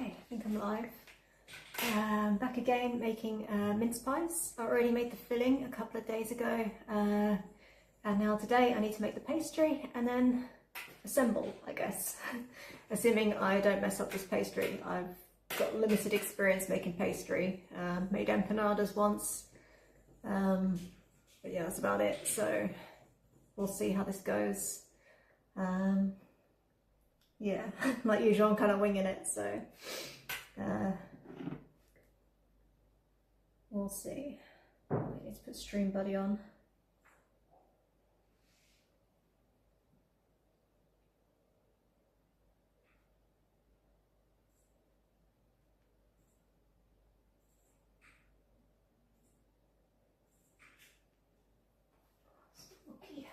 Okay, I think I'm live. Back again making mince pies. I already made the filling a couple of days ago, and now today I need to make the pastry and then assemble, I guess. Assuming I don't mess up this pastry. I've got limited experience making pastry. Made empanadas once, but yeah, that's about it. So we'll see how this goes. Yeah, like usual, I'm kind of winging it, so we'll see. I need to put Stream Buddy on. Okay.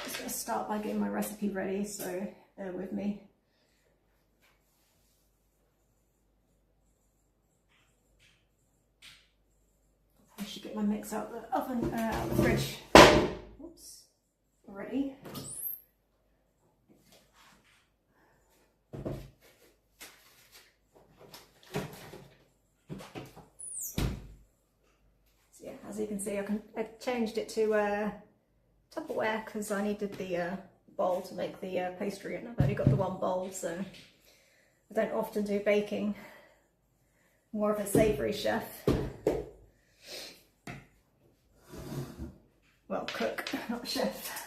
Just going to start by getting my recipe ready, so bear with me. I should get my mix out the oven, out the fridge. Oops, ready. So yeah, as you can see, I changed it to Tupperware because I needed the bowl to make the pastry, and I've only got the one bowl, so I don't often do baking. More of a savoury chef. Well, cook, not chef.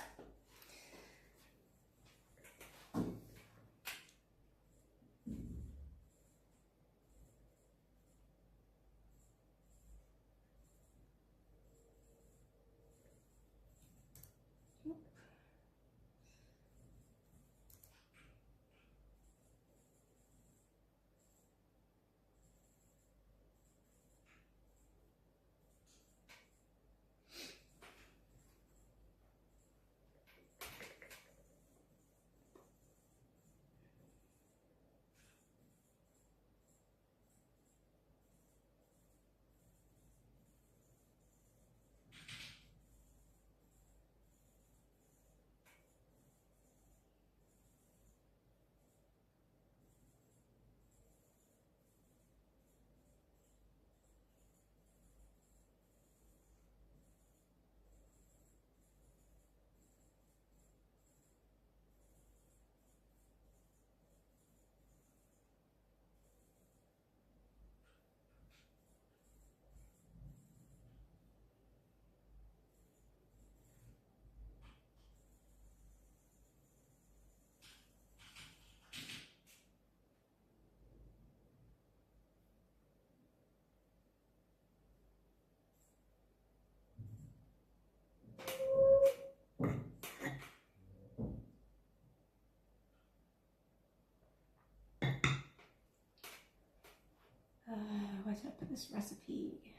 Where did I put this recipe?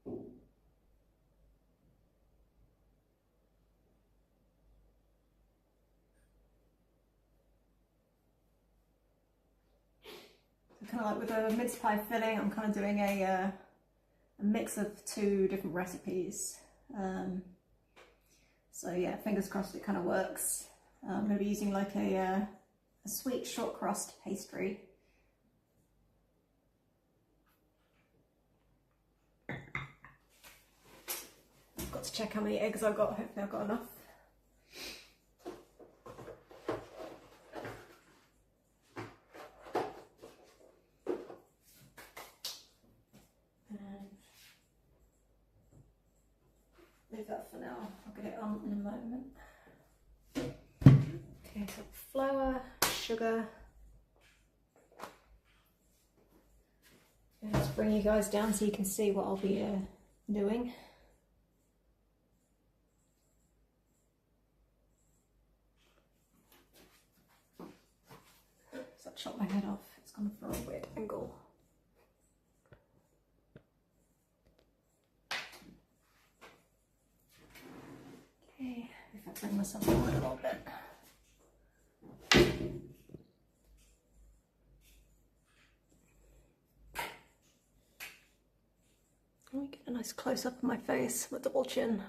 So kind of like with a mince pie filling, I'm kind of doing a mix of two different recipes. So yeah, fingers crossed it kind of works. I'm going to be using like a sweet short crust pastry. I've got to check how many eggs I've got. Hopefully I've got enough. Leave that for now. I'll get it on in a moment. Okay, so flour, sugar. I'll just bring you guys down so you can see what I'll be doing. So I chopped my head off. It's gone for a weird angle. myself forward a little bit. Let me get a nice close up of my face with double chin.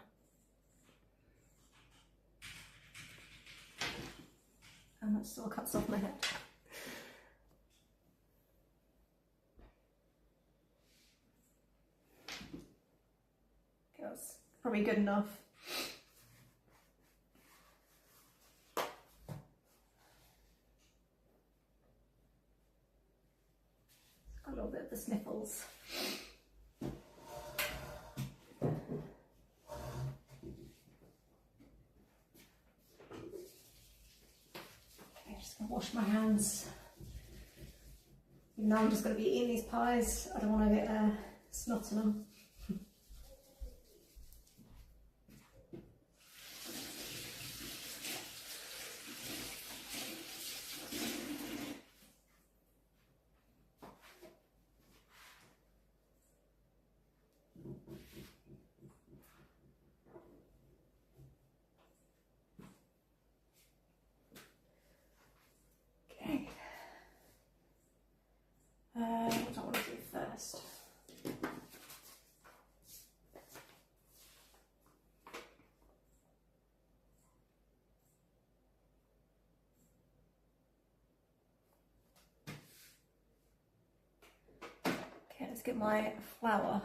And that still cuts off my head. Okay, that's probably good enough. Got a little bit of the sniffles. Wash my hands. Even though I'm just going to be eating these pies, I don't want to get snot on them. What do I want to do first? Okay, let's get my flour.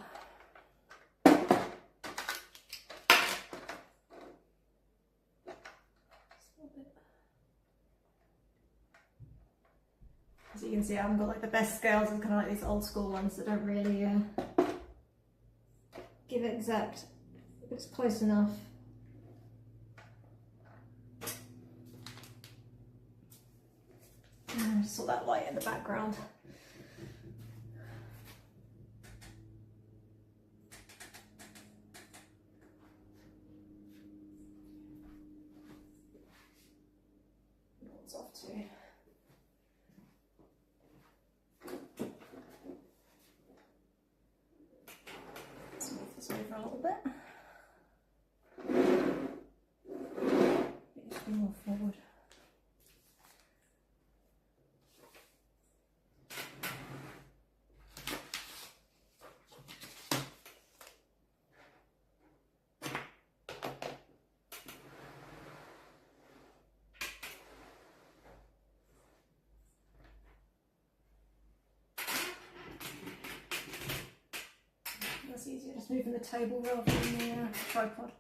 As you can see, I haven't got like the best scales, and kind of like these old school ones that don't really give it exact, but it's close enough. And just saw that light in the background. It's off too. Over a little bit. Just more forward. That's easier, just moving the table rather than the tripod.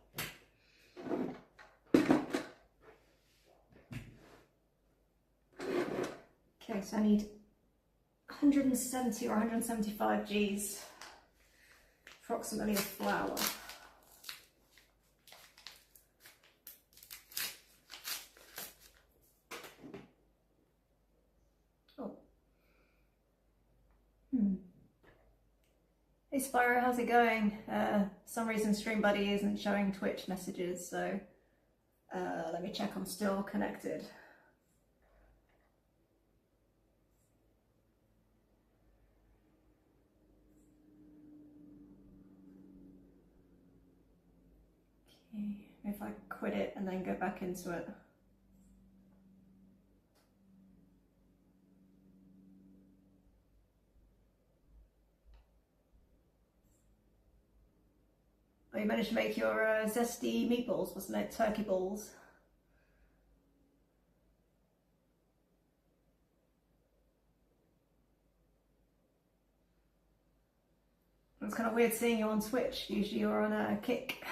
Okay, so I need 170 or 175 Gs approximately of flour. Hey Spyro, how's it going? For some reason StreamBuddy isn't showing Twitch messages, so let me check I'm still connected. Okay, if I quit it and then go back into it. Oh, you managed to make your zesty meatballs, wasn't it? Turkey balls. It's kind of weird seeing you on Twitch. Usually you're on a kick.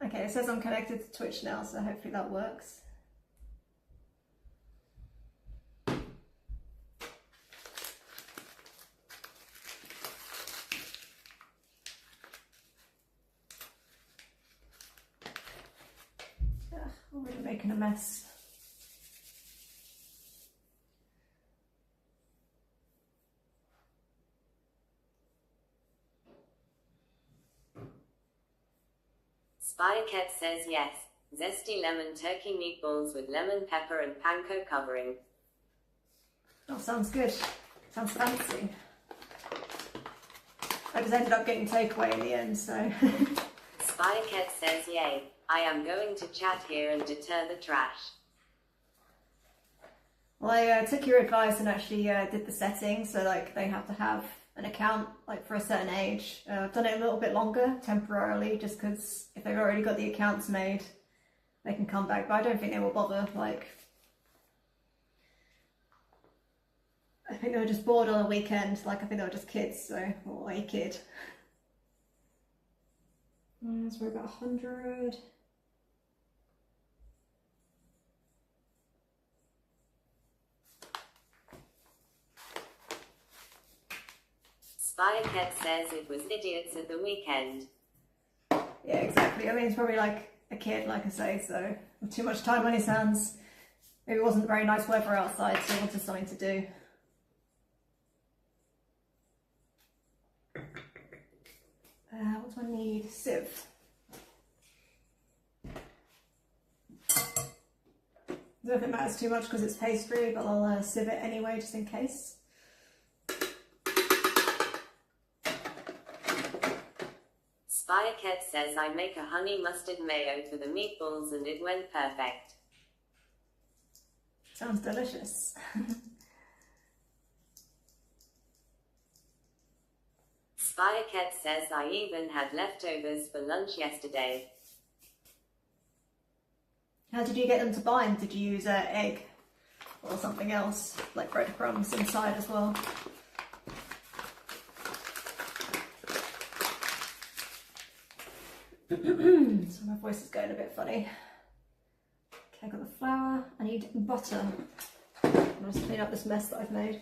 Okay, it says I'm connected to Twitch now, so hopefully that works. Already making a mess. Spidercat says yes. Zesty lemon turkey meatballs with lemon pepper and panko covering. Oh, sounds good. Sounds fancy. I just ended up getting takeaway in the end, so. Spycat says yay, I am going to chat here and deter the trash. Well, I took your advice and actually did the settings, so like they have to have an account like for a certain age. I've done it a little bit longer temporarily just because if they've already got the accounts made they can come back, but I don't think they will bother. Like, I think they were just bored on a weekend, like I think they were just kids, so, or a kid. So we're about 100. Spycat says it was idiots at the weekend. Yeah, exactly. I mean, it's probably like a kid, like I say, so with too much time on his hands. Maybe it wasn't very nice weather outside, so he wanted something to do. What do I need? Sieve. I don't know if it matters too much because it's pastry, but I'll sieve it anyway, just in case. Spycat says I make a honey mustard mayo for the meatballs and it went perfect. Sounds delicious. Spycat says I even had leftovers for lunch yesterday. How did you get them to bind? Did you use egg or something else, like breadcrumbs inside as well? So my voice is going a bit funny. Okay, I've got the flour. I need butter. I'll just clean up this mess that I've made.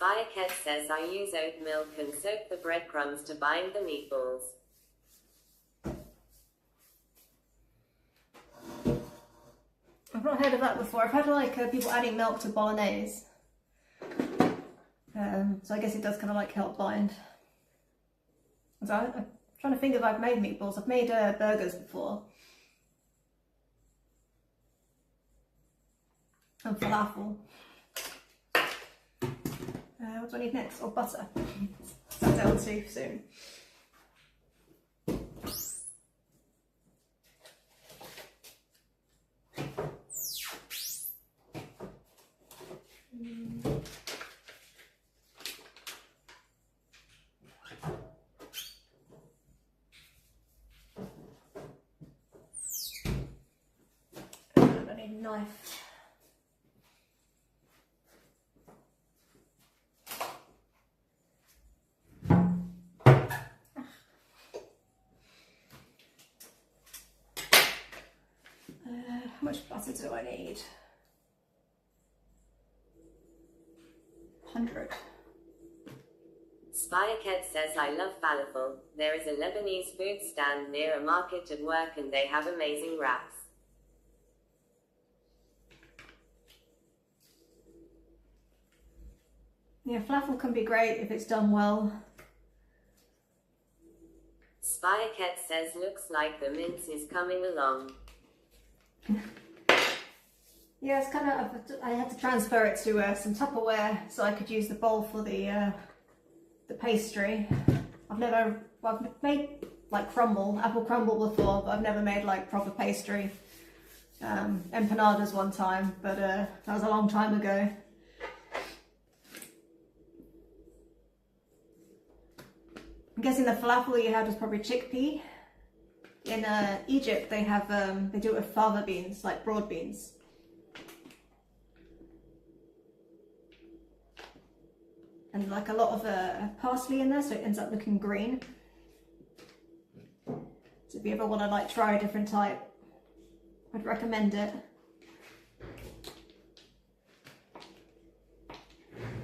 Spycat says I use oat milk and soak the breadcrumbs to bind the meatballs. I've not heard of that before. I've had like people adding milk to bolognese. So I guess it does kind of like help bind. So I'm trying to think if I've made meatballs. I've made burgers before. And falafel. What do I need next? Or butter. That's out too soon. I need a knife. How much butter do I need? 100. Spycat says I love falafel. There is a Lebanese food stand near a market at work and they have amazing wraps. Yeah, falafel can be great if it's done well. Spycat says looks like the mince is coming along. Yeah, it's kind of, I had to transfer it to some Tupperware so I could use the bowl for the pastry. I've made like apple crumble before, but I've never made like proper pastry. Empanadas one time, but that was a long time ago. I'm guessing the falafel you had was probably chickpea. In Egypt, they have they do it with fava beans, like broad beans. And like a lot of parsley in there, so it ends up looking green. So if you ever want to like try a different type, I'd recommend it.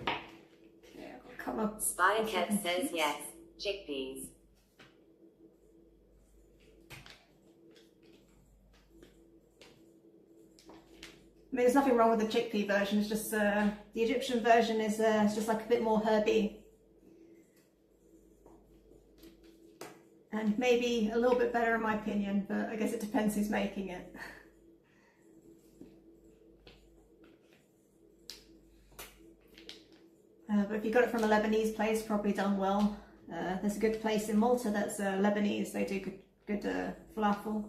Okay, I've got a couple of Spycat says yes, chickpeas. I mean, there's nothing wrong with the chickpea version, it's just the Egyptian version is just like a bit more herby. And maybe a little bit better in my opinion, but I guess it depends who's making it. But if you got it from a Lebanese place, probably done well. There's a good place in Malta that's Lebanese. They do good falafel.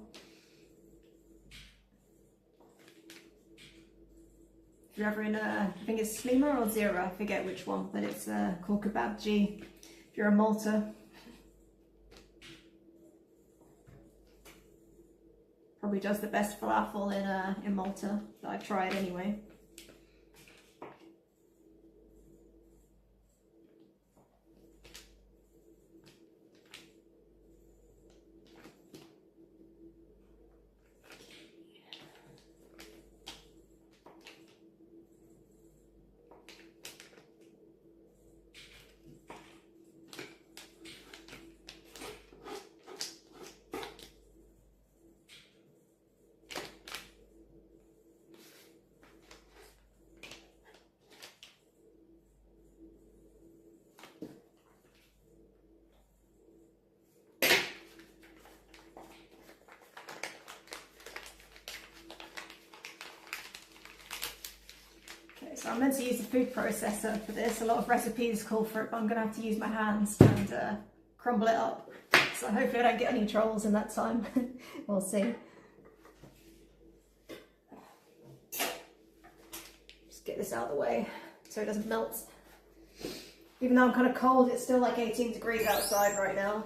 If you're ever in I think it's Slima or Zira, I forget which one, but it's called Kebabji. If you're in Malta, probably does the best falafel in Malta that I've tried anyway. So I'm meant to use the food processor for this. A lot of recipes call for it, but I'm going to have to use my hands and crumble it up. So hopefully I don't get any trolls in that time. We'll see. Just get this out of the way so it doesn't melt. Even though I'm kind of cold, it's still like 18 degrees outside right now.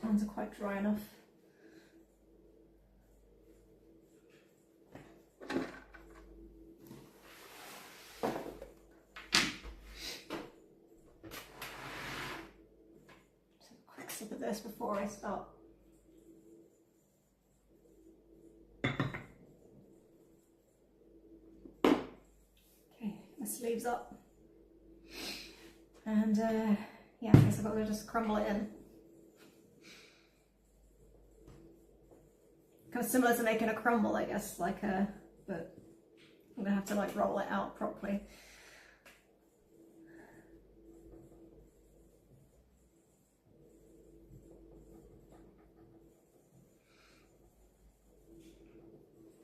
Hands are quite dry enough. Just have a quick sip of this before I start. Okay, my sleeves up. And yeah, I guess I've got to just crumble it in. Kind of similar to making a crumble, I guess, like but I'm gonna have to like roll it out properly.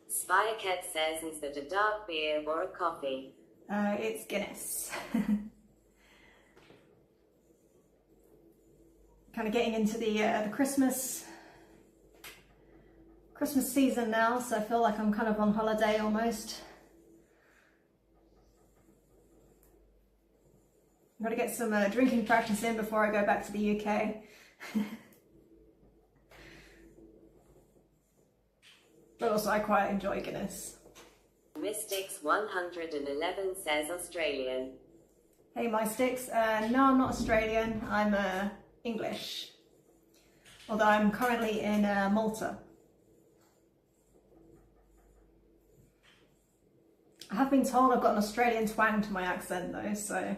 Spirecat says, is that a dark beer or a coffee? It's Guinness. Kind of getting into the Christmas season now, so I feel like I'm kind of on holiday almost. I've got to get some drinking practice in before I go back to the UK. But also I quite enjoy Guinness. Mystics 111 says Australian. Hey my sticks, no I'm not Australian, I'm English. Although I'm currently in Malta. I have been told I've got an Australian twang to my accent though, so I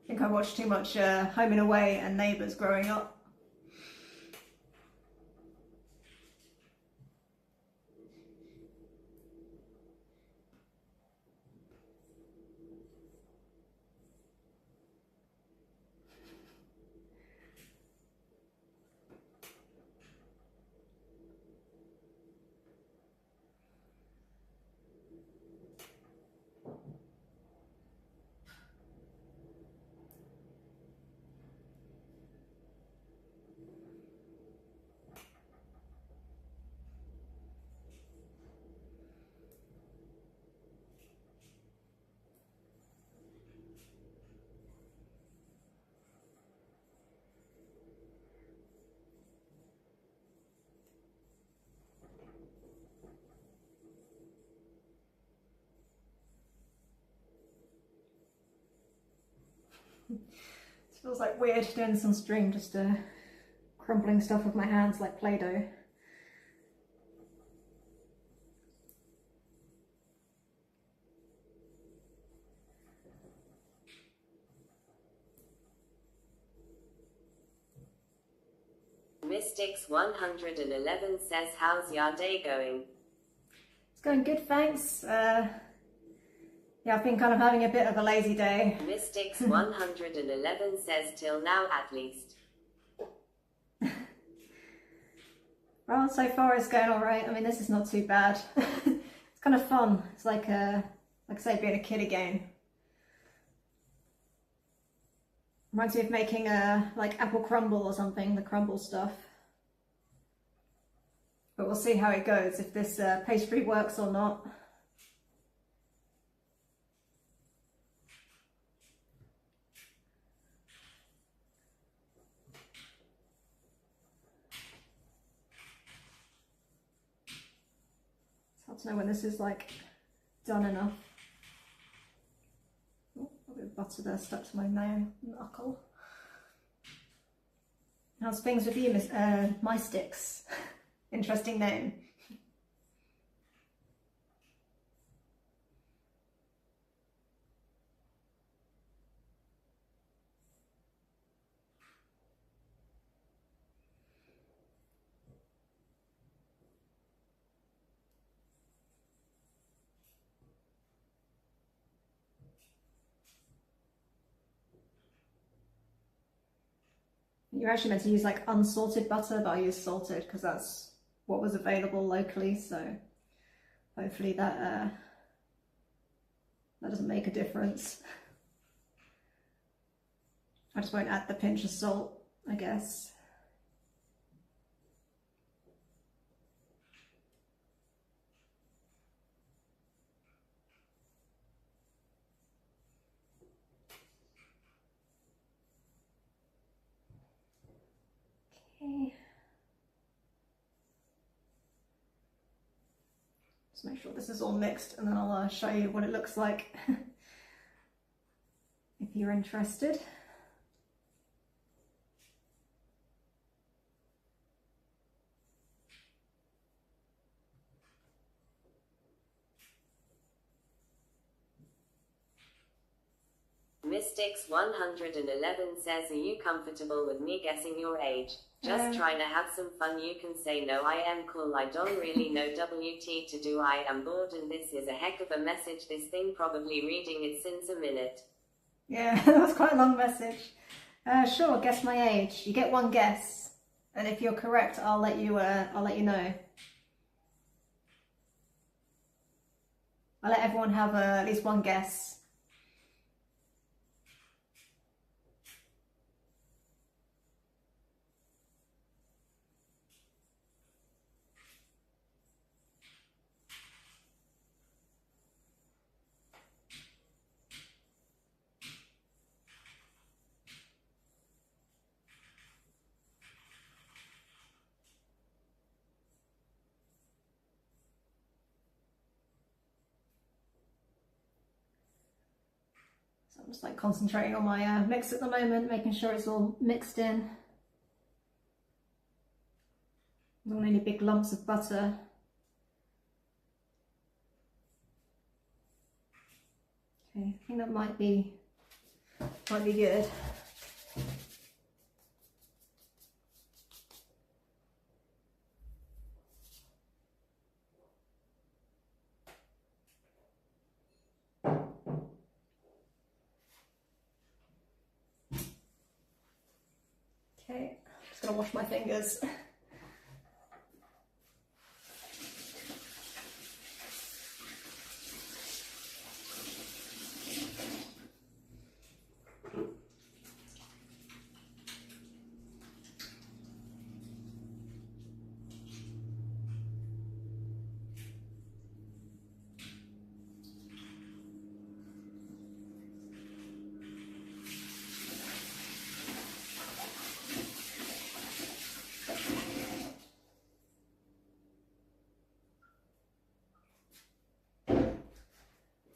think I watched too much Home and Away and Neighbours growing up. It feels like weird doing this on stream, just crumbling stuff with my hands like Play-Doh. Mystics111 says, how's your day going? It's going good, thanks. Yeah, I've been kind of having a bit of a lazy day. Mystics111 says, till now at least. Well, so far it's going all right. I mean, this is not too bad. It's kind of fun. It's like I say, being a kid again. Reminds me of making like apple crumble or something, the crumble stuff. But we'll see how it goes, if this pastry works or not. It's hard to know when this is like done enough. Oh, a bit of butter there stuck to my knuckle. How's things with you, My Sticks? Interesting name. You're actually meant to use like unsalted butter, but I use salted because that's what was available locally, so hopefully that doesn't make a difference. I just won't add the pinch of salt, I guess. Okay. Just make sure this is all mixed and then I'll show you what it looks like if you're interested. Mystics111 says, are you comfortable with me guessing your age? Just trying to have some fun. You can say no, I am cool, I don't really know WT to do, I am bored, and this is a heck of a message. This thing probably reading it since a minute. Yeah, that was quite a long message. Sure, guess my age. You get one guess, and if you're correct, I'll let you know. I'll let everyone have at least one guess. I'm just like concentrating on my mix at the moment, making sure it's all mixed in. I don't want any big lumps of butter. Okay, I think that might be good. Okay, I'm just gonna wash my fingers.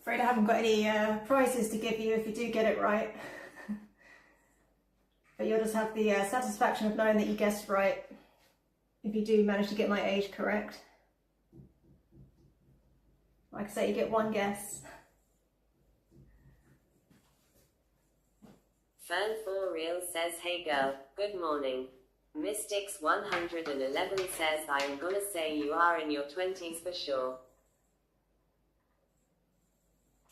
Afraid I haven't got any prizes to give you if you do get it right. But you'll just have the satisfaction of knowing that you guessed right if you do manage to get my age correct. Like I say, you get one guess. Fern4Real says, hey girl, good morning. Mystics 111 says, I'm gonna say you are in your 20s for sure.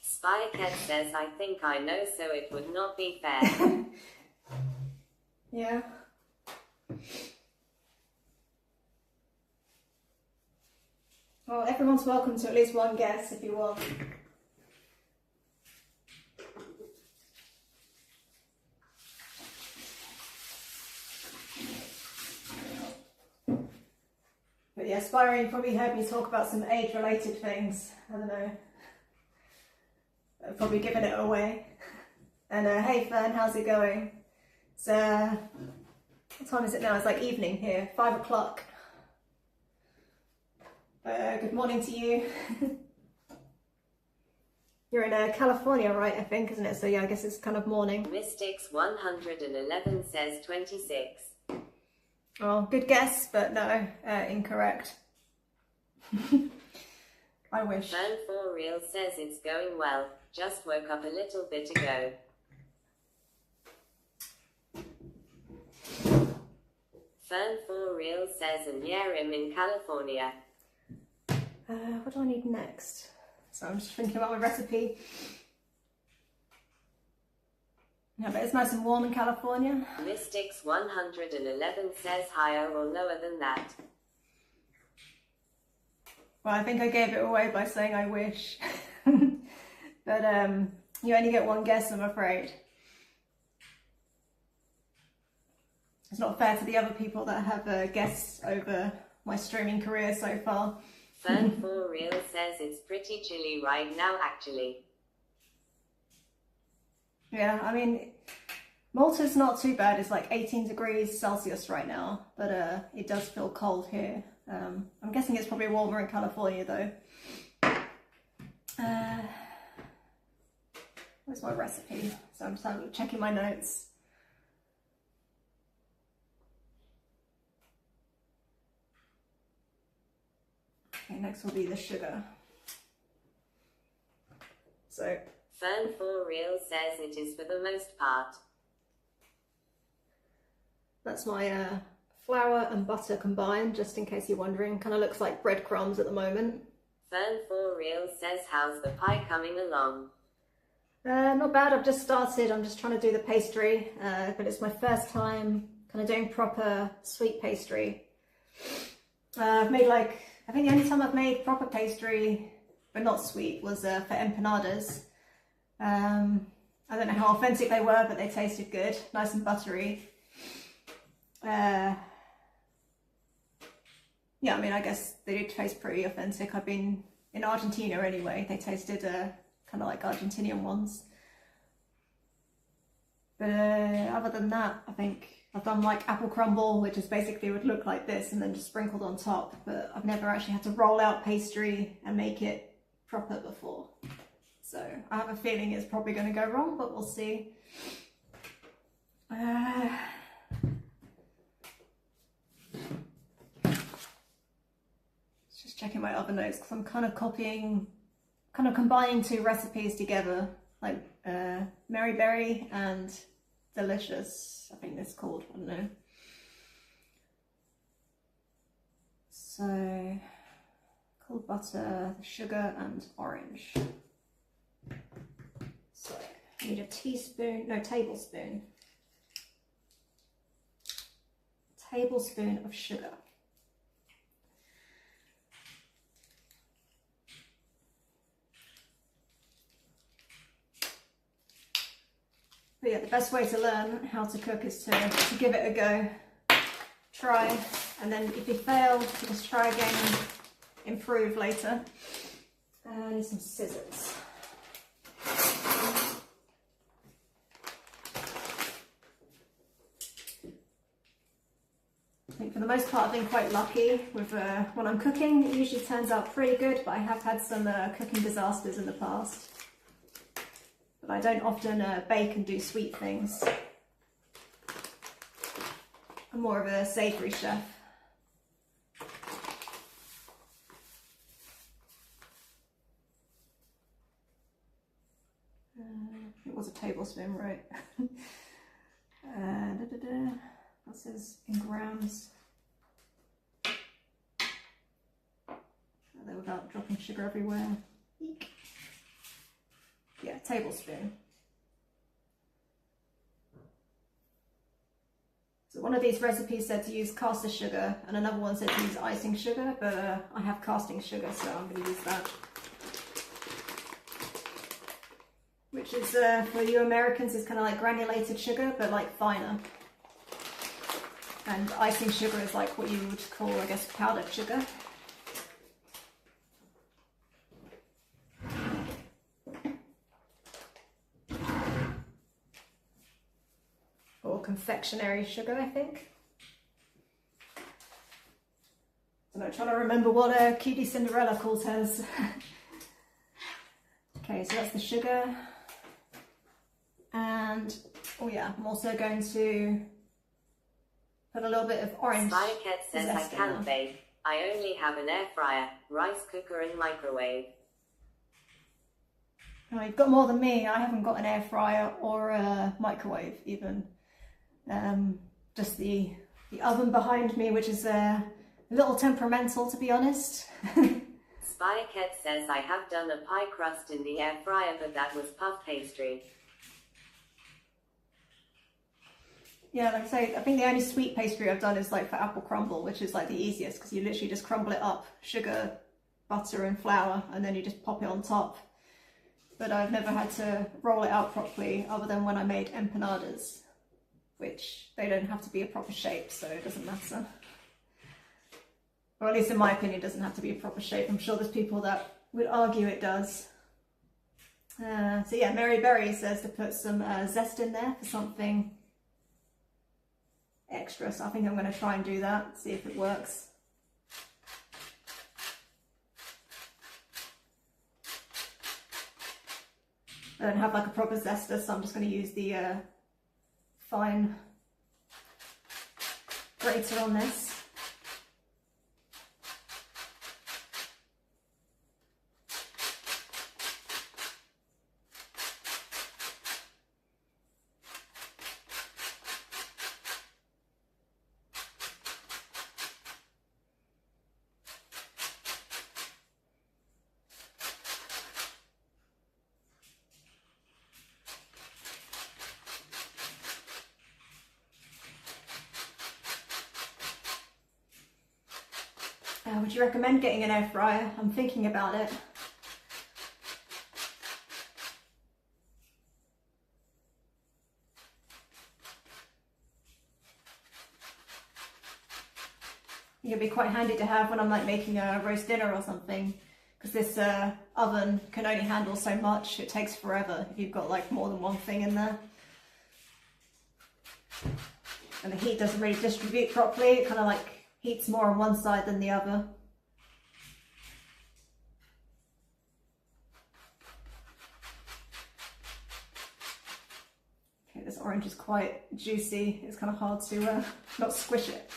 Spycat says, I think I know, so it would not be fair. Yeah. Well, everyone's welcome to at least one guess if you want. But yeah, Spyro, you probably heard me talk about some age-related things. I don't know. I've probably given it away. And hey Fern, how's it going? So, what time is it now? It's like evening here, 5 o'clock. Good morning to you. You're in California, right, I think, isn't it? So yeah, I guess it's kind of morning. Mystics 111 says 26. Oh, good guess, but no, incorrect. I wish. Fern for real says it's going well. Just woke up a little bit ago. Fern for real says, and yeah, I'm in California. What do I need next? So I'm just thinking about my recipe. Yeah, but it's nice and warm in California. Mystics 111 says higher or lower than that. Well, I think I gave it away by saying I wish. But you only get one guess, I'm afraid. It's not fair to the other people that have guessed over my streaming career so far. Fern for real says it's pretty chilly right now, actually. Yeah, I mean, Malta's not too bad. It's like 18 degrees Celsius right now, but it does feel cold here. I'm guessing it's probably warmer in California though. Where's my recipe? So I'm just checking my notes. Okay, next will be the sugar. So Fern for real says it is for the most part. that's my flour and butter combined, just in case you're wondering. Kind of looks like breadcrumbs at the moment. Fern for real says, how's the pie coming along? Not bad, I've just started. I'm just trying to do the pastry, but it's my first time kind of doing proper sweet pastry. I've made I think the only time I've made proper pastry, but not sweet, was for empanadas. I don't know how authentic they were, but they tasted good, nice and buttery. Yeah, I mean, I guess they did taste pretty authentic. I've been in Argentina anyway. They tasted kind of like Argentinian ones. But other than that, I think I've done like apple crumble, which is basically would look like this and then just sprinkled on top. But I've never actually had to roll out pastry and make it proper before. So I have a feeling it's probably going to go wrong, but we'll see. Just checking my other notes because I'm kind of combining two recipes together, like Mary Berry and Delicious, I think it's called, I don't know. So, cold butter, sugar and orange. So, I need a tablespoon of sugar. But yeah, the best way to learn how to cook is to give it a go, try, and then if you fail, you just try again and improve later. I need some scissors. I think for the most part I've been quite lucky with when I'm cooking. It usually turns out pretty good, but I have had some cooking disasters in the past. But I don't often bake and do sweet things. I'm more of a savoury chef. It was a tablespoon, right? That's says in grams. Without dropping sugar everywhere. Eek. Yeah, tablespoon. So one of these recipes said to use caster sugar, and another one said to use icing sugar, but I have casting sugar, so I'm going to use that. Which is, for you Americans, is kind of like granulated sugar, but like finer. And icing sugar is like what you would call, I guess, powdered sugar. Or confectionery sugar, I think. I'm trying to remember what Cutie Cinderella calls hers. Okay, so that's the sugar. And, oh yeah, I'm also going to put a little bit of orange. Spycat says I can't bake. I only have an air fryer, rice cooker and microwave. Oh, you've got more than me. I haven't got an air fryer or a microwave even. Just the oven behind me, which is a little temperamental, to be honest. Spycat says I have done a pie crust in the air fryer, but that was puff pastry. Yeah, like I say, I think the only sweet pastry I've done is like for apple crumble, which is like the easiest because you literally just crumble it up, sugar, butter and flour, and then you just pop it on top. But I've never had to roll it out properly other than when I made empanadas, which they don't have to be a proper shape, so it doesn't matter. Or at least in my opinion, it doesn't have to be a proper shape. I'm sure there's people that would argue it does. So yeah, Mary Berry says to put some zest in there for something extra, so I think I'm going to try and do that, see if it works. I don't have like a proper zester, so I'm just going to use the fine grater on this. Would you recommend getting an air fryer? I'm thinking about it. It'd be quite handy to have when I'm like making a roast dinner or something, because this oven can only handle so much. It takes forever if you've got like more than one thing in there. And the heat doesn't really distribute properly. It kind of like heats more on one side than the other. Okay, this orange is quite juicy. It's kind of hard to not squish it.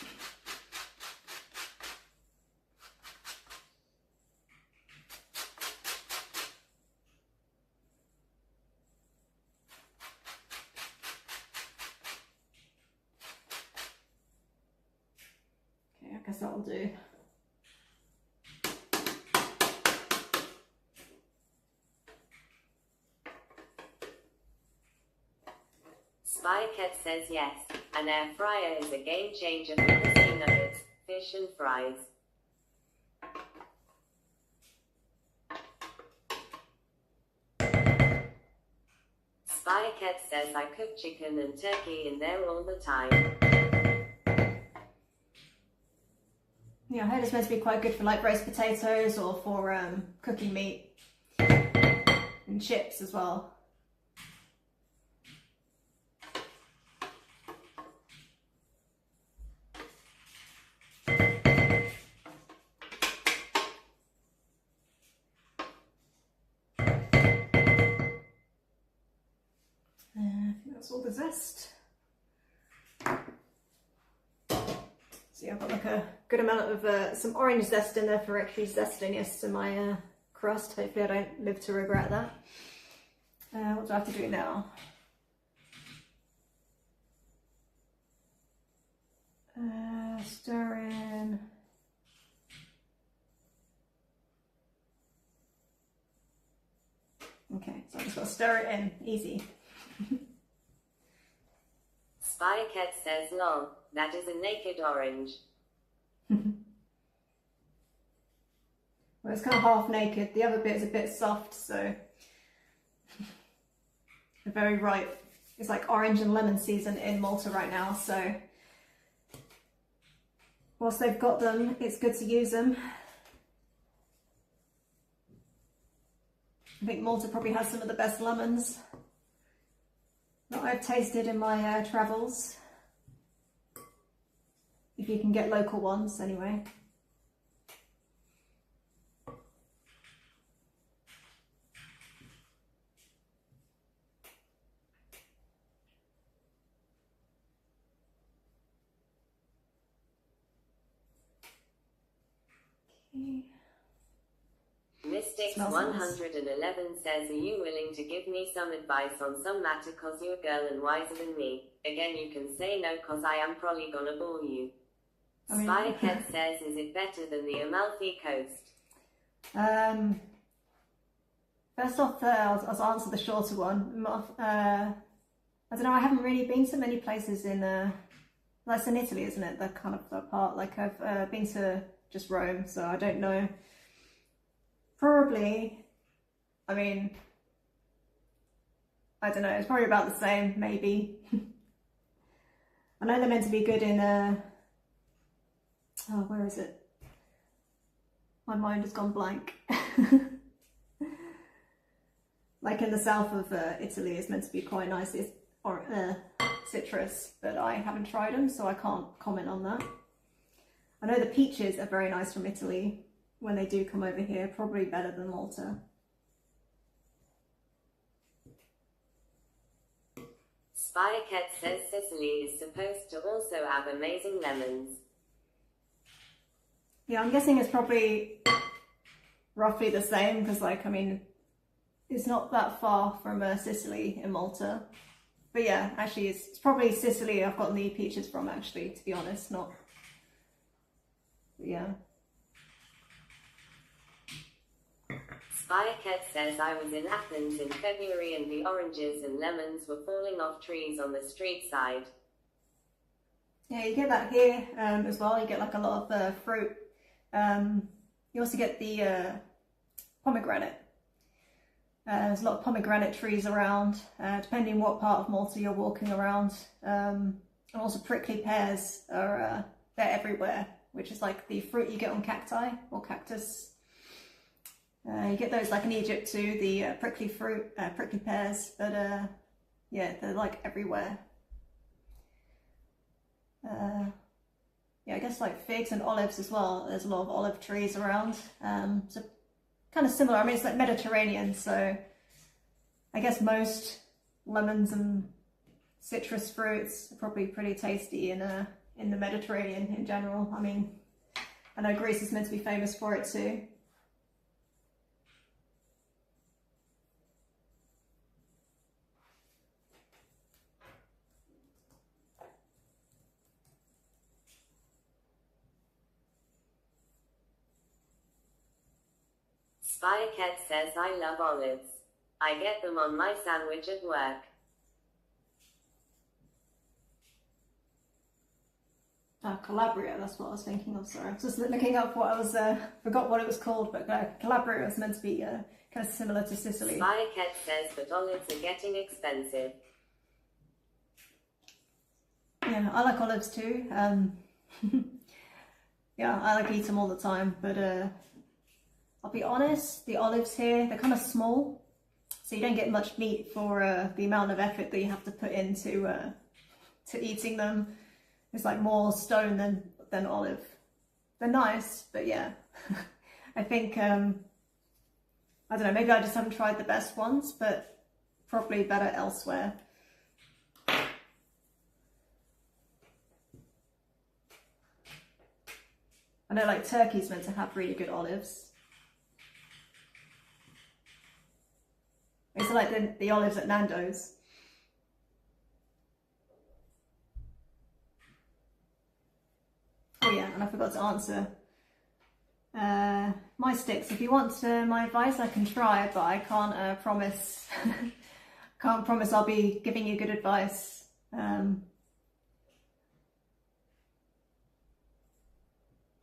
I guess that'll do. Spycat says yes, an air fryer is a game changer for crispy nuggets, fish and fries. Spycat says I cook chicken and turkey in there all the time. Yeah, I heard it's meant to be quite good for like roast potatoes or for cooking meat and chips as well. I think that's all the zest. So yeah, I've got like a good amount of some orange zest in there for extra zestiness to my crust. Hopefully I don't live to regret that. What do I have to do now? Okay, so I just got to stir it in, easy. Spycat says, lol, that is a naked orange. Well, it's kind of half naked. The other bit is a bit soft, so they're very ripe. It's like orange and lemon season in Malta right now, so whilst they've got them, it's good to use them. I think Malta probably has some of the best lemons that I've tasted in my travels. If you can get local ones, anyway. Okay. Mystics Smells 111 says, are you willing to give me some advice on some matter cause you're a girl and wiser than me? Again, you can say no cause I am probably gonna bore you. Spycat says, is it better than the Amalfi Coast? First off, I'll answer the shorter one. I don't know, I haven't really been to many places in, that's in Italy, isn't it? That kind of that part. Like I've been to just Rome, so I don't know. Probably, I mean, I don't know, it's probably about the same, maybe. I know they're meant to be good in, oh, where is it? My mind has gone blank. Like in the south of Italy, it's meant to be quite nice. It's citrus, but I haven't tried them, so I can't comment on that. I know the peaches are very nice from Italy when they do come over here, probably better than Malta. Spycat says Sicily is supposed to also have amazing lemons. Yeah, I'm guessing it's probably roughly the same because, like, I mean, it's not that far from Sicily in Malta. But yeah, actually, it's probably Sicily I've gotten the peaches from, actually, to be honest, not... But yeah. Spycat says, I was in Athens in February and the oranges and lemons were falling off trees on the street side. Yeah, you get that here as well. You get like a lot of fruit. You also get the pomegranate. There's a lot of pomegranate trees around, depending what part of Malta you're walking around. And also prickly pears are they're everywhere, which is like the fruit you get on cacti or cactus. You get those like in Egypt too, the prickly pears, but yeah, they're like everywhere. Yeah, I guess like figs and olives as well. There's a lot of olive trees around. So kind of similar. I mean, it's like Mediterranean, so I guess most lemons and citrus fruits are probably pretty tasty in the Mediterranean in general. I mean, I know Greece is meant to be famous for it too. Spycat says, I love olives. I get them on my sandwich at work. Calabria, that's what I was thinking of, sorry. I was just looking up what I was, forgot what it was called, but Calabria was meant to be kind of similar to Sicily. Spycat says, but olives are getting expensive. Yeah, I like olives too. Yeah, I like to eat them all the time, but I'll be honest, the olives here, they're kind of small, so you don't get much meat for the amount of effort that you have to put into to eating them. It's like more stone than olive. They're nice, but yeah, I think, I don't know, maybe I just haven't tried the best ones, but probably better elsewhere. I know like Turkey's meant to have really good olives. It's like the olives at Nando's. Oh yeah, and I forgot to answer my sticks. If you want my advice, I can try, but I can't promise. Can't promise I'll be giving you good advice.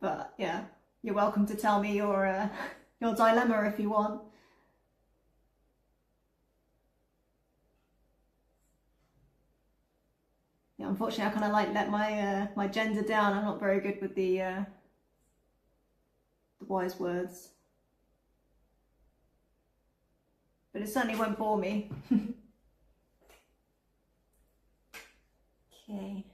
But yeah, you're welcome to tell me your dilemma if you want. Yeah, unfortunately, I kind of like let my gender down. I'm not very good with the wise words, but it certainly won't bore me. Okay.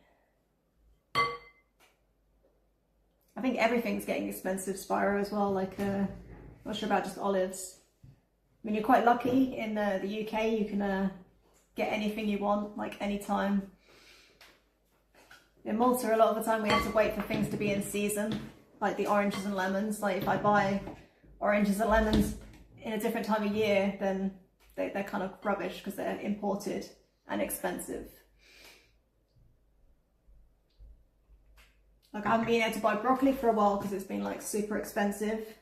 I think everything's getting expensive, Spyro, as well. Like, not sure about just olives. I mean, you're quite lucky in the UK. You can get anything you want, like anytime. In Malta, a lot of the time we have to wait for things to be in season, like the oranges and lemons. Like if I buy oranges and lemons in a different time of year, then they're kind of rubbish because they're imported and expensive. Like I haven't been able to buy broccoli for a while because it's been like super expensive.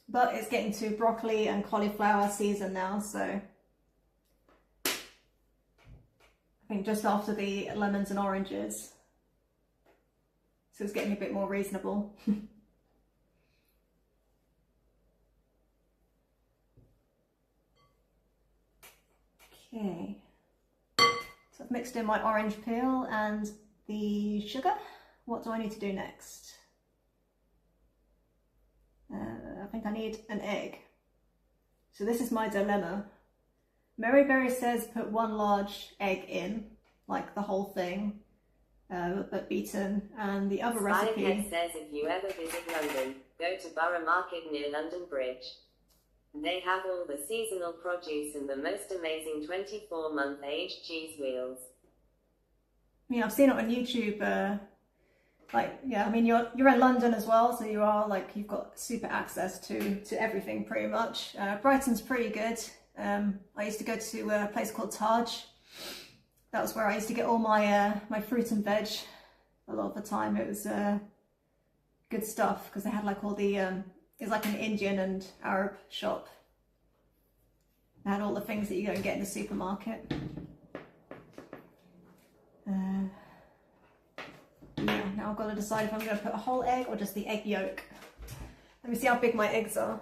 But it's getting to broccoli and cauliflower season now, so I think just after the lemons and oranges. So it's getting a bit more reasonable. Okay. So I've mixed in my orange peel and the sugar. What do I need to do next? I think I need an egg. So this is my dilemma. Mary Berry says put one large egg in, like the whole thing, but beaten. And the other recipe says if you ever visit London, go to Borough Market near London Bridge. They have all the seasonal produce and the most amazing 24-month aged cheese wheels. I mean, I've seen it on YouTube. Like, yeah, I mean, you're in London as well, so you are like, you've got super access to everything pretty much. Brighton's pretty good. I used to go to a place called Taj. That was where I used to get all my my fruit and veg. A lot of the time it was good stuff because they had like all the it's like an Indian and Arab shop. They had all the things that you don't get in the supermarket. Yeah, now I've got to decide if I'm going to put a whole egg or just the egg yolk. Let me see how big my eggs are.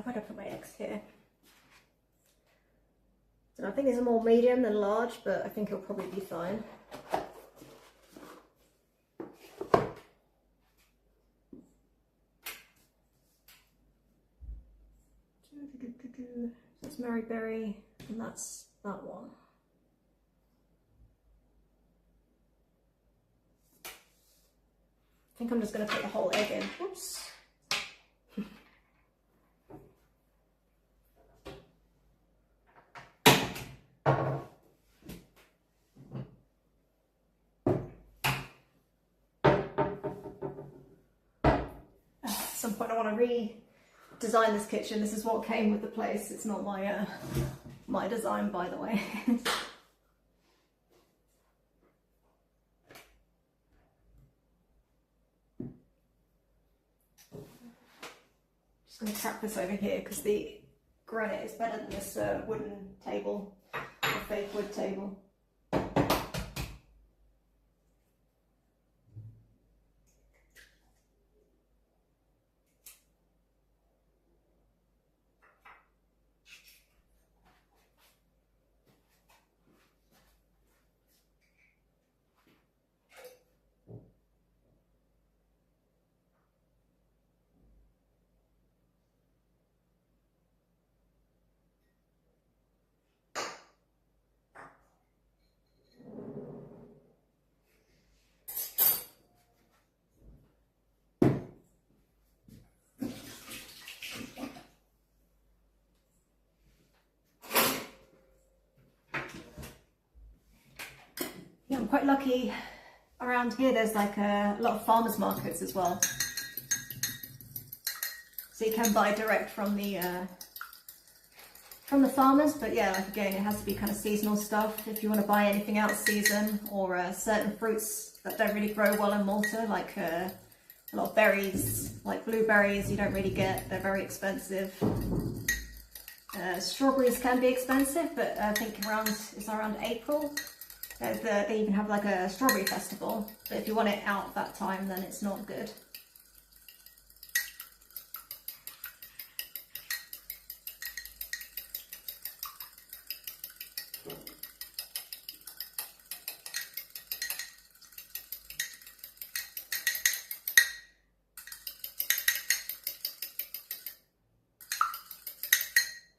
Where do I put my eggs here? So I think these are more medium than large, but I think it'll probably be fine. That's Mary Berry, and that's that one. I think I'm just going to put the whole egg in. Oops. At some point I want to redesign this kitchen. This is what came with the place. It's not my my design, by the way. Just going to crack this over here because the granite is better than this wooden table, or fake wood table. Yeah, I'm quite lucky around here. There's like a lot of farmers markets as well, so you can buy direct from the farmers. But yeah, like again, it has to be kind of seasonal stuff. If you want to buy anything out of season, or certain fruits that don't really grow well in Malta, like a lot of berries, like blueberries, you don't really get. They're very expensive. Strawberries can be expensive, but I think it's around April. They even have like a strawberry festival, but if you want it out that time, then it's not good.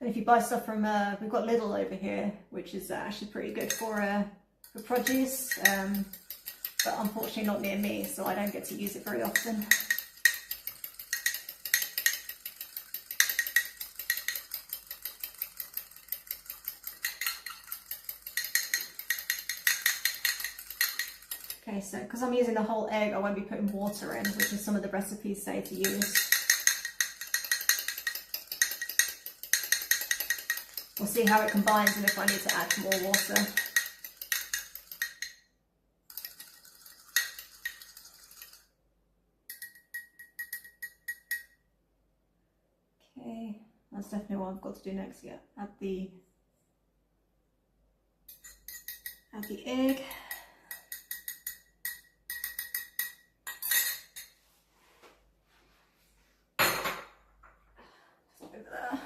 And if you buy stuff from, we've got Lidl over here, which is actually pretty good for produce, but unfortunately not near me, so I don't get to use it very often. Okay, so because I'm using the whole egg, I won't be putting water in, which is some of the recipes say to use. We'll see how it combines and if I need to add more water. Okay, that's definitely what I've got to do next. Yeah, add the egg. Just over there.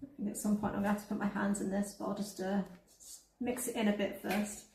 I think at some point I'm going to have to put my hands in this, but I'll just mix it in a bit first.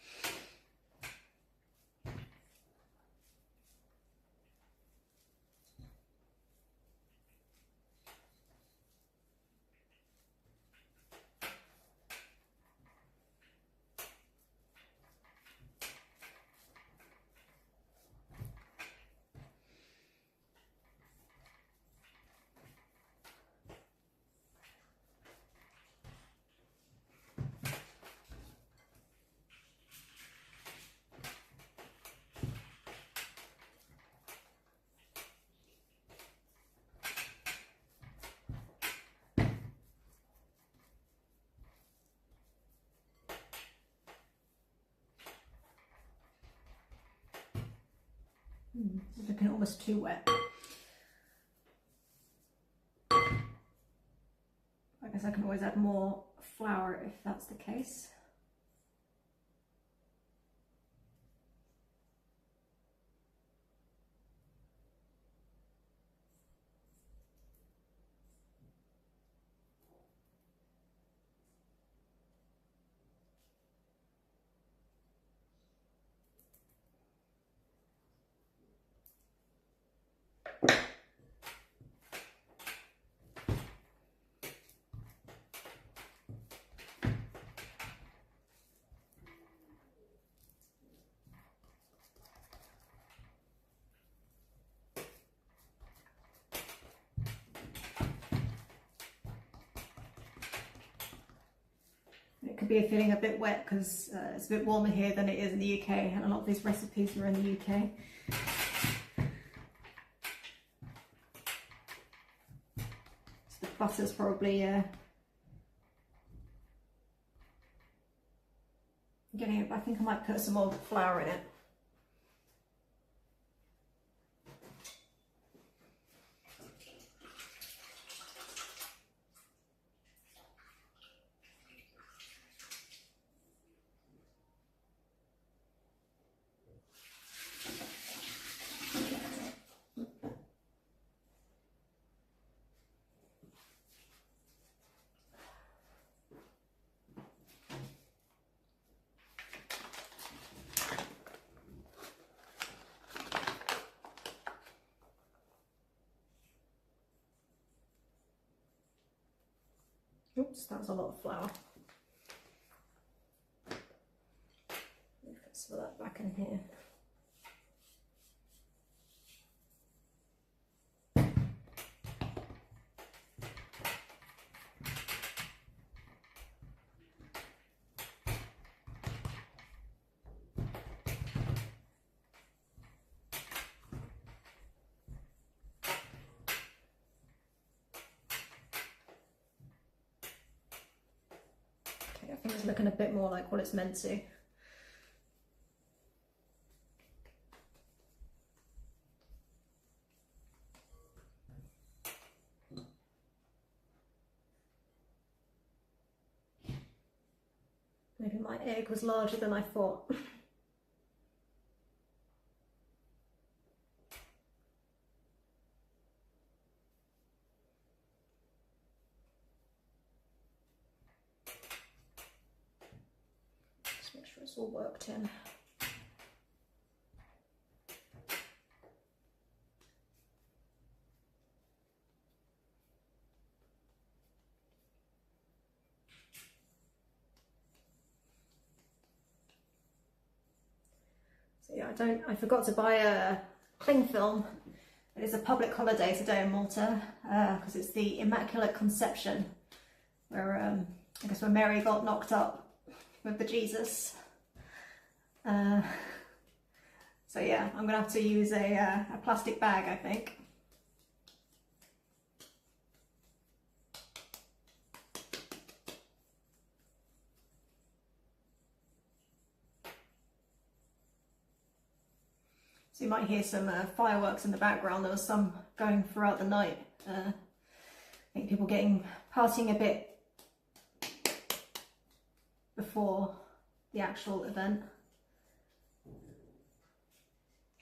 It's looking almost too wet. I guess I can always add more flour if that's the case. It could be feeling a bit wet because it's a bit warmer here than it is in the UK, and a lot of these recipes are in the UK. So the butter's probably getting it. I think I might put some more flour in it. Oops, that was a lot of flour. back in here. I think it's looking a bit more like what it's meant to. Maybe my egg was larger than I thought. Just make sure it's all worked in. So yeah, I forgot to buy a cling film. It is a public holiday today in Malta because it's the Immaculate Conception, where I guess when Mary got knocked up with the Jesus. So yeah, I'm gonna have to use a plastic bag, I think. So you might hear some fireworks in the background. There was some going throughout the night. I think people partying a bit before the actual event.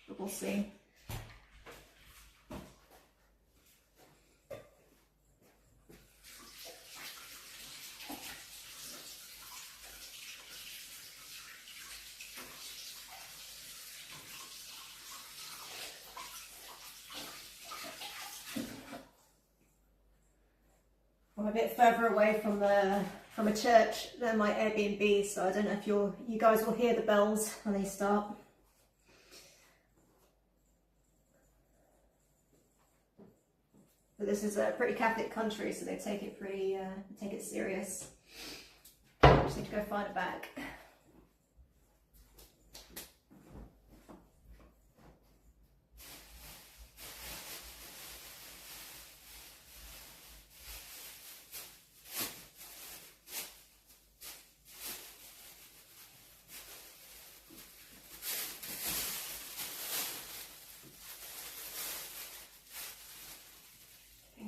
But we'll see. I'm a bit further away from a church than my Airbnb, so I don't know if you guys will hear the bells when they start. But this is a pretty Catholic country, so they take it take it serious. I just need to go find a bag.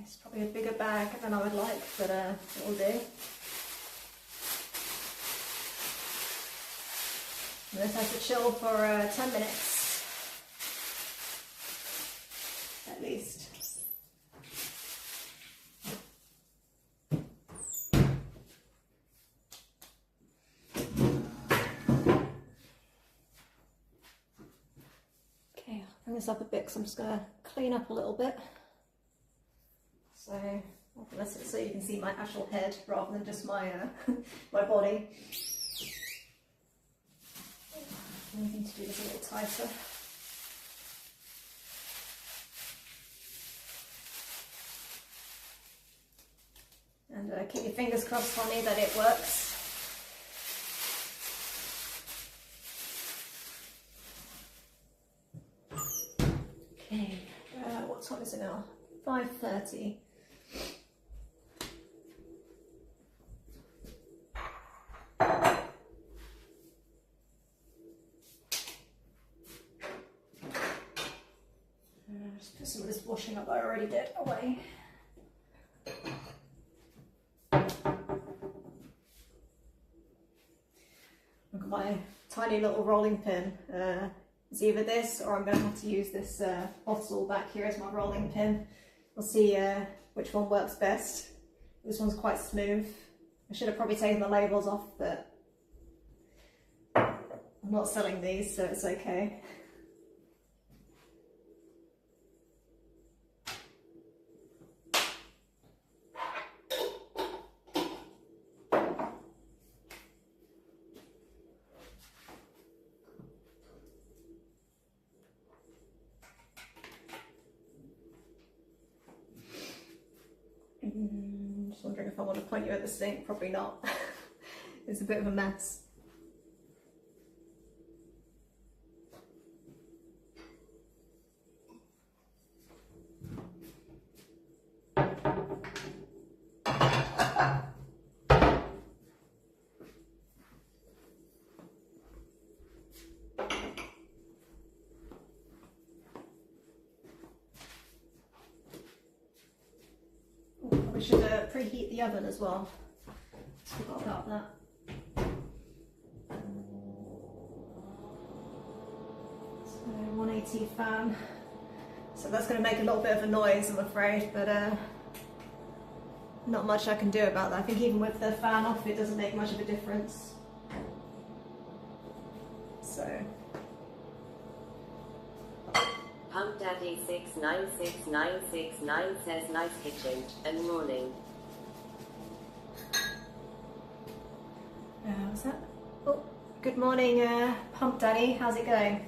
It's probably a bigger bag than I would like, but it will do. And this has to chill for 10 minutes, at least. Okay, I'll bring this up a bit because I'm just going to clean up a little bit. So, so you can see my actual head rather than just my my body. I need to do this a little tighter. And keep your fingers crossed, honey, that it works. Okay, what time is it now? 5:30. Just put some of this washing up that I already did away. Look at my tiny little rolling pin. It's either this or I'm going to have to use this bottle back here as my rolling pin. We'll see which one works best. This one's quite smooth. I should have probably taken the labels off, but I'm not selling these, so it's okay. Just wondering if I want to point you at the sink. Probably not. It's a bit of a mess. We should preheat the oven as well. Forgot about that. So 180 fan. So that's going to make a little bit of a noise, I'm afraid, but not much I can do about that. I think even with the fan off, it doesn't make much of a difference. So. Pump Daddy 696969 says nice kitchen and morning. What's that? Oh, good morning, Pump Daddy. How's it going?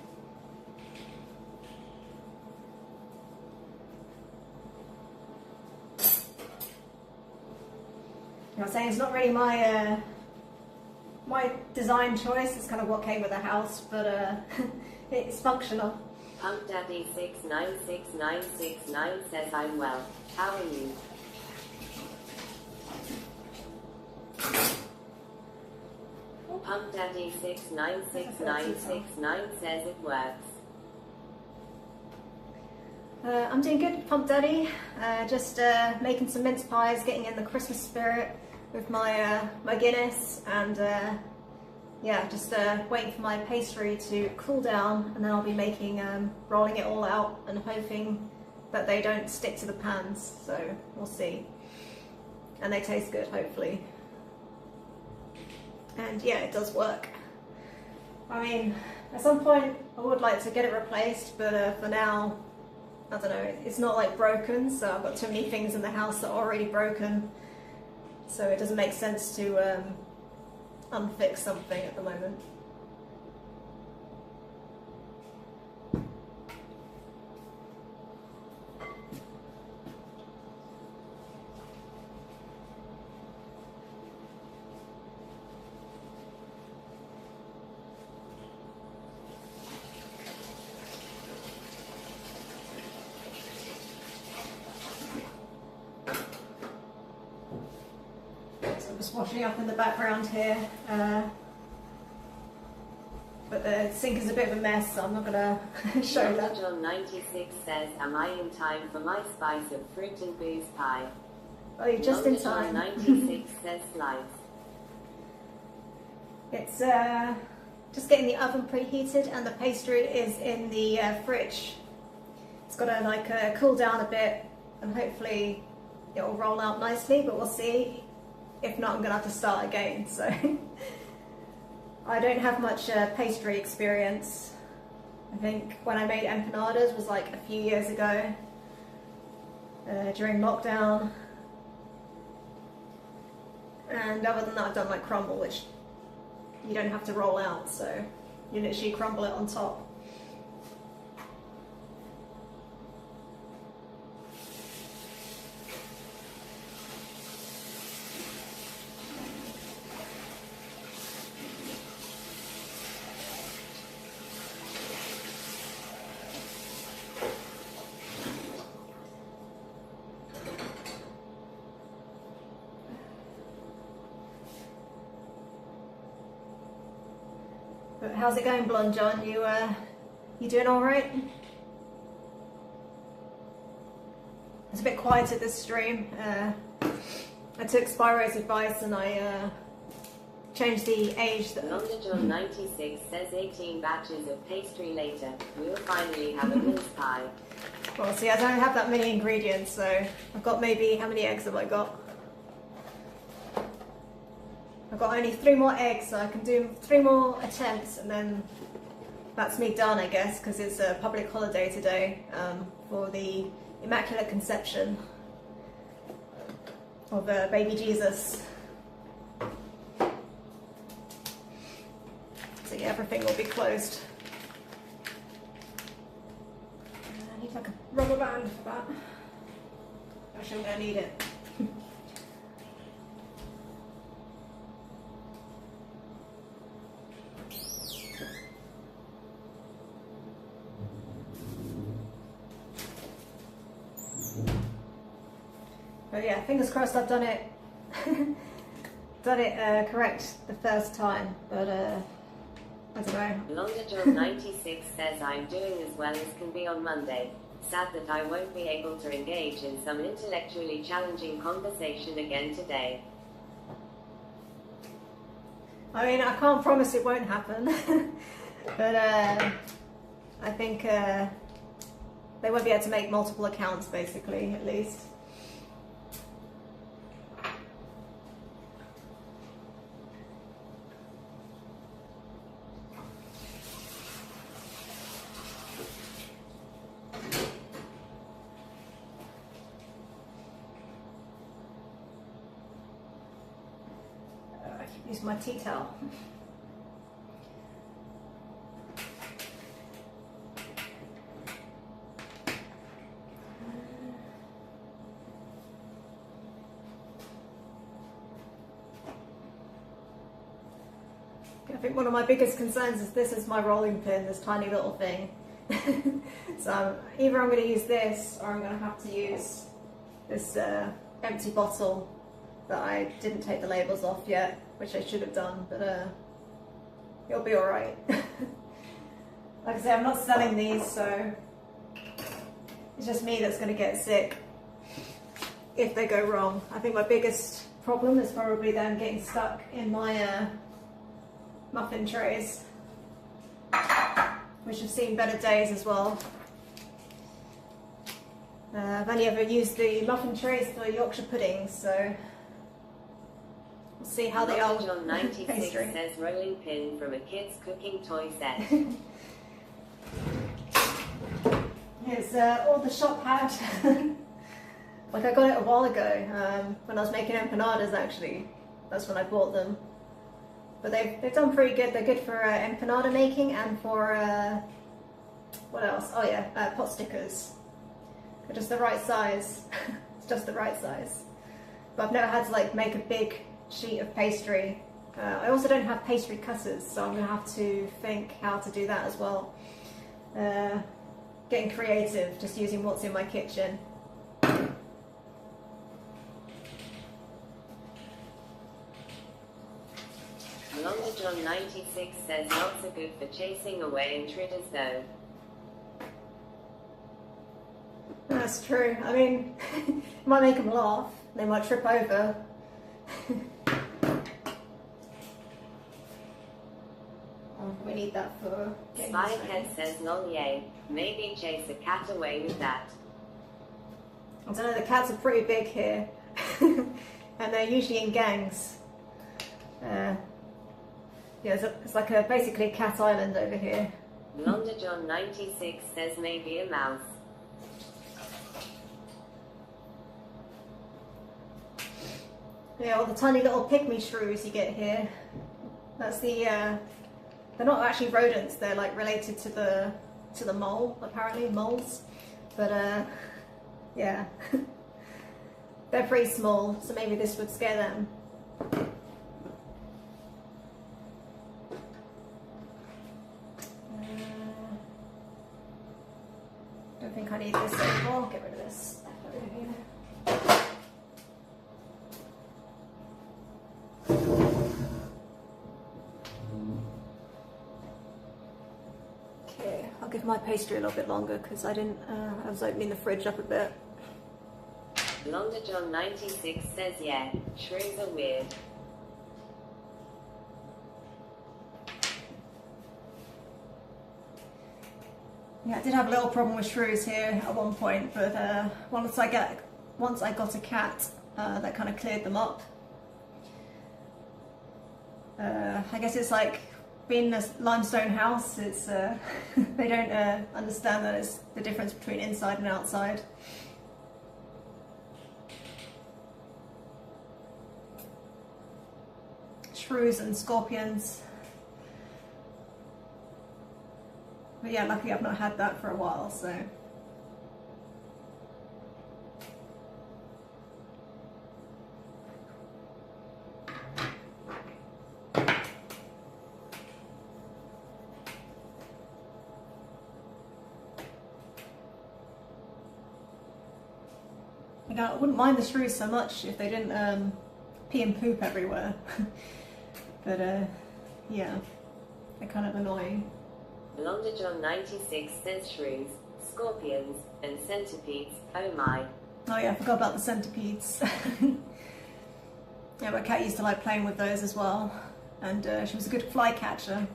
I was saying it's not really my my design choice. It's kind of what came with the house, but it's functional. Pump Daddy 696969 says I'm well. How are you? Pump Daddy 696969 says it works. I'm doing good, Pump Daddy. Just making some mince pies, getting in the Christmas spirit with my my Guinness, and yeah, just waiting for my pastry to cool down, and then I'll be making rolling it all out and hoping that they don't stick to the pans. So we'll see, and they taste good, hopefully. And yeah, it does work. I mean, at some point I would like to get it replaced, but for now, I don't know, it's not like broken, so I've got too many things in the house that are already broken, so it doesn't make sense to unfix something at the moment. Just washing up in the background here, but the sink is a bit of a mess, so I'm not going to show that. John 96 says, am I in time for my spice of fruit and booze pie? Oh, you're just in time. 96 says slice. It's just getting the oven preheated, and the pastry is in the fridge. It's got to cool down a bit, and hopefully it will roll out nicely, but we'll see. If not, I'm going to have to start again. So I don't have much pastry experience. I think when I made empanadas was like a few years ago during lockdown. And other than that, I've done like crumble, which you don't have to roll out, so you literally crumble it on top. But how's it going, Blonde John? You doing all right? It's a bit quiet at this stream. I took Spyro's advice and I changed the age. London John 96 says 18 batches of pastry later. We'll finally have a mince pie. Well, see, I don't have that many ingredients, so I've got maybe, how many eggs have I got? I've got only 3 more eggs, so I can do 3 more attempts, and then that's me done, I guess, because it's a public holiday today for the Immaculate Conception of baby Jesus. So yeah, everything will be closed. I need like a rubber band for that. Actually, I'm going to need it. But yeah, fingers crossed I've done it correct the first time, but I don't know. Londajohn96 says I'm doing as well as can be on Monday. Sad that I won't be able to engage in some intellectually challenging conversation again today. I mean, I can't promise it won't happen, but I think they won't be able to make multiple accounts, basically, at least. Use my tea towel. I think one of my biggest concerns is this is my rolling pin, this tiny little thing. So either I'm going to use this or I'm going to have to use this empty bottle that I didn't take the labels off yet, which I should have done, but it'll be alright. Like I say, I'm not selling these, so it's just me that's going to get sick if they go wrong. I think my biggest problem is probably them getting stuck in my muffin trays, which have seen better days as well. I've only ever used the muffin trays for Yorkshire puddings, so we'll see how they are. John 96 says rolling pin from a kid's cooking toy set. Here's all the shop had. Like I got it a while ago when I was making empanadas, actually. That's when I bought them. But they've done pretty good. They're good for empanada making and for what else? Oh yeah, pot stickers. They're just the right size. It's just the right size. But I've never had to like make a big sheet of pastry. I also don't have pastry cutters, so I'm going to have to think how to do that as well. Getting creative, just using what's in my kitchen. Londajohn 96 says not so good for chasing away intruders though. That's true. I mean, it might make them laugh. They might trip over. We need that for getting Spyhead says lol yay. Maybe chase a cat away with that. I don't know, the cats are pretty big here. And they're usually in gangs. Yeah, it's like basically a cat island over here. Londajohn 96 says maybe a mouse. Yeah, all the tiny little pygmy shrews you get here. That's the, they're not actually rodents, they're like related to the mole, apparently, moles. But yeah, they're pretty small, so maybe this would scare them. Don't think I need this anymore, get rid of this. Okay, I'll give my pastry a little bit longer because I was opening the fridge up a bit. Londajohn 96 says yeah, shrews are weird. Yeah, I did have a little problem with shrews here at one point, but once I got a cat, that kind of cleared them up. I guess it's like being in a limestone house. It's they don't understand that it's the difference between inside and outside. Shrews and scorpions. But yeah, luckily I've not had that for a while, so. You know, I wouldn't mind the shrews so much if they didn't pee and poop everywhere. But yeah, they're kind of annoying. Blonde John 96 says shrews, scorpions, and centipedes. Oh my. Oh yeah, I forgot about the centipedes. Yeah, my cat used to like playing with those as well, and she was a good fly catcher.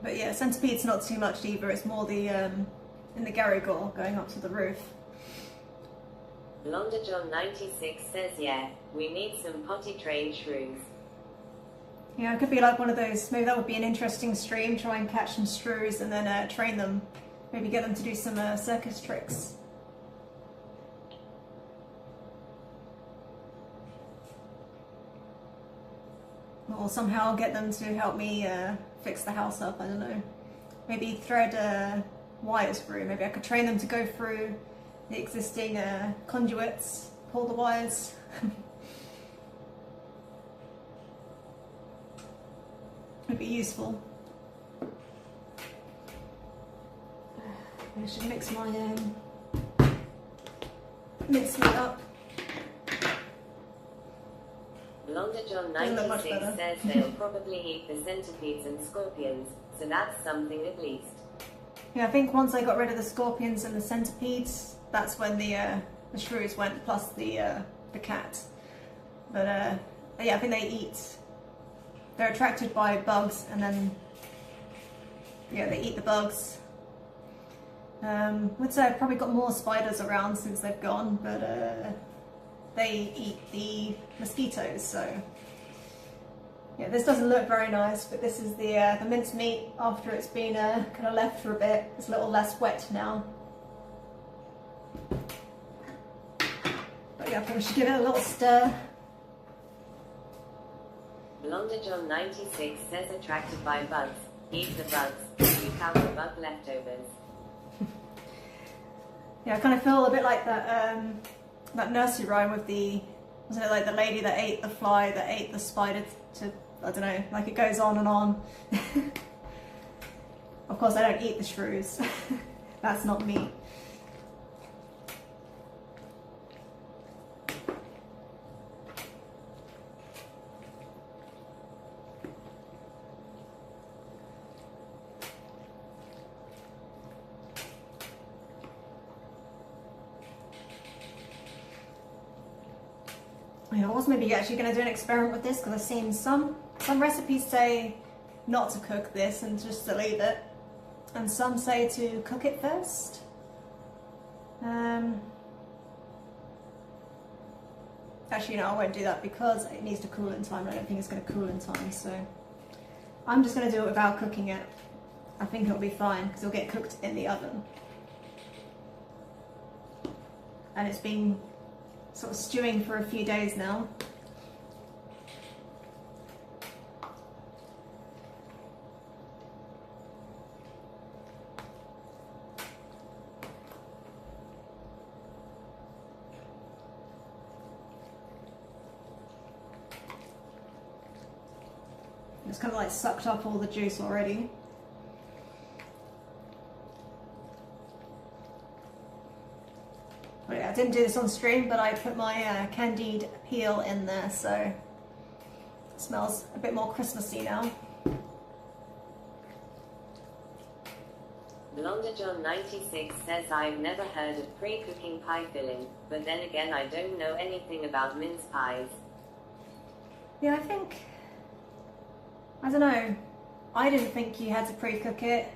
But yeah, centipede's not too much either. It's more the in the Garrigor going up to the roof. Blonde John 96 says yeah, we need some potty trained shrews. Yeah, it could be like one of those. Maybe that would be an interesting stream. Try and catch some shrews and then train them. Maybe get them to do some circus tricks. Or somehow get them to help me fix the house up, I don't know. Maybe thread wires through. Maybe I could train them to go through the existing conduits, pull the wires. Would be useful. I should mix my mince meat up. Blonde John 96 says they'll probably eat the centipedes and scorpions, so that's something at least. Yeah, I think once I got rid of the scorpions and the centipedes, that's when the shrews went, plus the cat. But yeah, I think they eat. They're attracted by bugs, and then yeah, they eat the bugs. Would say I've probably got more spiders around since they've gone, but they eat the mosquitoes. So yeah, this doesn't look very nice, but this is the mince meat after it's been kind of left for a bit. It's a little less wet now. But yeah, I probably should give it a little stir. Blonde John 96 says attracted by bugs. Eat the bugs. You have the bug leftovers. Yeah, I kind of feel a bit like that that nursery rhyme with the, wasn't it like the lady that ate the fly that ate the spider to, I don't know, like it goes on and on. Of course I don't eat the shrews. That's not me. I was maybe actually going to do an experiment with this because I've seen some recipes say not to cook this and just to leave it, and some say to cook it first. Actually, no, I won't do that because it needs to cool in time. I don't think it's going to cool in time, so I'm just going to do it without cooking it. I think it'll be fine because it'll get cooked in the oven, and it's been sort of stewing for a few days now. It's kind of like sucked up all the juice already. I didn't do this on stream, but I put my candied peel in there, so it smells a bit more Christmassy now. Blonde John 96 says I've never heard of pre-cooking pie filling, but then again I don't know anything about mince pies. Yeah, I don't know, I didn't think you had to pre-cook it,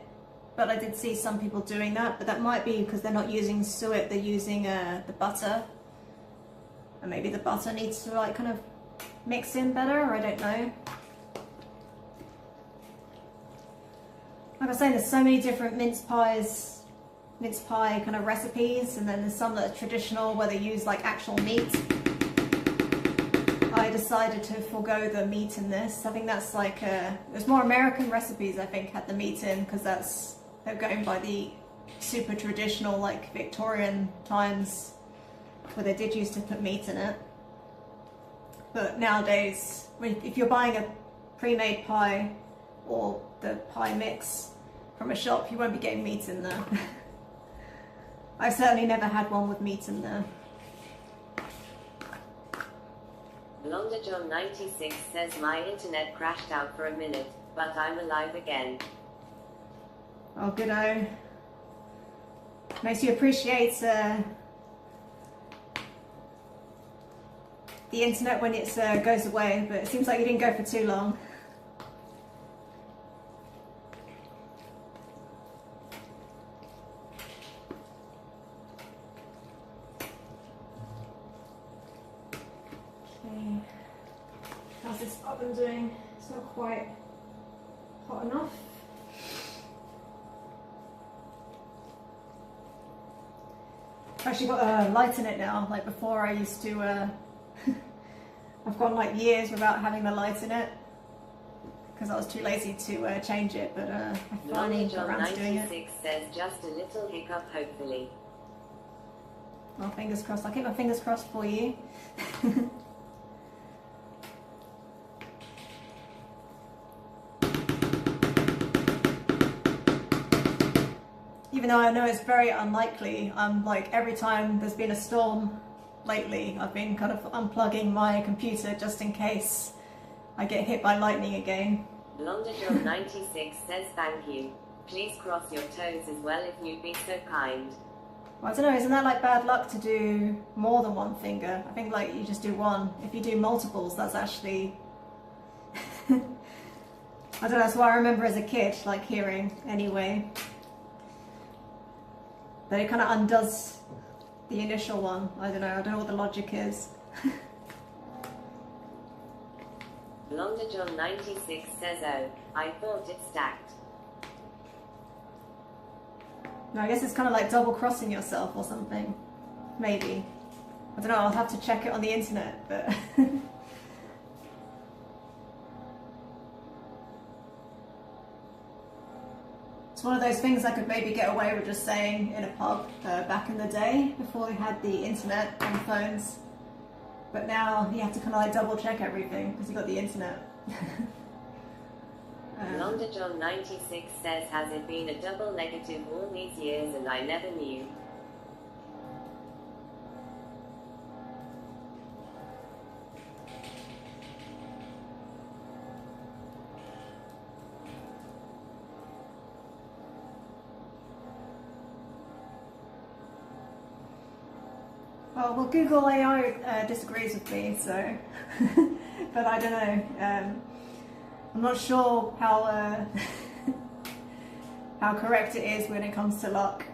but I did see some people doing that, but that might be because they're not using suet, they're using the butter. And maybe the butter needs to like kind of mix in better, or I don't know. Like I was saying, there's so many different mince pie kind of recipes, and then there's some that are traditional where they use like actual meat. I decided to forego the meat in this. I think that's like, there's more American recipes I think had the meat in, because they're going by the super traditional like Victorian times where they did used to put meat in it. But nowadays, if you're buying a pre-made pie, or the pie mix from a shop, you won't be getting meat in there. I've certainly never had one with meat in there. Blonder John 96 says my internet crashed out for a minute, but I'm alive again. Oh, good-o. Makes you appreciate the internet when it goes away, but it seems like you didn't go for too long. Okay, how's this oven doing? It's not quite hot enough. I've actually got a light in it now. Like before I used to I've gone like years without having the light in it because I was too lazy to change it, but I finally got around to doing it. 96 says just a little hiccup, hopefully. Well, fingers crossed. I'll keep my fingers crossed for you. Even though I know it's very unlikely, like every time there's been a storm lately, I've been kind of unplugging my computer just in case I get hit by lightning again. Blonder John 96 says thank you. Please cross your toes as well if you'd be so kind. Well, I don't know, isn't that like bad luck to do more than one finger? I think like you just do one. If you do multiples, that's actually... I don't know, that's what I remember as a kid, like hearing anyway. That it kind of undoes the initial one. I don't know what the logic is. Blonder John 96 says, oh, I thought it stacked. No, I guess it's kind of like double crossing yourself or something. Maybe. I don't know, I'll have to check it on the internet, but... It's one of those things I could maybe get away with just saying in a pub back in the day before we had the internet and phones. But now you have to kind of like double check everything because you've got the internet. Blonder John 96 says, has it been a double negative all these years and I never knew? Oh, well, Google AI disagrees with me, so, but I don't know. I'm not sure how how correct it is when it comes to luck.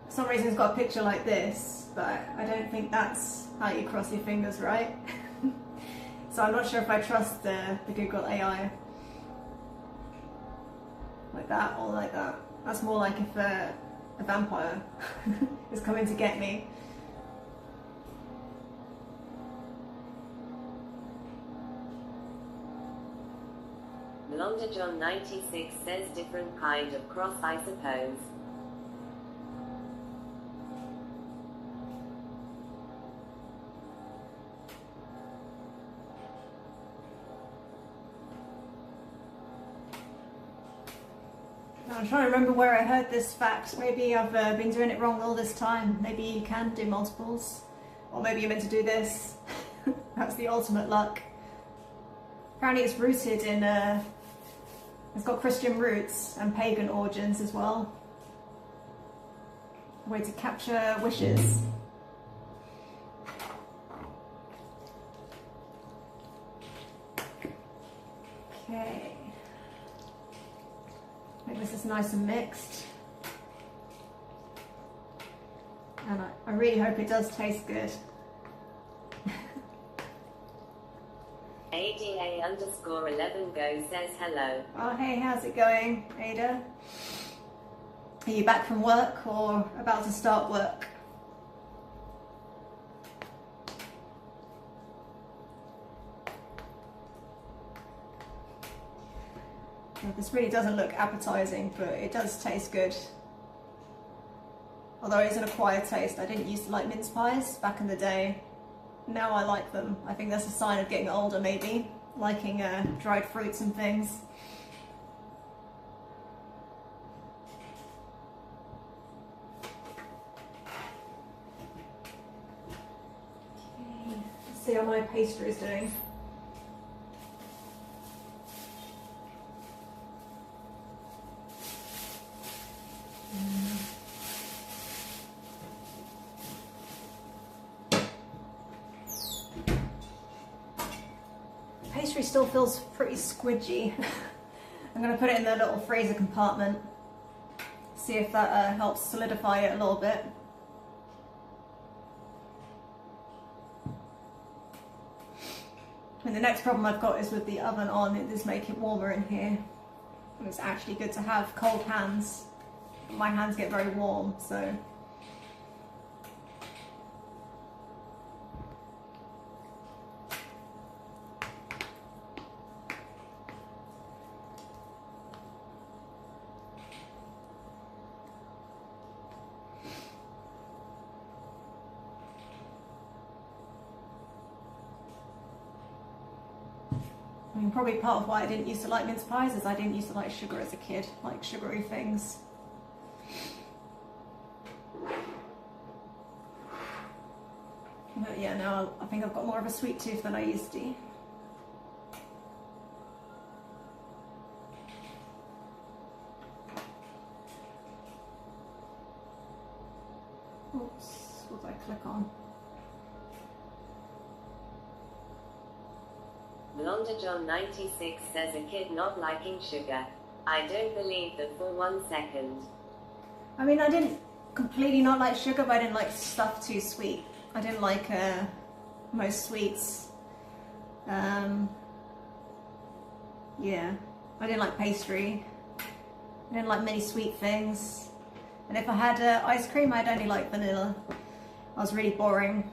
For some reason it's got a picture like this, but I don't think that's how you cross your fingers, right? So I'm not sure if I trust the Google AI like that or like that. That's more like if a vampire is coming to get me. Blonder John 96 says different kind of cross, I suppose. I'm trying to remember where I heard this fact. Maybe I've been doing it wrong all this time. Maybe you can do multiples. Or maybe you're meant to do this. That's the ultimate luck. Apparently it's rooted in, it's got Christian roots and pagan origins as well. A way to capture wishes. Okay. Make this is nice and mixed. And I really hope it does taste good. ADA_11 Go says hello. Oh hey, how's it going, Ada? Are you back from work or about to start work? Well, this really doesn't look appetizing, but it does taste good. Although it is an acquired taste. I didn't used to like mince pies back in the day. Now I like them. I think that's a sign of getting older, maybe. liking dried fruits and things. Okay, let's see how my pastry is doing. Pastry still feels pretty squidgy. I'm going to put it in the little freezer compartment, see if that helps solidify it a little bit. And the next problem I've got is with the oven on, it does make it warmer in here. And it's actually good to have cold hands. My hands get very warm, so. I mean, probably part of why I didn't used to like mince pies is I didn't used to like sugar as a kid, like sugary things. But yeah, now I think I've got more of a sweet tooth than I used to. Oops, what did I click on? Blonda John 96 says a kid not liking sugar. I don't believe that for 1 second. I mean, I didn't completely not like sugar, but I didn't like stuff too sweet. I didn't like most sweets. Yeah, I didn't like pastry. I didn't like many sweet things. And if I had ice cream, I'd only like vanilla. I was really boring.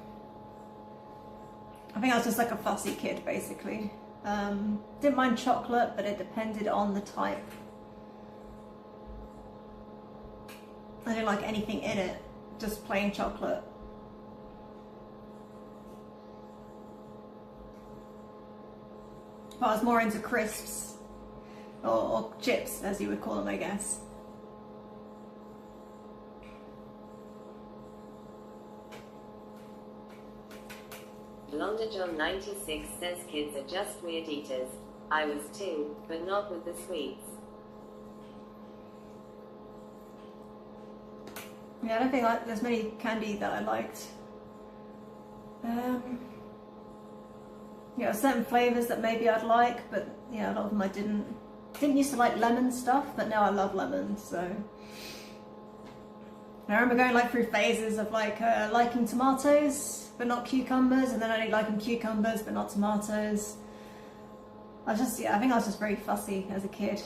I think I was just like a fussy kid, basically. Didn't mind chocolate, but it depended on the type. I didn't like anything in it, just plain chocolate. But I was more into crisps, or chips, as you would call them, I guess. Blonda John 96 says kids are just weird eaters. I was too, but not with the sweets. Yeah, I don't think there's many candy that I liked. Yeah, certain flavours that maybe I'd like, but yeah, a lot of them I didn't. Didn't used to like lemon stuff, but now I love lemon, so. I remember going like through phases of like liking tomatoes, but not cucumbers, and then only liking cucumbers, but not tomatoes. I think I was just very fussy as a kid.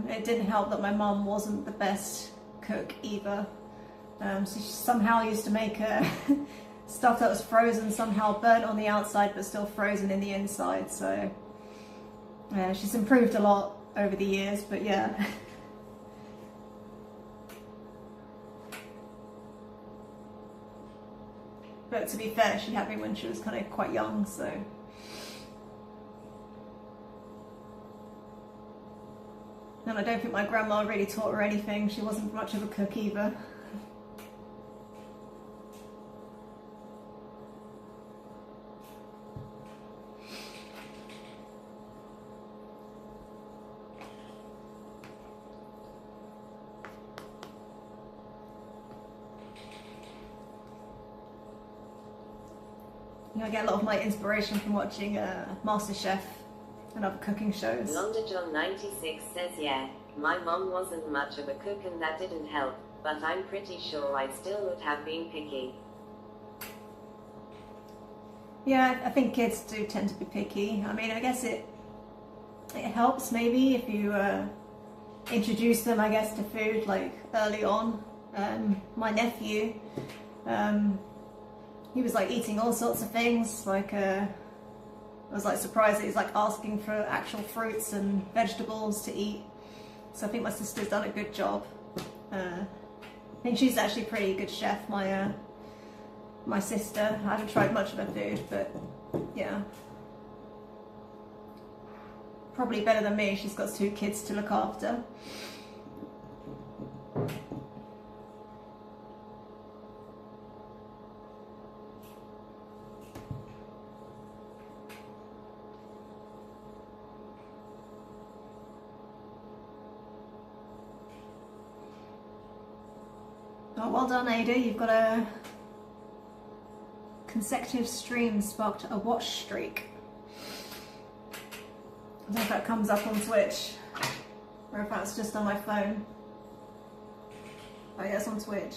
It didn't help that my mum wasn't the best cook either. So she somehow used to make stuff that was frozen, somehow burnt on the outside, but still frozen in the inside. So she's improved a lot over the years, but yeah. But to be fair, she had me when she was kind of quite young, so. And I don't think my grandma really taught her anything. She wasn't much of a cook either. I get a lot of my inspiration from watching MasterChef and other cooking shows. Blonda John 96 says yeah, my mom wasn't much of a cook and that didn't help, but I'm pretty sure I still would have been picky. Yeah, I think kids do tend to be picky. I mean, I guess it helps maybe if you introduce them, I guess, to food like early on. My nephew, he was like eating all sorts of things, like I was like surprised that he's like asking for actual fruits and vegetables to eat. So I think my sister's done a good job. I think she's actually a pretty good chef, my sister. I haven't tried much of her food, but yeah. probably better than me. She's got 2 kids to look after. Oh, well done, Ada. You've got a consecutive stream sparked a watch streak. I don't know if that comes up on Twitch or if that's just on my phone. Oh yeah, it's on Twitch.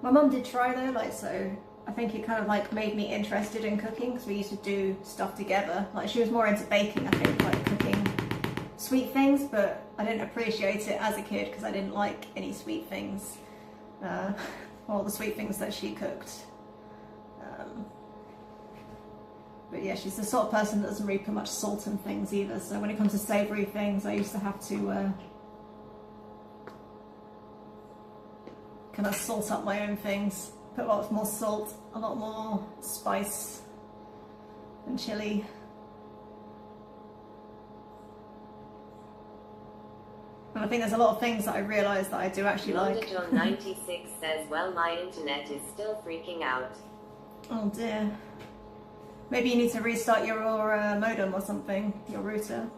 My mum did try though, like, so I think it kind of like made me interested in cooking because we used to do stuff together. Like, she was more into baking, I think, like cooking sweet things, but I didn't appreciate it as a kid because I didn't like any sweet things, all the sweet things that she cooked. But yeah, she's the sort of person that doesn't really put much salt in things either, so when it comes to savoury things, I used to have to kind of salt up my own things, put a lot more salt, a lot more spice and chilli. And I think there's a lot of things that I realised that I do actually like. John 96 says, well, my internet is still freaking out. Oh dear. Maybe you need to restart your modem or something, your router.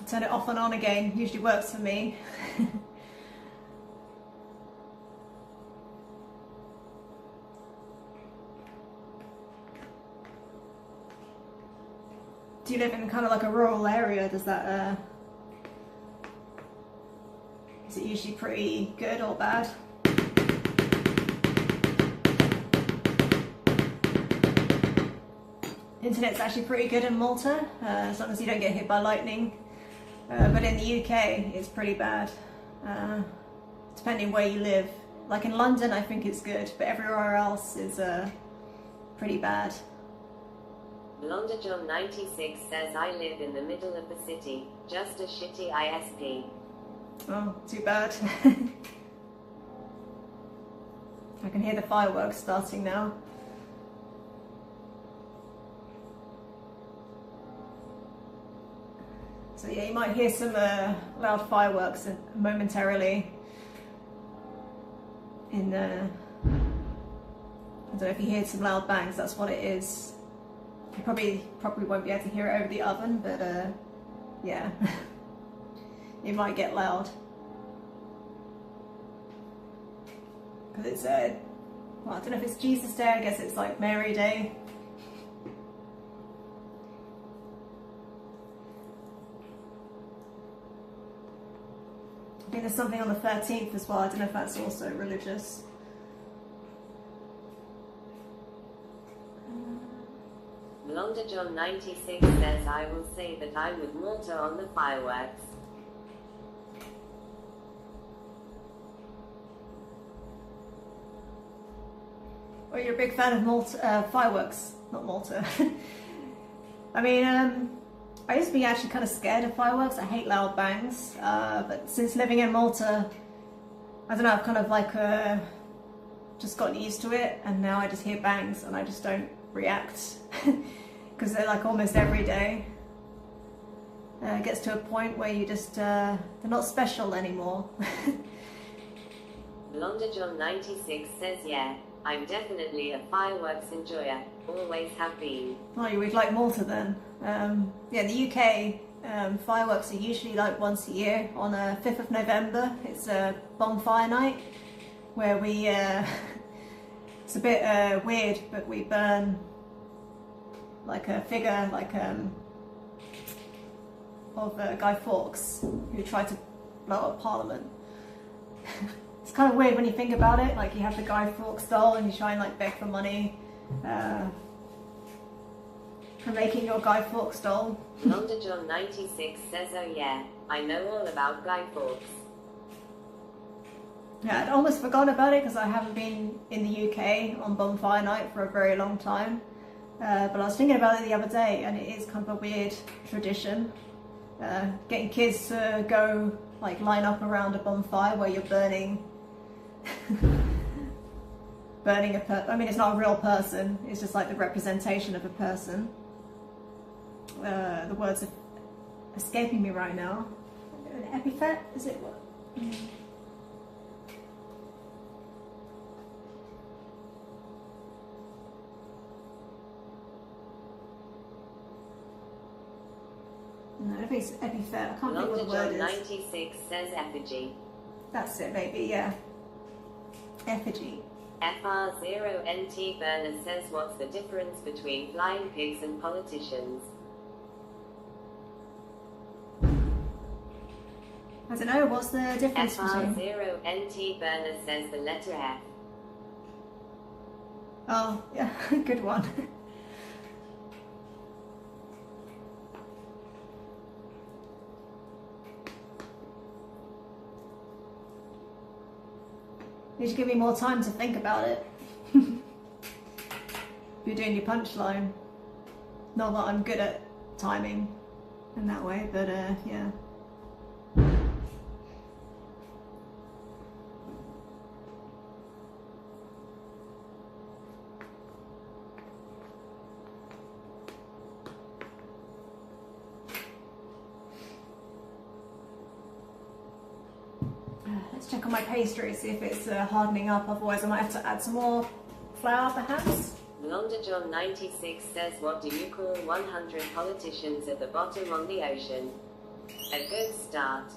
Turn it off and on again, usually works for me. Do you live in kind of like a rural area? Does that, is it usually pretty good or bad? Internet's actually pretty good in Malta, as long as you don't get hit by lightning. But in the UK, it's pretty bad, depending where you live. Like in London, I think it's good, but everywhere else is pretty bad. Blonda John 96 says, I live in the middle of the city, just a shitty ISP. Oh, too bad. I can hear the fireworks starting now. So yeah, you might hear some loud fireworks momentarily. I don't know if you hear some loud bangs, that's what it is. You probably won't be able to hear it over the oven, but yeah, it might get loud. Because it's, well, I don't know if it's Jesus Day, I guess it's like Mary Day. I think there's something on the 13th as well, I don't know if that's also religious. Blonda John 96 says, I will say that I'm with Malta on the fireworks. Well, you're a big fan of Malta, fireworks, not Malta. I mean, I used to be actually kind of scared of fireworks. I hate loud bangs, but since living in Malta, I don't know, I've kind of like just gotten used to it, and now I just hear bangs and I just don't react because they're like almost every day. It gets to a point where you just, they're not special anymore. Blonda John 96 says, yeah, I'm definitely a fireworks enjoyer, always have been. Oh, you would like Malta then. Yeah, in the UK, fireworks are usually like once a year on 5th of November. It's a bonfire night where we, it's a bit weird, but we burn like a figure like of Guy Fawkes, who tried to blow up Parliament. It's kind of weird when you think about it, like you have the Guy Fawkes doll and you try and like beg for money. for making your Guy Fawkes doll. LondaJohn96 says, oh yeah, I know all about Guy Fawkes. Yeah, I'd almost forgotten about it because I haven't been in the UK on bonfire night for a very long time. But I was thinking about it the other day, and it is kind of a weird tradition. Getting kids to go like line up around a bonfire where you're burning I mean, it's not a real person, it's just like the representation of a person. The words are escaping me right now. An epithet, is it what? No, I don't think it's epithet. I can't think what the word is. 96 says effigy. That's it, maybe, yeah. Effigy. FR0NT Burner says, what's the difference between flying pigs and politicians? I don't know, what's the difference between... FR0NT Burner says the letter F. Oh, yeah, good one. You should give me more time to think about it. You're doing your punchline. Not that I'm good at timing in that way, but yeah. Let's check on my pastry, see if it's hardening up, otherwise I might have to add some more flour perhaps. LondaJohn96 says, what do you call 100 politicians at the bottom of the ocean? A good start.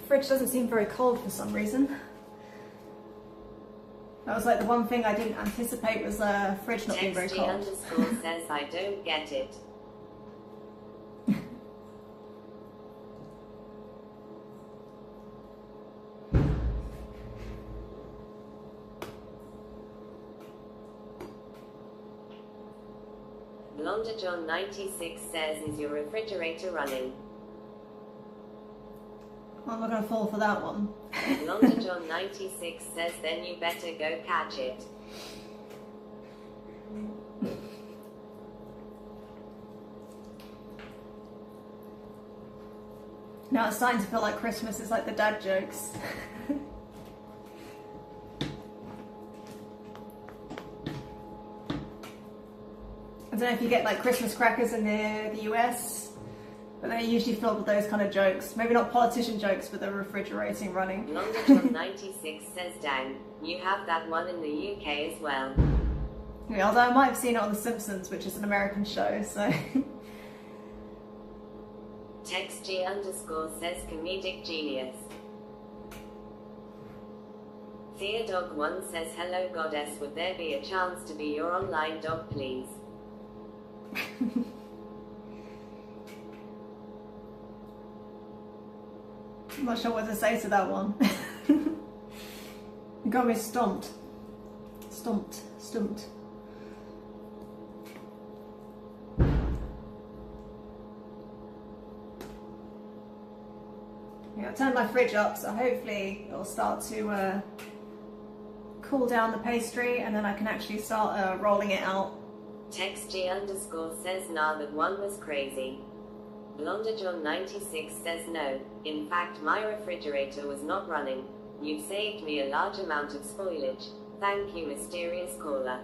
Fridge doesn't seem very cold for some reason. That was like the one thing I didn't anticipate was fridge not being very cold. underscore says, I don't get it. LondaJohn96 says, is your refrigerator running? I'm not going to fall for that one. LondaJohn96 says, then you better go catch it. Now it's starting to feel like Christmas is like the dad jokes. I don't know if you get like Christmas crackers in the US, but they're usually filled with those kind of jokes. Maybe not politician jokes, but the refrigerating running. LondaJohn96 says, dang, you have that one in the UK as well. Yeah, although I might have seen it on The Simpsons, which is an American show, so... TextG underscore says, comedic genius. Theodog1 says, hello goddess, would there be a chance to be your online dog please? I'm not sure what to say to that one. You got me stumped. Stumped. Yeah, I turned my fridge up, so hopefully it'll start to cool down the pastry, and then I can actually start rolling it out. TextG underscore says, nah, that one was crazy. LondaJohn96 says, no, in fact my refrigerator was not running. You've saved me a large amount of spoilage. Thank you, mysterious caller.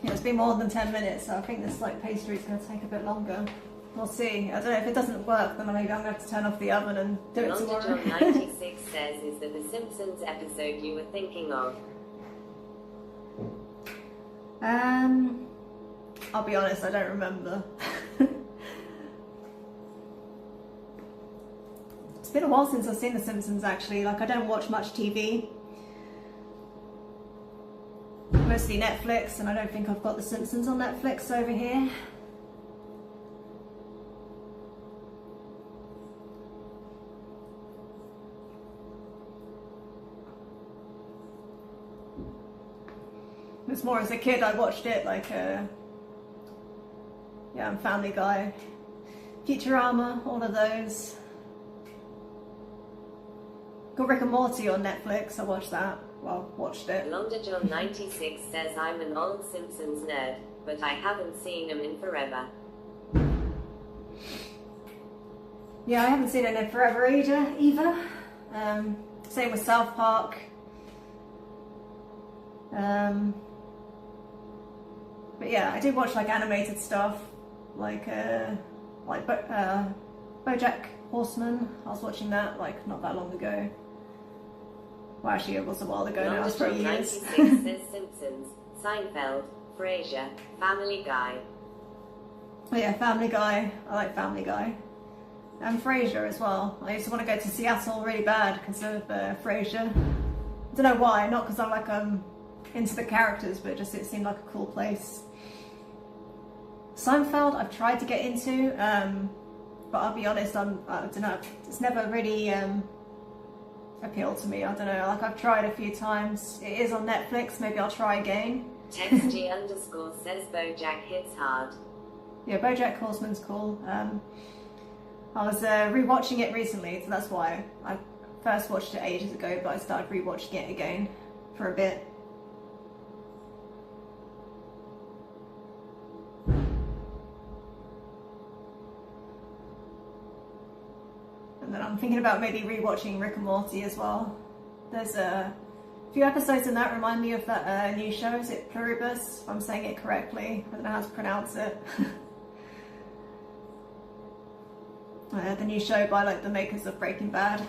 It's been more than 10 minutes, so I think this like pastry is going to take a bit longer. We'll see. I don't know if it doesn't work, then maybe I'm going to have to turn off the oven and do it tomorrow. John96 says, is that the Simpsons episode you were thinking of? I'll be honest, I don't remember. It's been a while since I've seen The Simpsons actually. Like, I don't watch much TV. Mostly Netflix, and I don't think I've got The Simpsons on Netflix over here. It's more as a kid I watched it, like yeah, Family Guy, Futurama, all of those. Got Rick and Morty on Netflix, I watched that. Well, watched it. John96 says, I'm an old Simpsons nerd, but I haven't seen them in forever. Yeah, I haven't seen it in forever either. Same with South Park. But yeah, I do watch like animated stuff, like BoJack Horseman. I was watching that like not that long ago. Well, actually, it was a while ago now. It was 3 years. John96 says Simpsons, Seinfeld, Frasier, Family Guy. Oh yeah, Family Guy. I like Family Guy. And Frasier as well. I used to want to go to Seattle really bad because of Frasier. I don't know why. Not because I'm like into the characters, but just it seemed like a cool place. Seinfeld I've tried to get into, but I'll be honest, I don't know, it's never really appealed to me. I don't know, like I've tried a few times. It is on Netflix, maybe I'll try again. TextG underscore says BoJack hits hard. Yeah, BoJack Horseman's cool. I was rewatching it recently, so that's why I first watched it ages ago, but I started rewatching it again for a bit. And then I'm thinking about maybe rewatching Rick and Morty as well. There's a few episodes in that remind me of that new show. Is it Pluribus? If I'm saying it correctly. I don't know how to pronounce it. The new show by like the makers of Breaking Bad.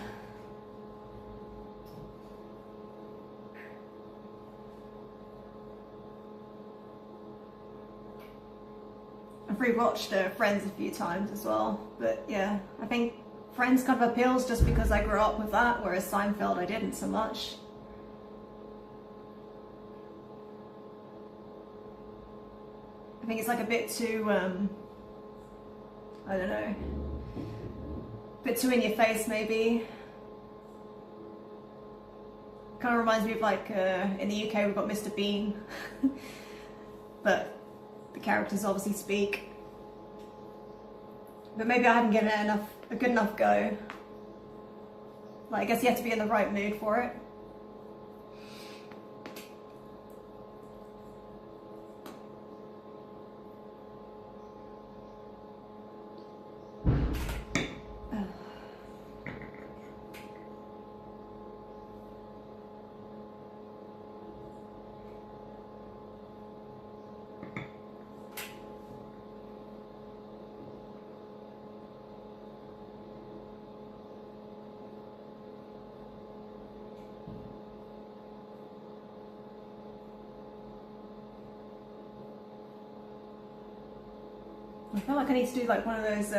I've rewatched Friends a few times as well, but yeah, I think Friends kind of appeals just because I grew up with that, whereas Seinfeld I didn't so much. I think it's like a bit too, I don't know, a bit too in your face maybe. Kind of reminds me of like, in the UK we've got Mr. Bean, but the characters obviously speak. But maybe I haven't given it a good enough go. Like, I guess you have to be in the right mood for it. I feel like I need to do like one of those,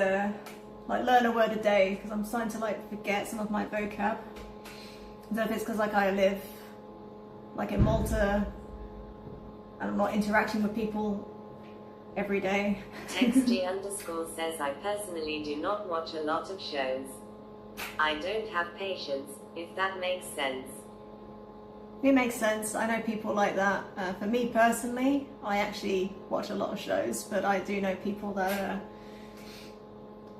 like learn a word a day, because I'm starting to like forget some of my vocab. I don't know if it's because like I live like in Malta and I'm not interacting with people every day. TextG underscore says, I personally do not watch a lot of shows. I don't have patience, if that makes sense. It makes sense. I know people like that. For me personally, I actually watch a lot of shows, but I do know people that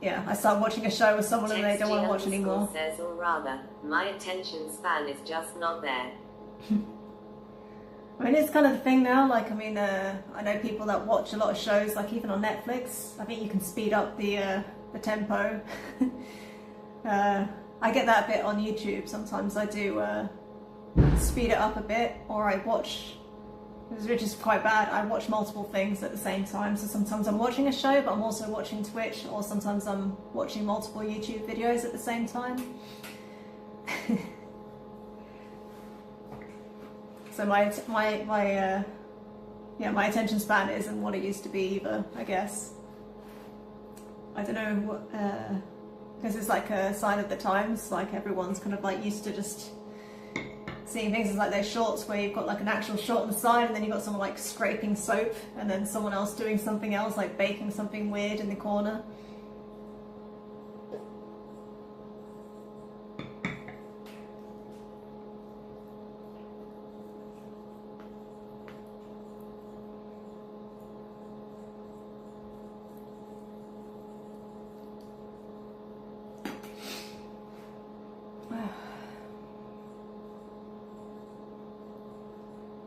yeah, I start watching a show with someone and they don't want to watch anymore. Says, or rather, my attention span is just not there. I mean, it's kind of the thing now. Like, I mean, I know people that watch a lot of shows, like even on Netflix. I think you can speed up the tempo. I get that a bit on YouTube. Sometimes I do speed it up a bit, or I watch which is quite bad. I watch multiple things at the same time, so sometimes I'm watching a show, but I'm also watching Twitch, or sometimes I'm watching multiple YouTube videos at the same time. So my attention span isn't what it used to be either, I guess. I don't know what, because it's like a sign of the times, like everyone's kind of like used to just seeing things as like those shorts where you've got like an actual shot on the side, and then you've got someone like scraping soap, and then someone else doing something else, like baking something weird in the corner.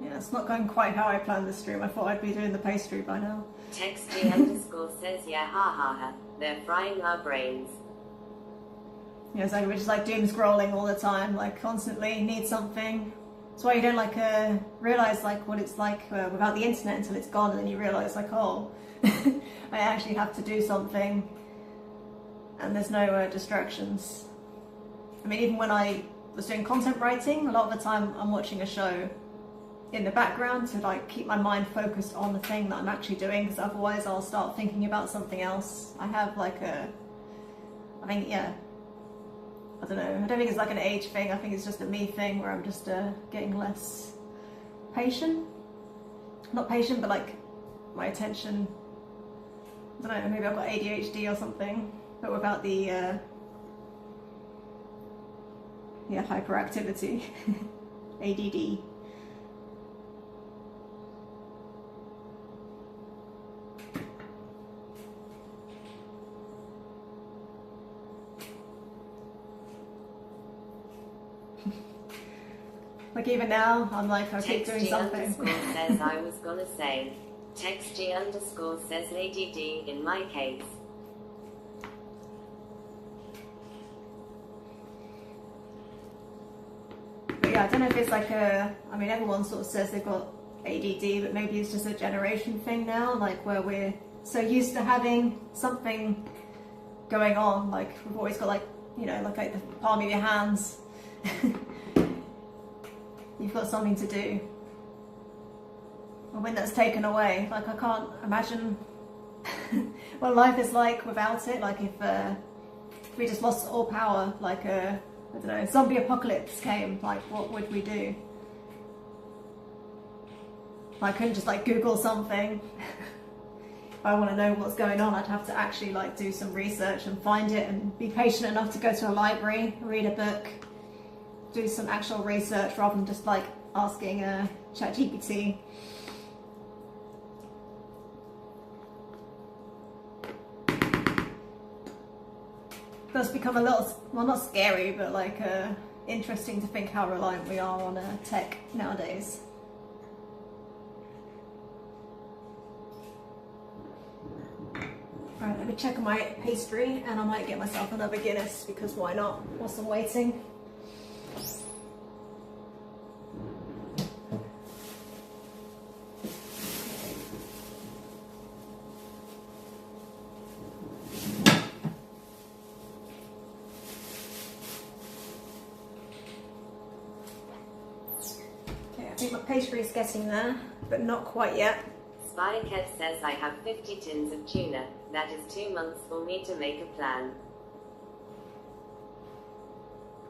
Yeah, it's not going quite how I planned the stream. I thought I'd be doing the pastry by now. Texty underscore says, yeah, ha ha ha. They're frying our brains. Yeah, exactly. We're just like doom scrolling all the time, like constantly need something. That's why you don't like realize like what it's like without the internet until it's gone, and then you realize like, oh, I actually have to do something, and there's no distractions. I mean, even when I was doing content writing, a lot of the time I'm watching a show in the background to like keep my mind focused on the thing that I'm actually doing, because otherwise I'll start thinking about something else. I have like I think, yeah, I don't know, I don't think it's like an age thing. I think it's just a me thing where I'm just getting less patient. Not patient, but like my attention, I don't know, maybe I've got ADHD or something, but without the hyperactivity. ADD. Like even now, I'm like, I keep doing something. Texty says, I was gonna say. Texty underscore says ADD in my case. But yeah, I don't know if it's like I mean, everyone sort of says they've got ADD, but maybe it's just a generation thing now, like where we're so used to having something going on. Like we've always got like, you know, like the palm of your hands. You've got something to do. And when that's taken away, like I can't imagine what life is like without it. Like if we just lost all power, like I don't know, zombie apocalypse came, like what would we do? I couldn't just like Google something. If I want to know what's going on, I'd have to actually like do some research and find it, and be patient enough to go to a library, read a book, do some actual research rather than just like asking ChatGPT. It does become a little, well, not scary, but like interesting to think how reliant we are on tech nowadays. Alright, let me check on my pastry, and I might get myself another Guinness, because why not, whilst I'm waiting. I think my pastry is getting there, but not quite yet. Spycat says, I have 50 tins of tuna. That is 2 months for me to make a plan.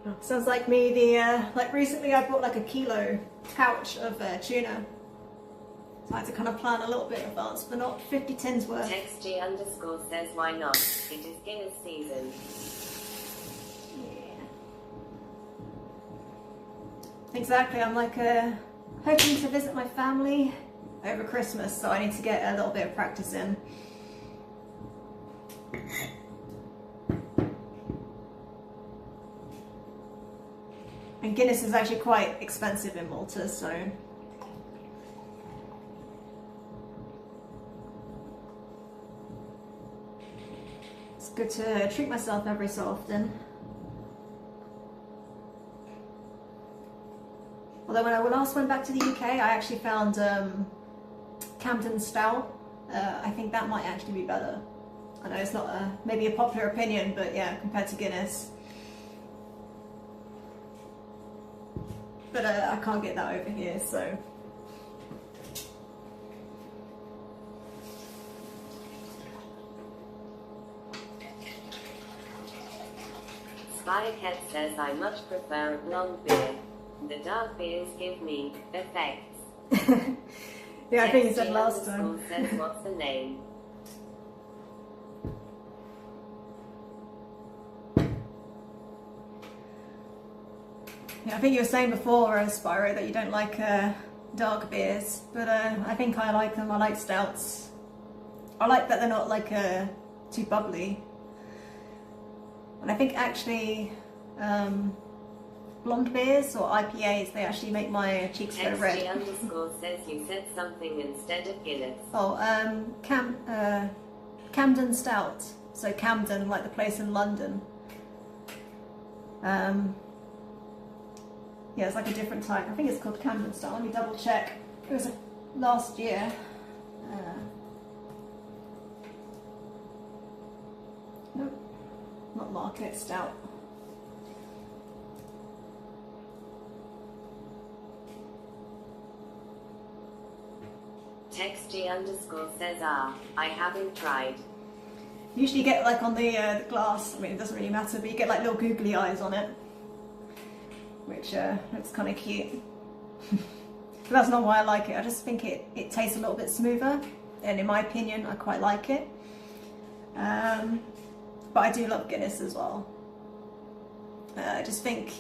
Oh, sounds like me. Like recently I bought like a kilo pouch of tuna. So I had to kind of plan a little bit in advance, but not 50 tins worth. Texty underscore says, why not? It is Guinness season. Yeah. Exactly, I'm like hoping to visit my family over Christmas, so I need to get a little bit of practice in. And Guinness is actually quite expensive in Malta, so it's good to treat myself every so often. Although Although when I last went back to the UK, I actually found Camden Stout. I think that might actually be better. I know it's not maybe a popular opinion, but yeah, compared to Guinness. But I can't get that over here, so. Spirecat says I much prefer a blonde beer. The dark beers give me effects. Yeah, I think you said last time. Says what's the name? Yeah, I think you were saying before, Spyro, that you don't like dark beers, but I think I like them. I like stouts. I like that they're not like too bubbly. And I think actually blonde beers or IPAs, they actually make my cheeks go red. __ says you said something instead of Guinness. Oh, Camden Stout. So Camden, like the place in London. Yeah, it's like a different type. I think it's called Camden Stout. Let me double check. It was last year. Nope, not Market Stout. Texty _ says I haven't tried. Usually you get like on the glass, I mean it doesn't really matter, but you get like little googly eyes on it, which looks kind of cute. But that's not why I like it. I just think it tastes a little bit smoother, and in my opinion I quite like it. But I do love Guinness as well. I just think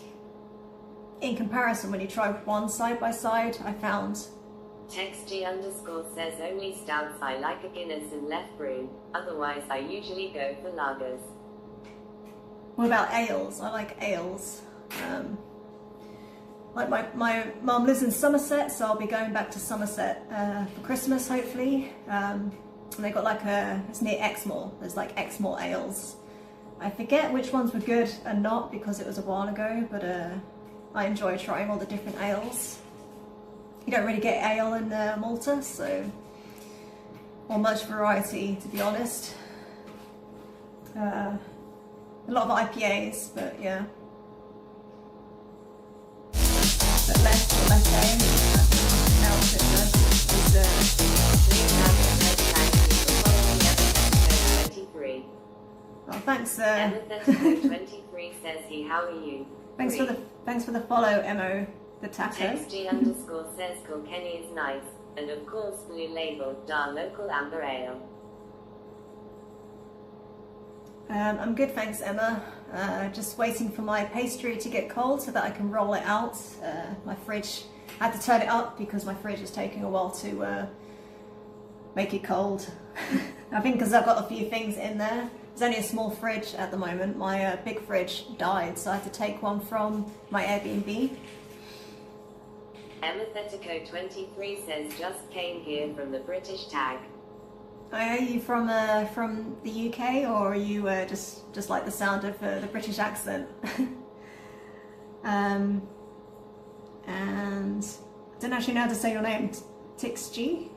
in comparison, when you try one side by side, I found Texty _ says only stouts I like a Guinness and left brew, otherwise I usually go for lagers. What about ales? I like ales. Like my mum lives in Somerset, so I'll be going back to Somerset for Christmas hopefully. And they got like it's near Exmoor, there's like Exmoor ales. I forget which ones were good and not because it was a while ago, but I enjoy trying all the different ales. You don't really get ale in Malta, so, or much variety to be honest. A lot of IPAs, but yeah. But less ale. Oh, thanks. Emma23 says he, how are you? Thanks for the follow, Emo. The taco. Texty _ says Kilkenny is nice, and of course Blue Label, our local amber ale. I'm good, thanks, Emma. Just waiting for my pastry to get cold so that I can roll it out. My fridge, I had to turn it up because my fridge is taking a while to make it cold. I think because I've got a few things in there. There's only a small fridge at the moment. My big fridge died, so I had to take one from my Airbnb. Emethetico23 says just came here from the British tag. Are you from the UK, or are you just like the sound of the British accent? And I don't actually know how to say your name. Tixie?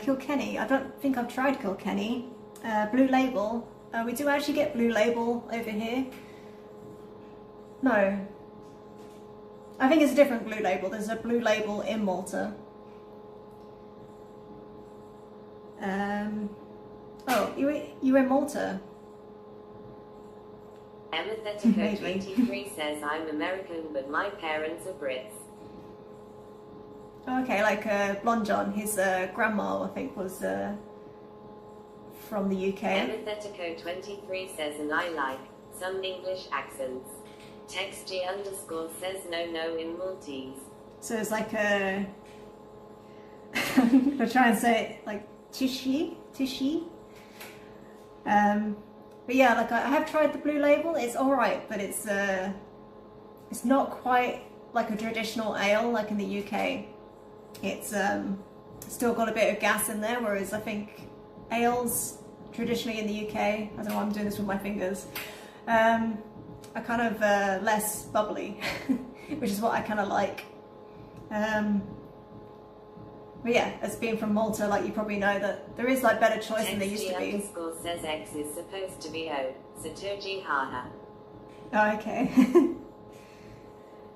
Kilkenny. I don't think I've tried Kilkenny. Blue Label. We do actually get Blue Label over here. No. I think it's a different Blue Label. There's a Blue Label in Malta. Oh, you were in Malta? Emethetico23 says I'm American, but my parents are Brits. Okay, like Blonde John, his grandma, I think, was from the UK. Emethetico23 says, and I like some English accents. Texty _ says no in Maltese. So it's like a... I'm trying to say it like Tishy. But yeah, like I have tried the Blue Label. It's alright, but it's not quite like a traditional ale like in the UK. It's still got a bit of gas in there, whereas I think ales traditionally in the UK, I don't know why I'm doing this with my fingers, are kind of less bubbly. which is what I kind of like. But yeah, as being from Malta, like you probably know that there is like better choice than there used to be. Underscore says X is supposed to be O. Satoji haha. Oh, okay.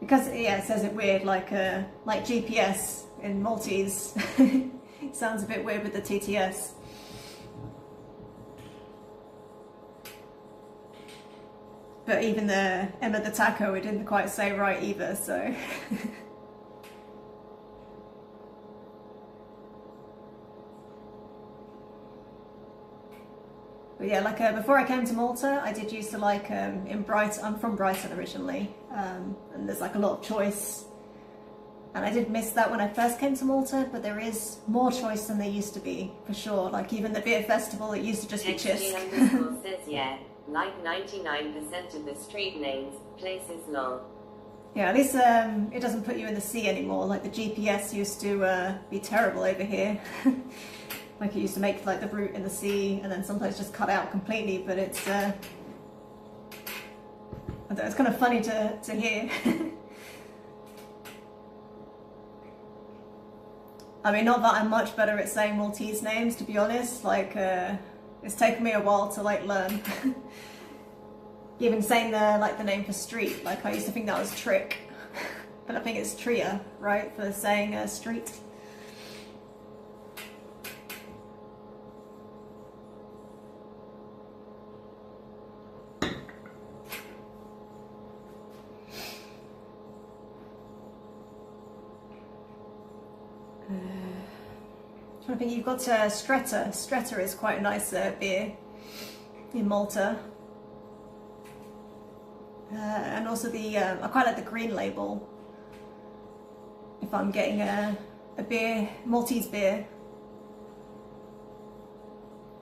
Because yeah, it says it weird, like GPS in Maltese. It sounds a bit weird with the TTS. But even the Emma the taco, we didn't quite say right either, so. But yeah, like before I came to Malta, I did used to like in Brighton. I'm from Brighton originally, and there's like a lot of choice. And I did miss that when I first came to Malta, but there is more choice than there used to be, for sure. Like even the beer festival, it used to just be Chisk. Says yeah, like 99% of the street names, places lol. Yeah, at least it doesn't put you in the sea anymore. Like the GPS used to be terrible over here. Like it used to make like the route in the sea and then sometimes just cut out completely, but it's kind of funny to hear. I mean, not that I'm much better at saying Maltese names, to be honest. Like it's taken me a while to like learn. Even saying the name for street, like I used to think that was trick, but I think it's tria, right, for saying street. I think you've got Stretta. Stretta is quite a nice beer in Malta. And also I quite like the green label if I'm getting a beer, Maltese beer.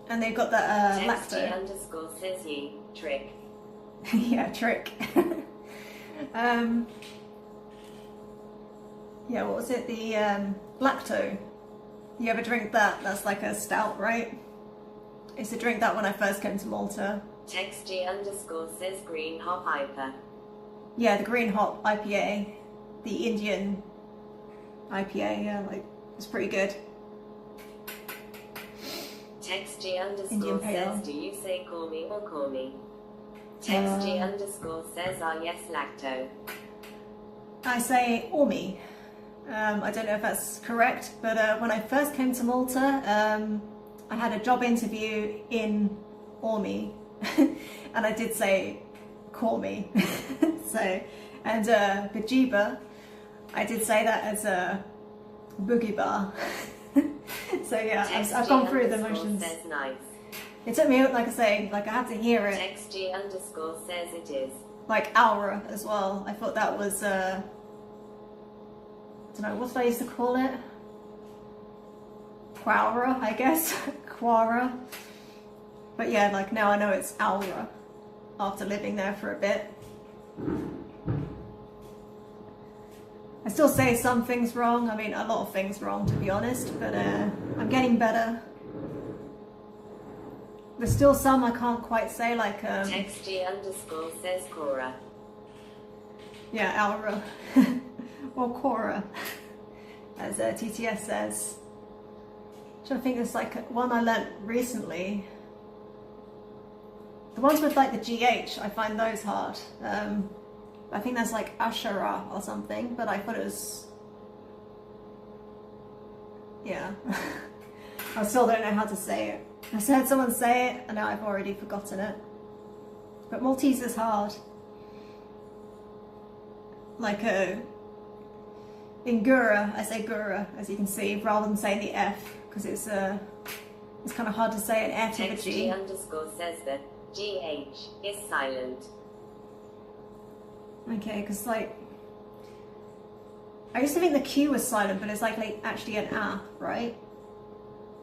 And they've got that lacto. Underscore says ye, trick. Yeah, trick. Yeah, what was it? The lacto. You ever drink that? That's like a stout, right? I used to drink that when I first came to Malta. Texty underscore says green hop IPA. Yeah, the green hop IPA. The Indian IPA, yeah, like, it's pretty good. Texty underscore says, do you say call me or call me? Texty underscore says, yes, lacto. I say Ormi. I don't know if that's correct, but when I first came to Malta, I had a job interview in Ormi, and I did say, call me. So, and Bajiba, I did say that as a boogie bar. So yeah, I've gone through the motions. Says nice. It took me, like I say, like I had to hear it. Texty underscore says it is. Like aura as well. I thought that was I don't know, what did I used to call it? Quaura, I guess. Quara. But yeah, like now I know it's aura after living there for a bit. I still say some things wrong. I mean, a lot of things wrong, to be honest, but I'm getting better. There's still some I can't quite say, like Texty underscore says Cora. Yeah, aura. Or Cora, as TTS says. So I think there's like one I learnt recently. The ones with like the GH, I find those hard. I think that's like Ashara or something, but I thought it was... Yeah. I still don't know how to say it. I heard someone say it and now I've already forgotten it. But Maltese is hard. Like in Gura, I say Gura, as you can see, rather than saying the F, because it's kind of hard to say an F with a G. Texty underscore says that GH is silent. Okay, because like, I used to think the Q was silent, but it's like actually an A, right?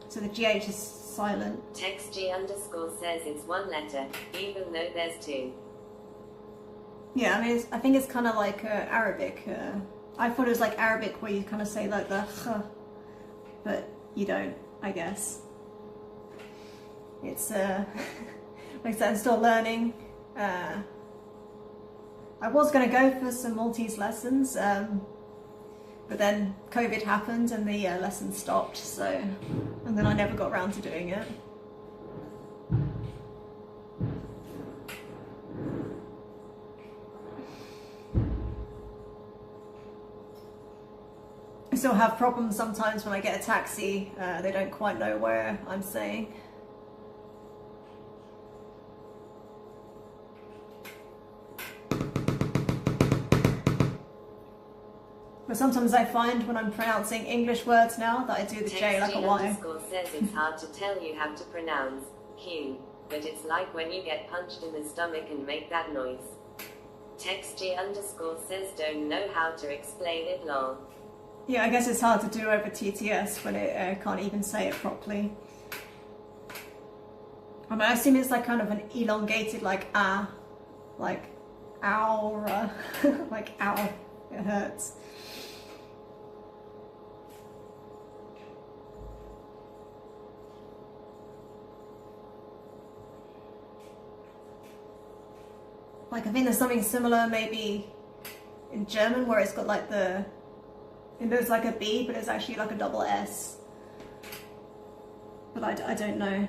So the GH is silent. Texty underscore says it's one letter, even though there's two. Yeah, I mean, I think it's kind of like Arabic. I thought it was like Arabic where you kind of say like the kh, but you don't, I guess. It's, like I said, I'm still learning. I I was going to go for some Maltese lessons, but then COVID happened and the lessons stopped, so, and then I never got around to doing it. I still have problems sometimes when I get a taxi, they don't quite know where I'm staying. But sometimes I find when I'm pronouncing English words now that I do the J like a Y. Says it's hard to tell you how to pronounce Q, but it's like when you get punched in the stomach and make that noise. TextG_ says don't know how to explain it lol. Yeah, I guess it's hard to do over TTS when it can't even say it properly. I mean, I assume it's like kind of an elongated like ah, like ow, like ow, it hurts. Like I think there's something similar maybe in German where it's got like it looks like a B, but it's actually like a double S. But I don't know.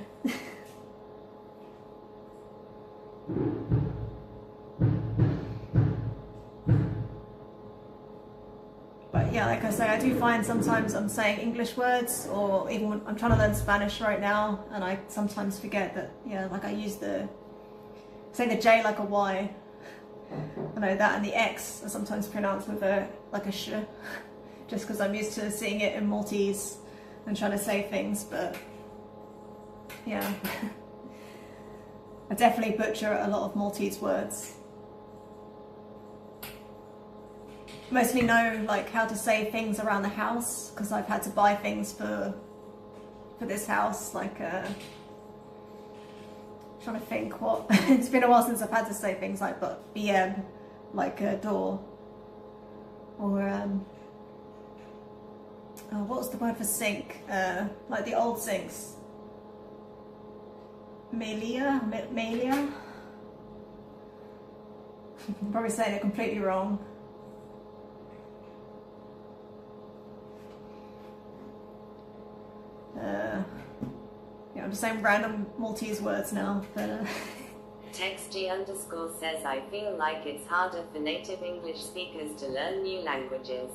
But yeah, like I say, I do find sometimes I'm saying English words, or even when I'm trying to learn Spanish right now, and I sometimes forget that, yeah, like I use say the J like a Y. I know that, and the X are sometimes pronounced with like a sh. Just because I'm used to seeing it in Maltese and trying to say things, but yeah. I definitely butcher a lot of Maltese words. Mostly know like how to say things around the house because I've had to buy things for this house, like trying to think what it's been a while since I've had to say things like but BM, like a door, or oh, what was the word for sink? Like the old sinks. Melia? I'm probably saying it completely wrong. Yeah, I'm just saying random Maltese words now, but TextG_ says I feel like it's harder for native English speakers to learn new languages.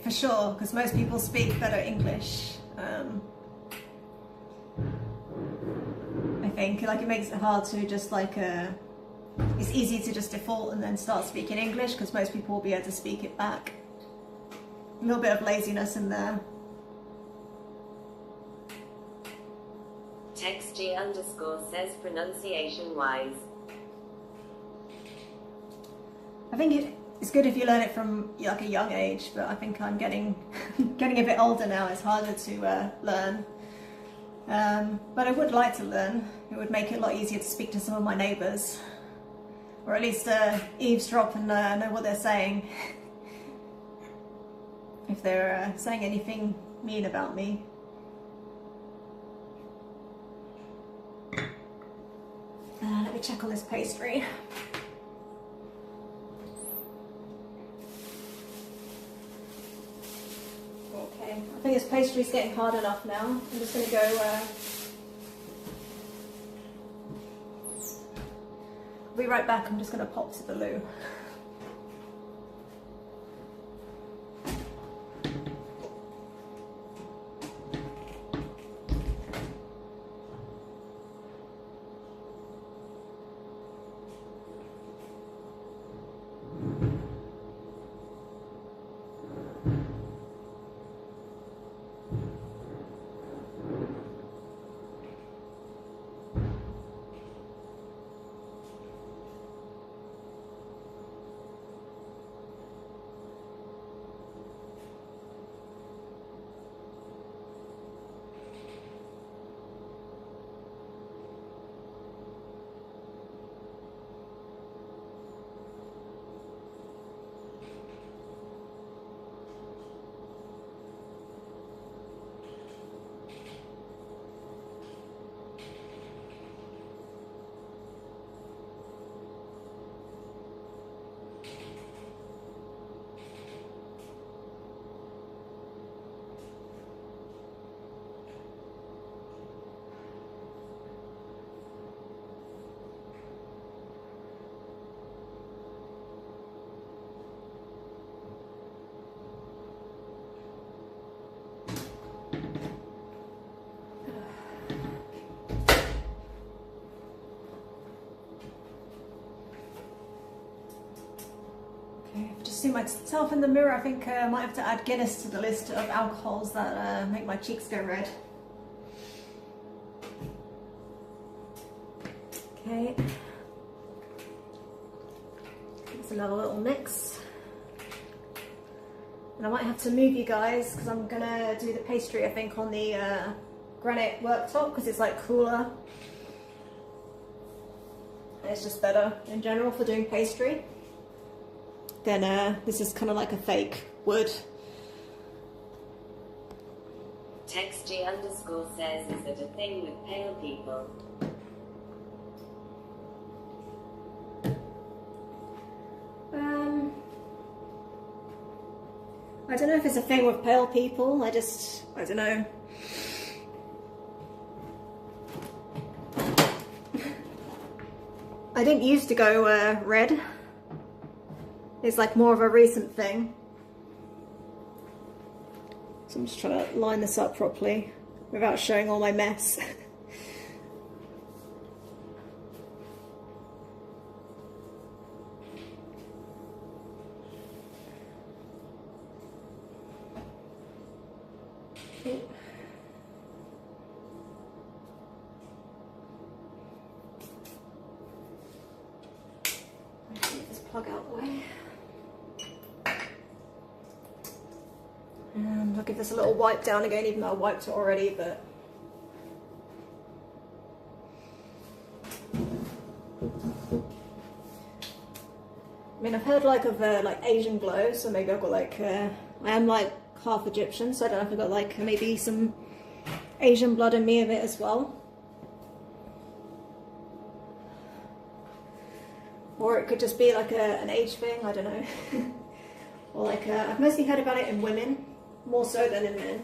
For sure, because most people speak better English. I think like it makes it hard to just like it's easy to just default and then start speaking English because most people will be able to speak it back. A little bit of laziness in there. TextG_ says pronunciation wise. I think it's good if you learn it from like a young age, but I think I'm getting a bit older now. It's harder to learn, but I would like to learn. It would make it a lot easier to speak to some of my neighbours, or at least eavesdrop and know what they're saying if they're saying anything mean about me. Let me check on this pastry. Okay, I think this pastry's getting hard enough now. I'm just going to go. I'll be right back. I'm just going to pop to the loo. see myself in the mirror, I think I might have to add Guinness to the list of alcohols that make my cheeks go red. Okay. It's another little mix. And I might have to move you guys because I'm gonna do the pastry, I think, on the granite worktop because it's like cooler. And it's just better in general for doing pastry. Then this is kind of like a fake wood. TextG underscore says, is it a thing with pale people? I don't know if it's a thing with pale people. I don't know. I didn't used to go red. It's like more of a recent thing. So I'm just trying to line this up properly without showing all my mess. Plug out the way. And I'll give this a little wipe down again, even though I wiped it already, but I mean, I've heard like of like Asian glow, so maybe I've got like I am like half Egyptian, so I don't know if I've got like maybe some Asian blood in me of it as well. Or it could just be like an age thing, I don't know. Or like, I've mostly heard about it in women, more so than in men.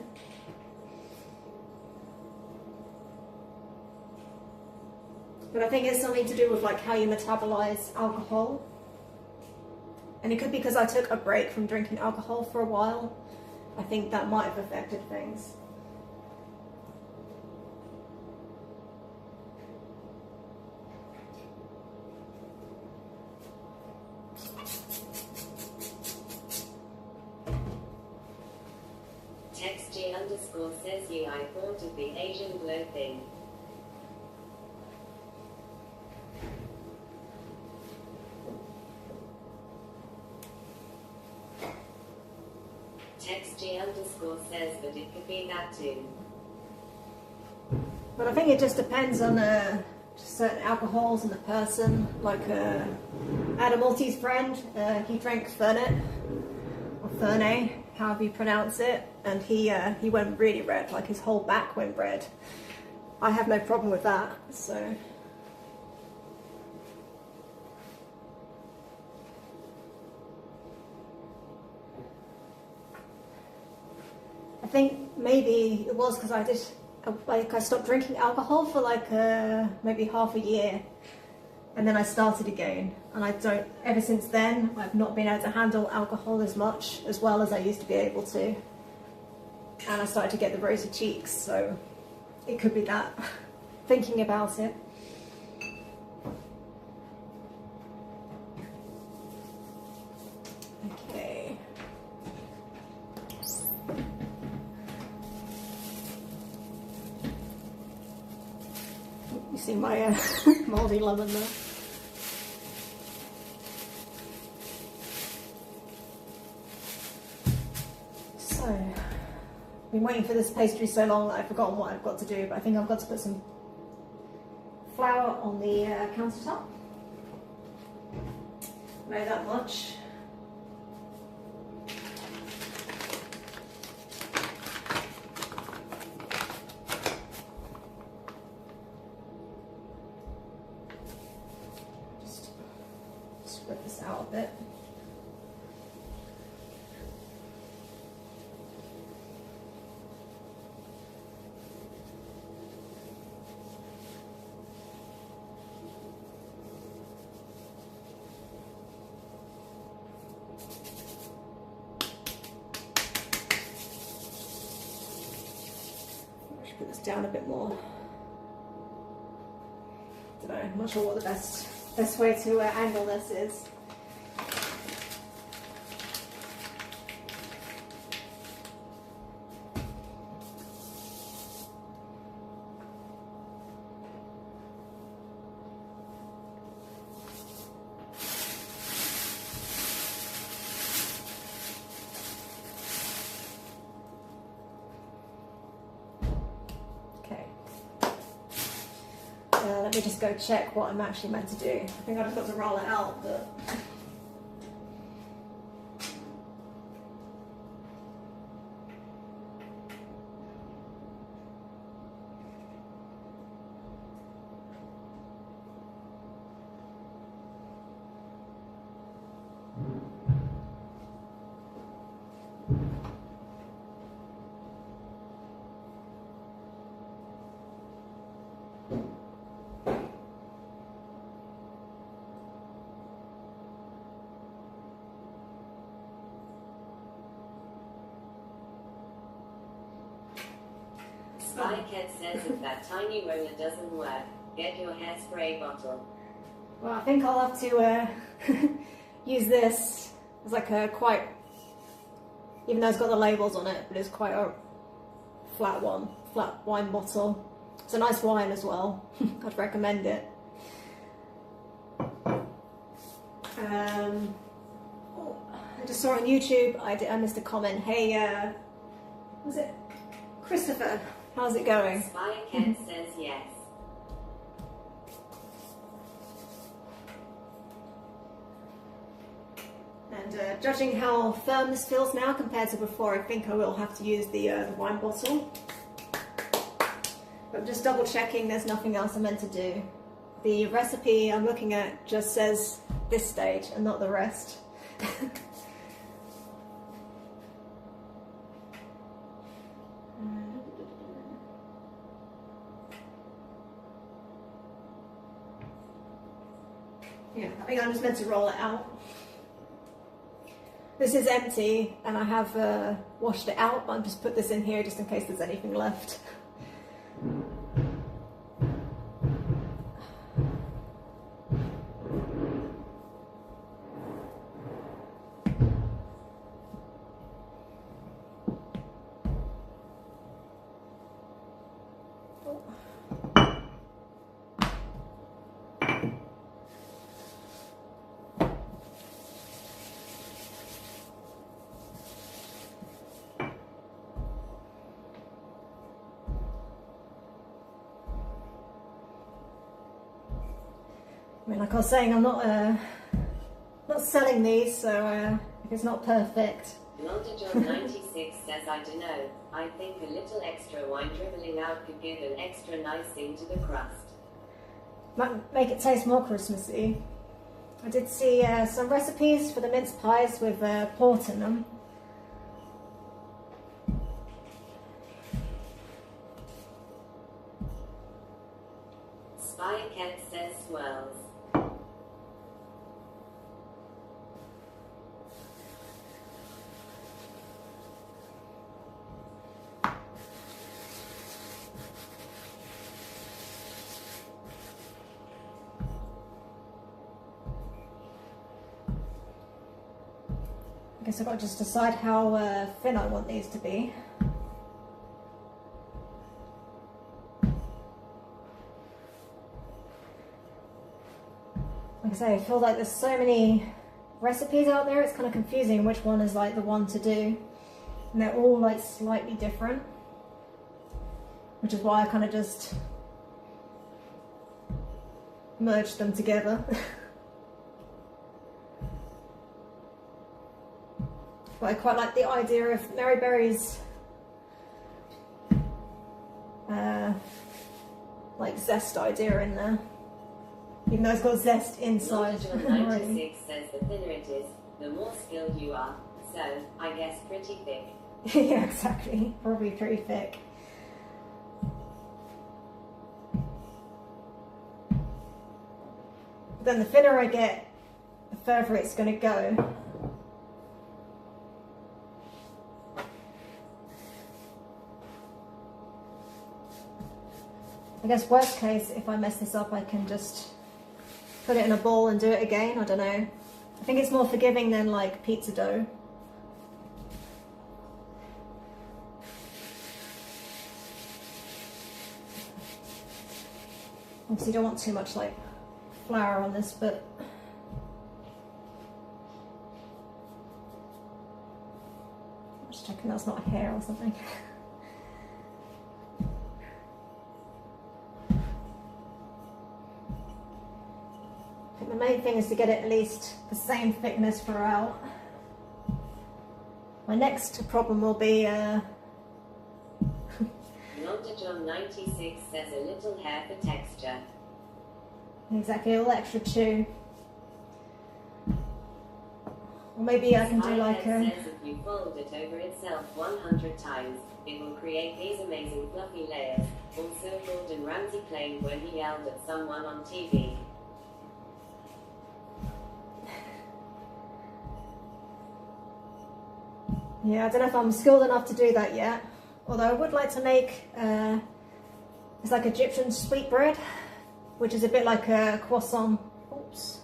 But I think it's something to do with like how you metabolize alcohol. And it could be because I took a break from drinking alcohol for a while. I think that might have affected things. TextG underscore says, yeah, I thought of the Asian glow thing. TextG underscore says, but it could be that too. But I think it just depends on certain alcohols and the person. Like Adam Maltese friend, he drank Fernet, or Fernet, however you pronounce it, and he went really red, like his whole back went red. I have no problem with that, so. I think maybe it was because I stopped drinking alcohol for like maybe half a year, and then I started again, and ever since then I've not been able to handle alcohol as much as well as I used to be able to, and I started to get the rosy cheeks, so it could be that. Thinking about it. Okay. You see my mouldy lemon there. So, I've been waiting for this pastry so long that I've forgotten what I've got to do, but I think I've got to put some flour on the countertop. Know that much. Just spread this out a bit. Put this down a bit more. I don't know, I'm not sure what the best way to angle this is. let me just go check what I'm actually meant to do. I think I just got to roll it out, but... Spycat says if that tiny roller doesn't work, get your hairspray bottle. Well, I think I'll have to use this as like a quite, even though it's got the labels on it, but it's quite a flat wine bottle. It's a nice wine as well. I'd recommend it. I just saw on YouTube, I missed a comment. Hey, was it Christopher? How's it going? Spycat says yes. And judging how firm this feels now compared to before, I think I will have to use the wine bottle. But I'm just double checking there's nothing else I'm meant to do. The recipe I'm looking at just says this stage and not the rest. Yeah, I think I'm just meant to roll it out. This is empty and I have washed it out, but I've just put this in here just in case there's anything left. I mean, like I was saying, I'm not selling these, so if it's not perfect. John 96 says, I don't know, I think a little extra wine dribbling out could give an extra nice thing to the crust. Might make it taste more Christmassy. I did see some recipes for the mince pies with port in them. Spycat says swirls. I guess I've got to just decide how thin I want these to be. Like I say, I feel like there's so many recipes out there, it's kind of confusing which one is like the one to do. And they're all like slightly different. Which is why I kind of just merged them together. But I quite like the idea of Mary Berry's like zest idea in there. Even though it's got zest inside. John 96 says the thinner it is, the more skilled you are. So, I guess pretty thick. Yeah, exactly. Probably pretty thick. But then the thinner I get, the further it's going to go. I guess worst case, if I mess this up, I can just put it in a bowl and do it again. I don't know. I think it's more forgiving than like pizza dough. Obviously don't want too much like flour on this, but I'm just checking that's not a hair or something. the main thing is to get it at least the same thickness throughout. My next problem will be John 96 says a little hair for texture. Exactly, a little extra chew. Or maybe I can do like a... says if you fold it over itself 100 times, it will create these amazing fluffy layers. Also Gordon Ramsay claimed when he yelled at someone on TV. Yeah, I don't know if I'm skilled enough to do that yet. Although I would like to make, it's like Egyptian sweetbread, which is a bit like a croissant. Oops.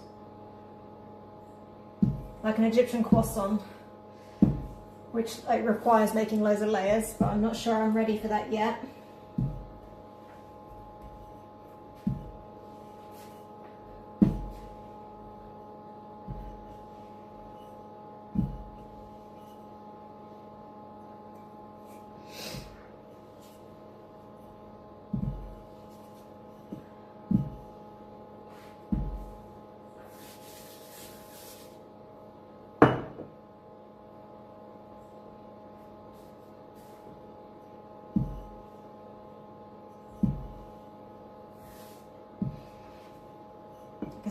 Like an Egyptian croissant, which like requires making loads of layers, but I'm not sure I'm ready for that yet.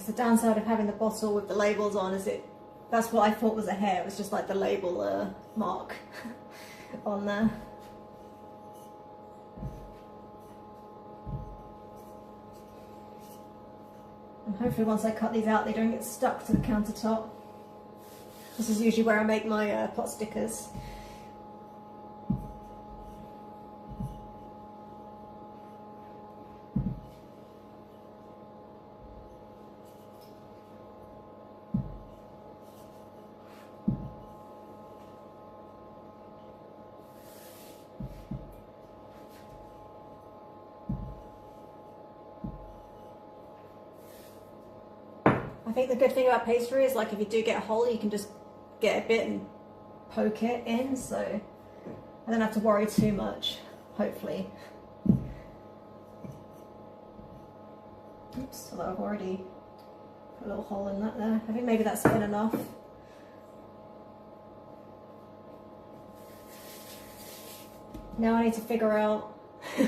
The downside of having the bottle with the labels on is that's what I thought was a hair. It was just like the label mark on there. And hopefully once I cut these out they don't get stuck to the countertop. This is usually where I make my pot stickers. I think the good thing about pastry is like if you do get a hole you can just get a bit and poke it in, so I don't have to worry too much, hopefully. Oops, although I've already put a little hole in that there. I think maybe that's good enough. Now I need to figure out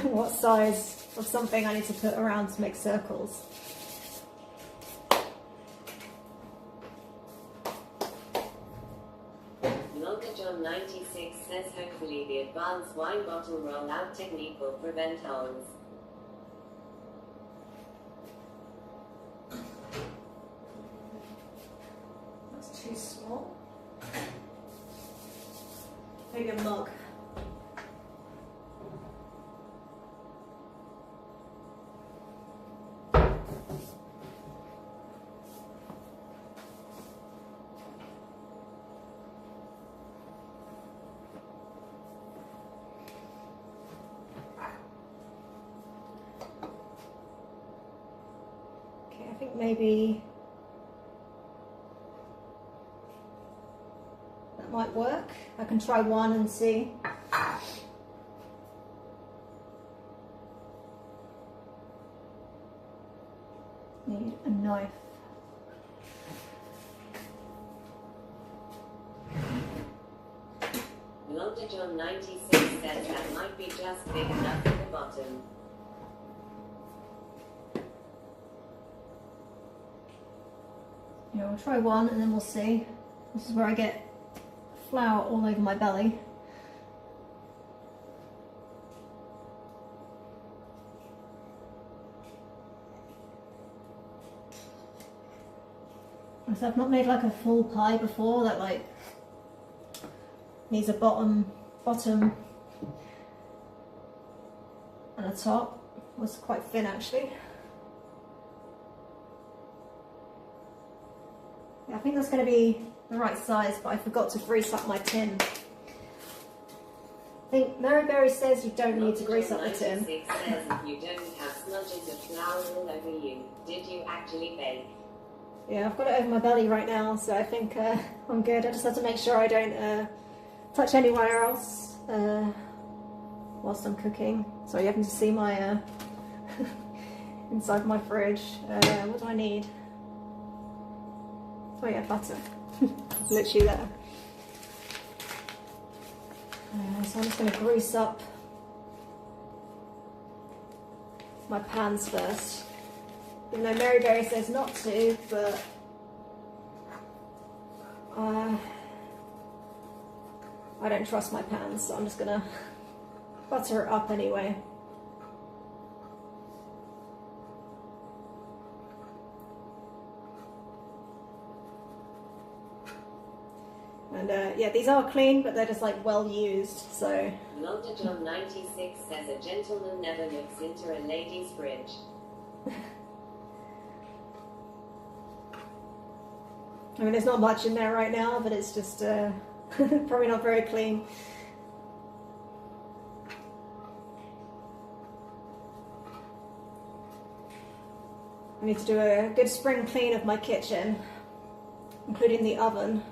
what size of something I need to put around to make circles. John 96 says hopefully the advanced wine bottle rollout technique will prevent holes. That's too small. Bigger mug. I think maybe that might work. I can try one and see. Need a knife. John 96 says that might be just big enough for the bottom. Yeah, we'll try one and then we'll see. This is where I get flour all over my belly. So I've not made like a full pie before that like needs a bottom and a top. It was quite thin actually. Yeah, I think that's going to be the right size, but I forgot to grease up my tin. I think Mary Berry says you don't need to grease up the tin. 96 says if you don't have smudges of flour all over you, did you actually bake? Yeah, I've got it over my belly right now, so I think I'm good. I just have to make sure I don't touch anywhere else whilst I'm cooking. Sorry, you happen to see my inside my fridge. What do I need? Oh yeah, butter. Literally there. So I'm just going to grease up my pans first. Even though Mary Berry says not to, but I don't trust my pans, so I'm just going to butter it up anyway. And yeah, these are clean, but they're just like well used, so. Lolta John 96 says a gentleman never looks into a lady's fridge. I mean, there's not much in there right now, but it's just probably not very clean. I need to do a good spring clean of my kitchen, including the oven,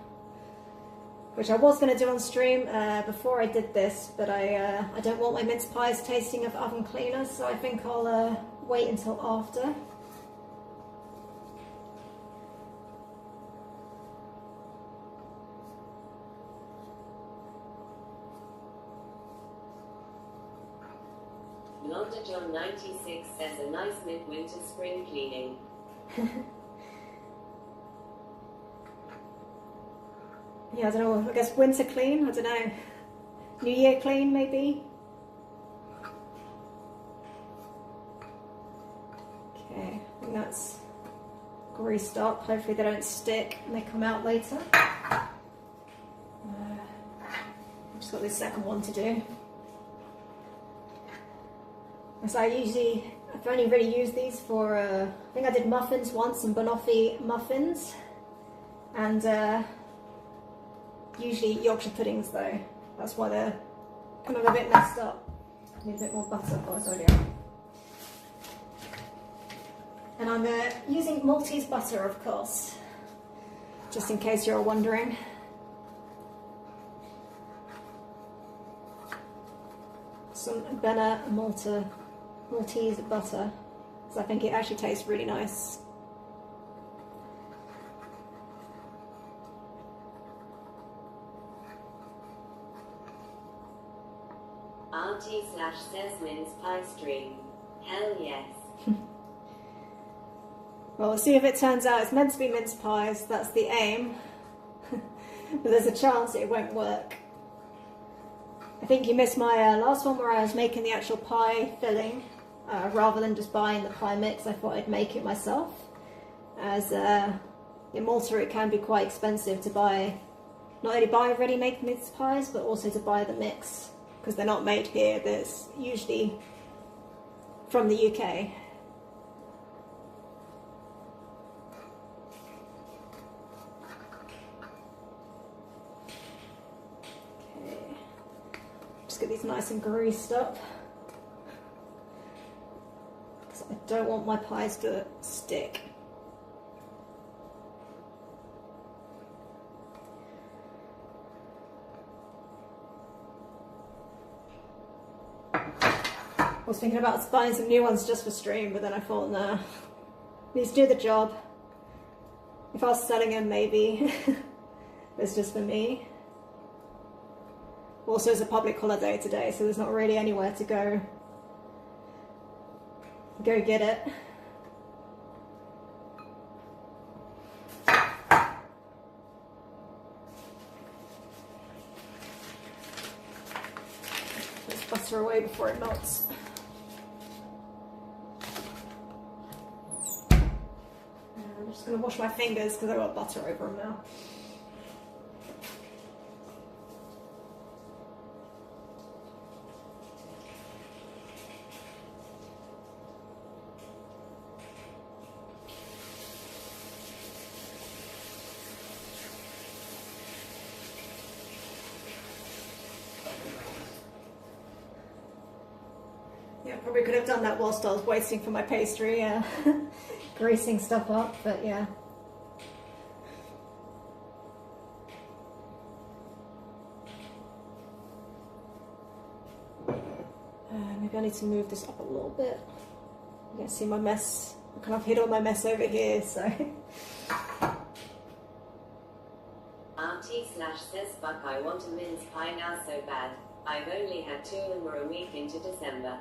which I was going to do on stream before I did this, but I don't want my mince pies tasting of oven cleaner, so I think I'll wait until after. Lolta John 96 says a nice midwinter spring cleaning. Yeah, I don't know, I guess winter clean, I don't know. New Year clean, maybe? Okay, I think that's greased up. Hopefully they don't stick and they come out later. I've just got this second one to do. So I've only really used these for, I think I did muffins once, some banoffee muffins. And usually Yorkshire puddings though, that's why they're kind of a bit messed up. Need a bit more butter, oh sorry. And I'm using Maltese butter, of course, just in case you're wondering. Some Benna Maltese butter, because I think it actually tastes really nice. RT/says Mince Pastry. Hell yes. Well, we'll see if it turns out it's meant to be mince pies, that's the aim. But there's a chance it won't work. I think you missed my last one where I was making the actual pie filling. Rather than just buying the pie mix, I thought I'd make it myself. As in Malta it can be quite expensive to buy, not only buy ready-made mince pies, but also to buy the mix. Because they're not made here, that's usually from the UK. Okay, just get these nice and greased up, because I don't want my pies to stick. I was thinking about buying some new ones just for stream, but then I thought, nah, these do the job. If I was selling them, maybe. It's just for me. Also, it's a public holiday today, so there's not really anywhere to go get it. Let's butter away before it melts. I'm just going to wash my fingers because I've got butter over them now. Yeah, probably could have done that whilst I was waiting for my pastry, greasing stuff up, but yeah. Maybe I need to move this up a little bit. You can see my mess. I kind of hid all my mess over here, so. RT/says fuck, I want a mince pie now so bad. I've only had 2 and we're a week into December.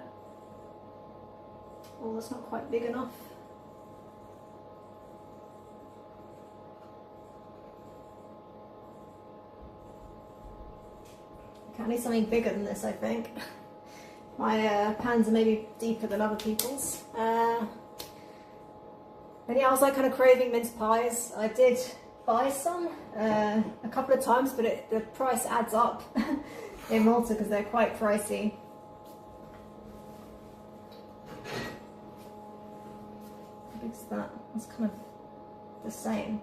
Oh, that's not quite big enough. Okay, I need something bigger than this, I think. My pans are maybe deeper than other people's. And yeah, I was like kind of craving mince pies. I did buy some a couple of times, but the price adds up in Malta because they're quite pricey. How big's that? That's kind of the same.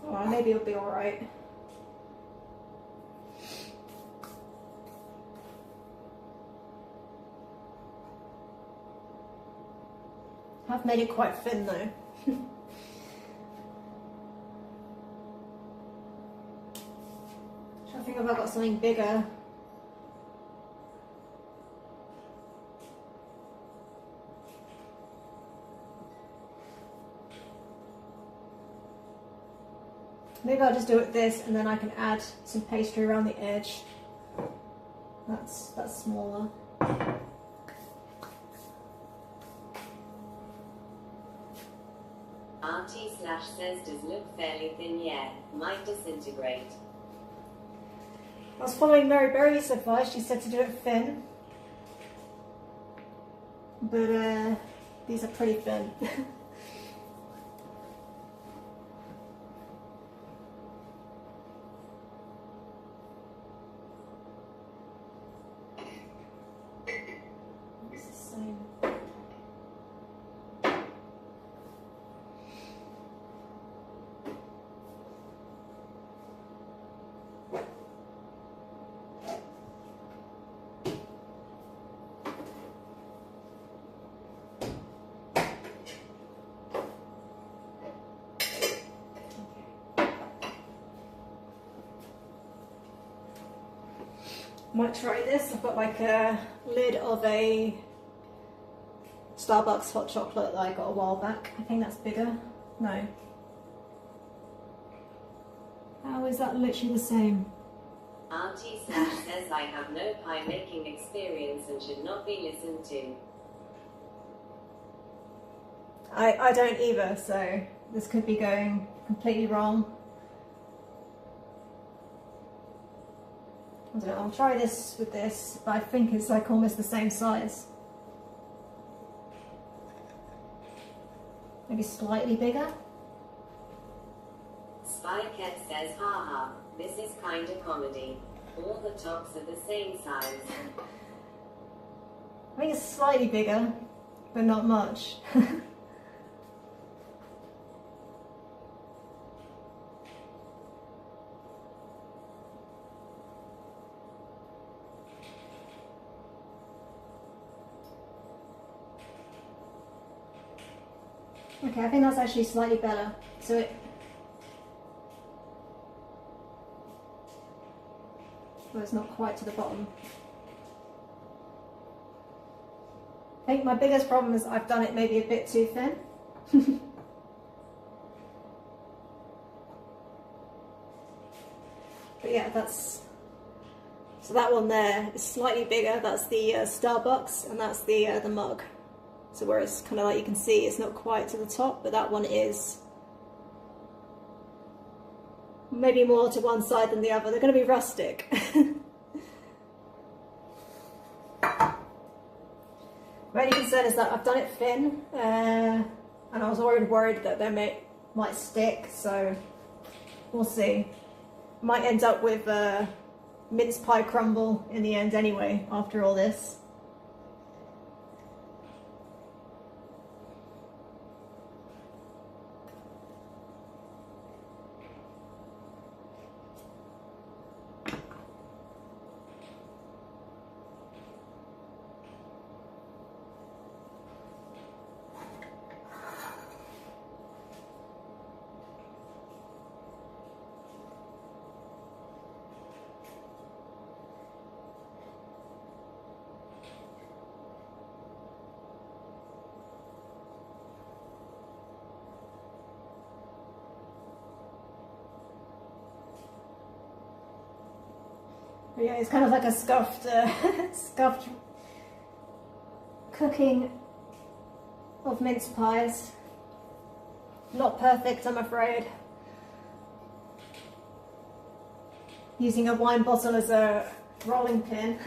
Oh, maybe it'll be alright. I've made it quite thin though. I think if I've got something bigger. Maybe I'll just do it this and then I can add some pastry around the edge. That's smaller. RT/says does look fairly thin, yeah, might disintegrate. I was following Mary Berry's advice, she said to do it thin. But these are pretty thin. It's the same. Might try this. I've got like a lid of a Starbucks hot chocolate that I got a while back. I think that's bigger. No. How is that literally the same? RT/says I have no pie making experience and should not be listened to. I don't either, so this could be going completely wrong. I don't know, I'll try this with this, but I think it's like almost the same size. Maybe slightly bigger. Spycat says, haha, this is kinda comedy. All the tops are the same size. I think it's slightly bigger, but not much. Okay, I think that's actually slightly better. So it's not quite to the bottom. I think my biggest problem is I've done it maybe a bit too thin. But yeah, so that one there is slightly bigger. That's the Starbucks, and that's the mug. So where it's kind of like you can see it's not quite to the top, but that one is maybe more to one side than the other. They're going to be rustic. My only concern is that I've done it thin, and I was already worried that they might stick, so we'll see. Might end up with mince pie crumble in the end anyway, after all this. But yeah, it's kind of like a scuffed, scuffed cooking of mince pies. Not perfect, I'm afraid. Using a wine bottle as a rolling pin.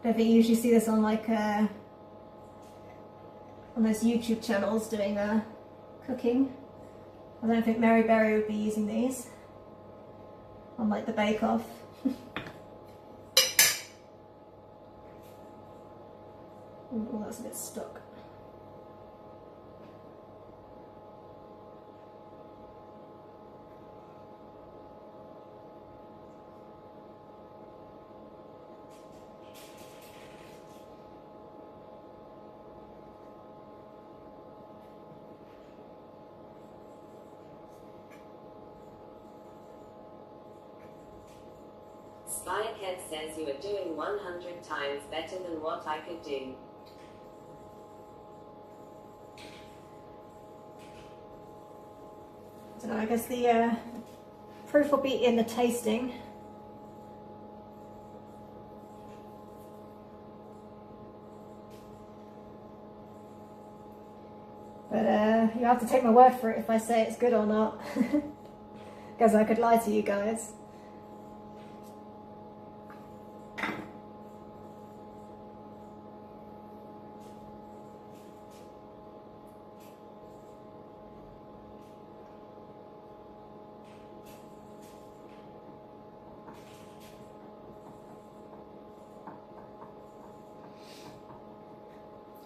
Don't think you usually see this on like on those YouTube channels doing cooking. I don't think Mary Berry would be using these on like the Bake Off. Oh, that's a bit stuck. Spyhead says you are doing 100 times better than what I could do. I don't know, I guess the proof will be in the tasting. But you have to take my word for it if I say it's good or not. Because I could lie to you guys.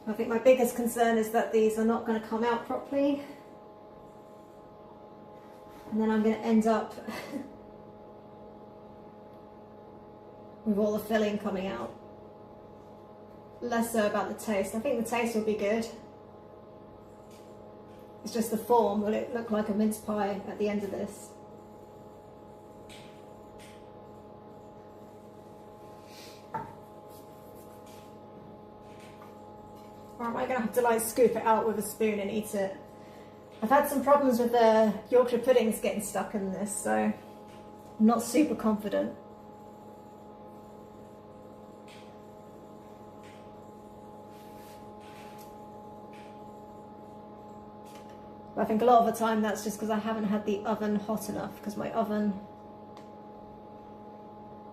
I think my biggest concern is that these are not going to come out properly, and then I'm going to end up with all the filling coming out. Less so about the taste. I think the taste will be good. It's just the form. Will it look like a mince pie at the end of this? Or am I going to have to like scoop it out with a spoon and eat it? I've had some problems with the Yorkshire puddings getting stuck in this, so I'm not super confident. But I think a lot of the time that's just because I haven't had the oven hot enough, because my oven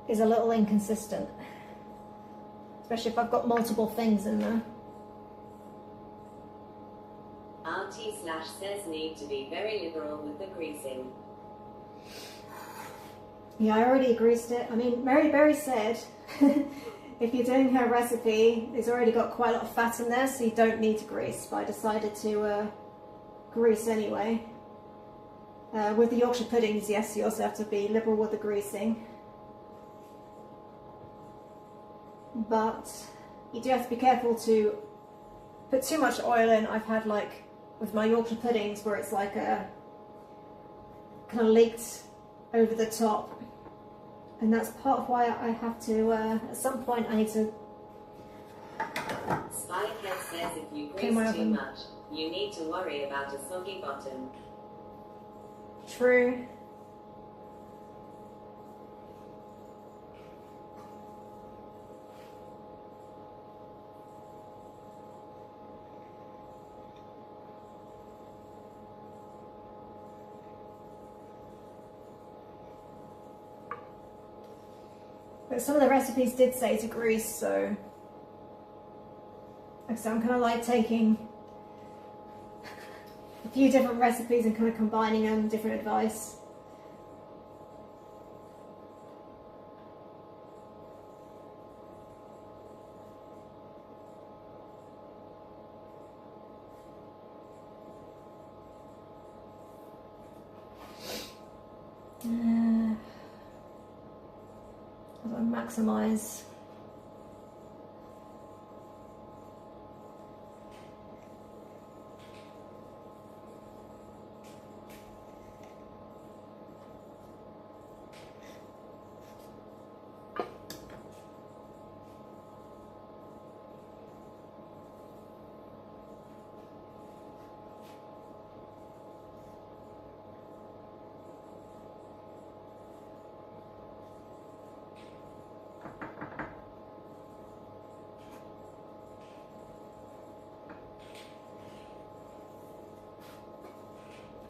is a little inconsistent. Especially if I've got multiple things in there. RT/ says need to be very liberal with the greasing. Yeah, I already greased it. I mean, Mary Berry said if you're doing her recipe, it's already got quite a lot of fat in there, so you don't need to grease. But I decided to grease anyway. With the Yorkshire puddings, yes, you also have to be liberal with the greasing. But you do have to be careful to put too much oil in. I've had like with my Yorkshire puddings where it's like a kind of leaked over the top, and that's part of why I have to at some point I need to Spyhead says if you clean my grease too oven. much, you need to worry about a soggy bottom. True. But some of the recipes did say to grease, so I'm kind of like taking a few different recipes and kind of combining them, different advice. As I maximise.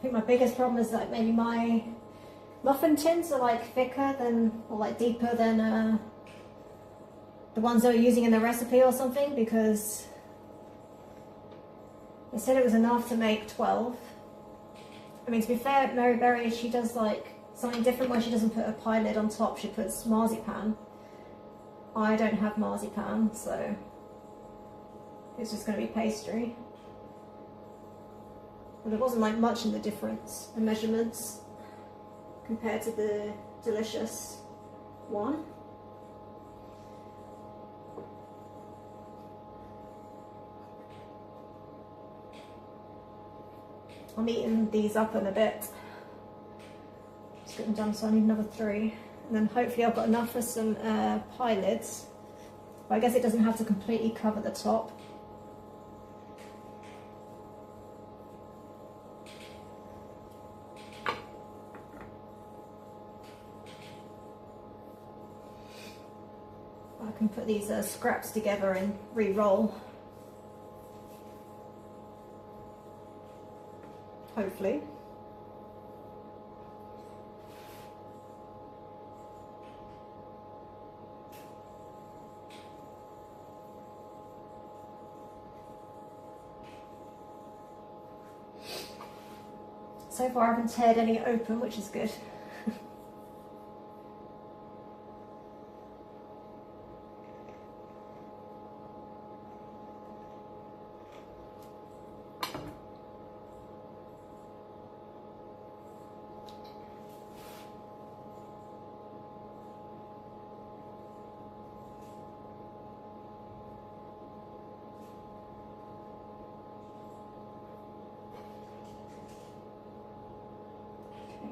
think my biggest problem is that maybe my muffin tins are like thicker than, or like deeper than the ones they were using in the recipe or something, because they said it was enough to make 12. I mean, to be fair, Mary Berry, she does like something different where she doesn't put a pie lid on top, she puts marzipan. I don't have marzipan, so it's just going to be pastry. But there wasn't like much in the difference in measurements compared to the delicious one. I'm eating these up in a bit. Just get them done, so I need another 3. And then hopefully I've got enough for some pie lids. But I guess it doesn't have to completely cover the top. I can put these scraps together and re-roll. Hopefully. So far I haven't teared any open, which is good.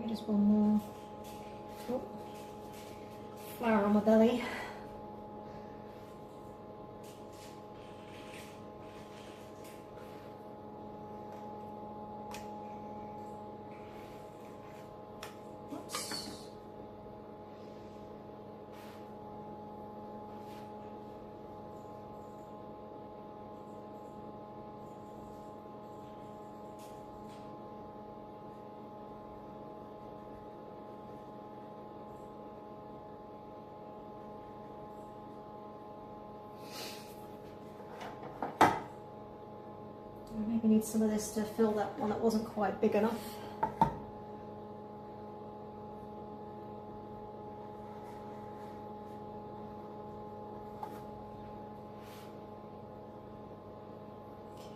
Just one more. Oh. Flour on my belly. Oops. Maybe need some of this to fill that one that wasn't quite big enough.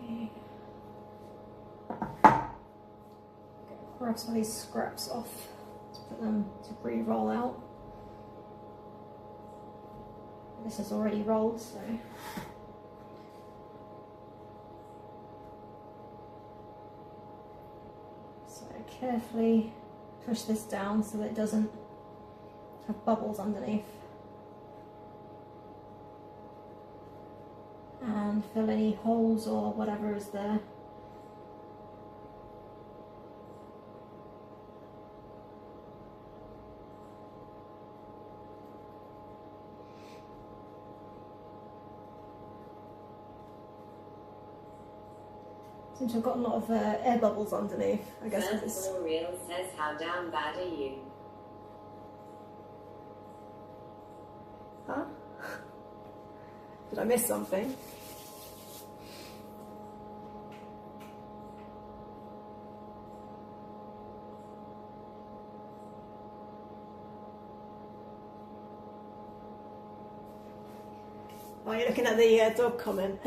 Okay. Grab some of these scraps off. Let's put them to re-roll out. This is already rolled, so. Carefully push this down so that it doesn't have bubbles underneath, and fill any holes or whatever is there. Seems to have got a lot of air bubbles underneath, I guess. Real says, how damn bad are you? Huh? Did I miss something? Oh, you're looking at the dog comment.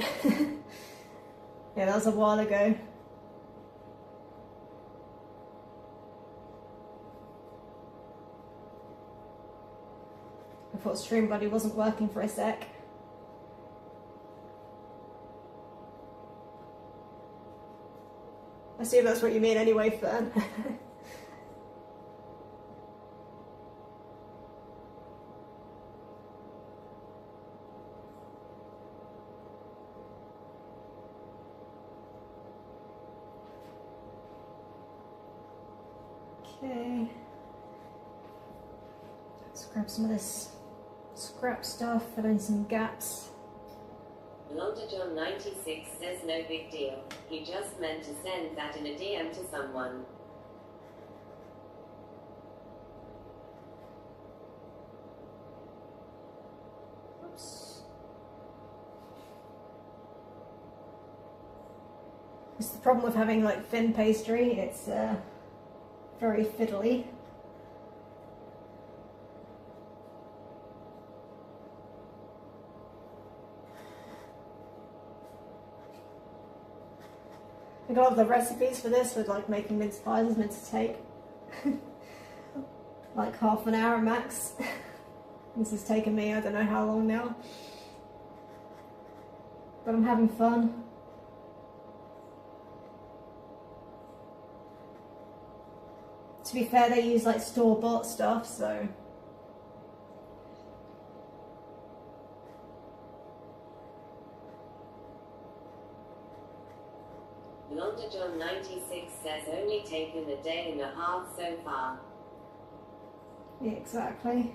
Yeah, that was a while ago. I thought Streambuddy wasn't working for a sec. I assume that's what you mean anyway, Fern. Okay, let's grab some of this scrap stuff, fill in some gaps. Londa John 96 says no big deal. He just meant to send that in a DM to someone. It's the problem with having like thin pastry, it's very fiddly. I think a lot of the recipes for this with like making mince pies is meant to take like half an hour max. This has taken me I don't know how long now. But I'm having fun. To be fair, they use like store-bought stuff, so Londa John 96 says only taken a day and a half so far. yeah, exactly.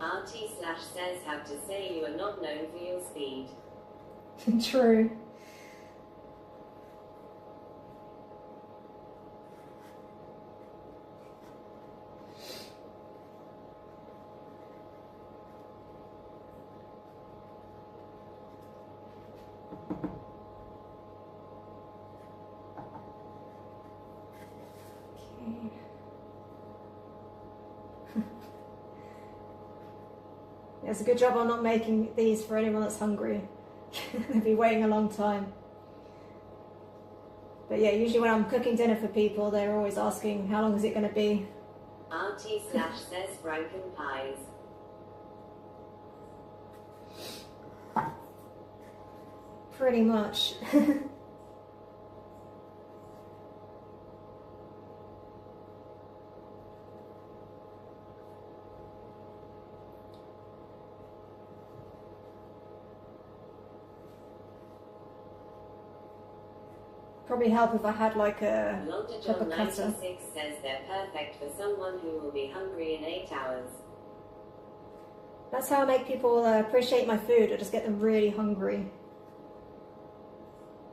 RT slash says have to say you are not known for your speed. True. It's a good job I'm not making these for anyone that's hungry. They'll be waiting a long time. But yeah, usually when I'm cooking dinner for people, they're always asking how long is it going to be. RT slash says Franken pies. Pretty much. Probably help if I had like a Londa proper John cutter. 96 says they're perfect for someone who will be hungry in 8 hours. That's how I make people appreciate my food. I just get them really hungry.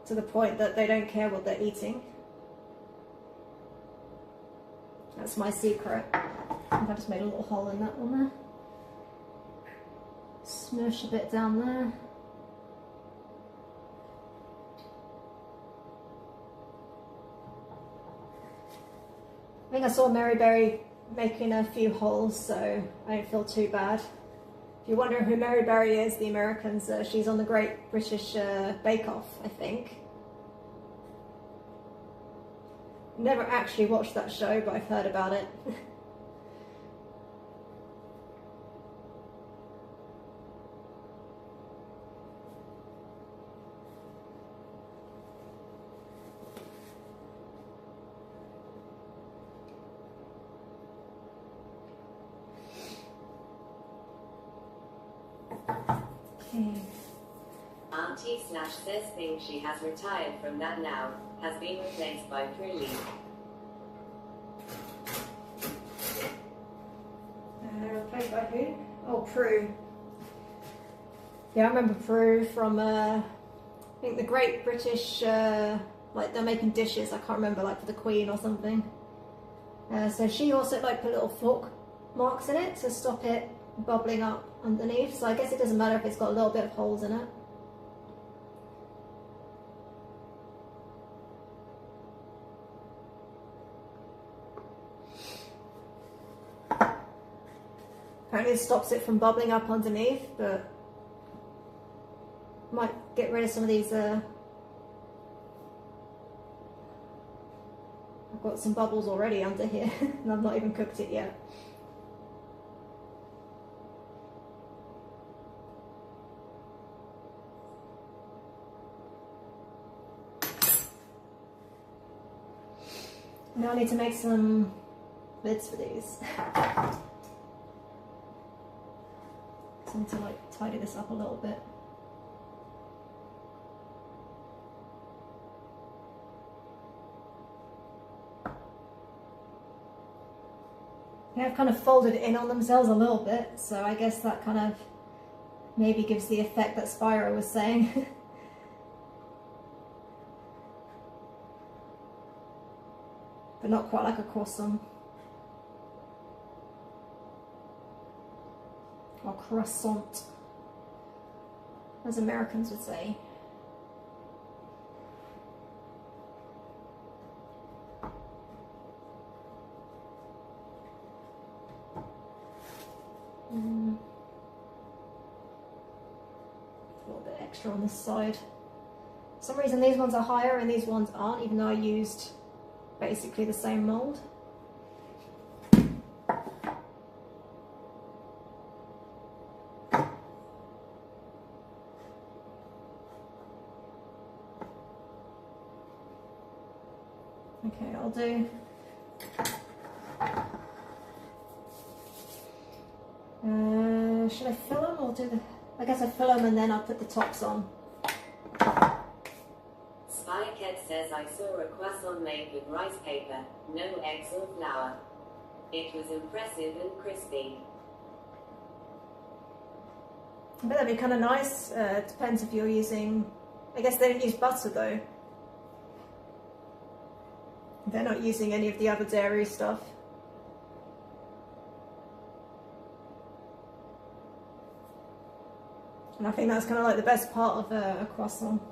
To the point that they don't care what they're eating. That's my secret. I think I just made a little hole in that one there. Smush a bit down there. I think I saw Mary Berry making a few holes, so I don't feel too bad. If you're wondering who Mary Berry is, the Americans, she's on the Great British Bake Off, I think. Never actually watched that show, but I've heard about it. Okay. RT slash says thinks she has retired from that now, has been replaced by Prue. Replaced by who? Oh, Prue. Yeah, I remember Prue from, I think the Great British, like they're making dishes, I can't remember, like for the Queen or something. So she also like put little fork marks in it to stop it bubbling up underneath. So I guess it doesn't matter if it's got a little bit of holes in it. Apparently it stops it from bubbling up underneath, but might get rid of some of these. I've got some bubbles already under here, and I've not even cooked it yet. Now I need to make some lids for these. So I need to like tidy this up a little bit. They have kind of folded in on themselves a little bit, so I guess that kind of maybe gives the effect that Spyro was saying. But not quite like a croissant. Or croissant, as Americans would say. extra on this side. For some reason these ones are higher and these ones aren't, even though I used basically the same mould. Okay, I'll do should I fill them or do the... I guess I fill them and then I'll put the tops on. Spycat says I saw a croissant made with rice paper, no eggs or flour. It was impressive and crispy. I bet that'd be kind of nice. It depends if you're using... I guess they don't use butter though. They're not using any of the other dairy stuff. And I think that's kind of like the best part of a croissant.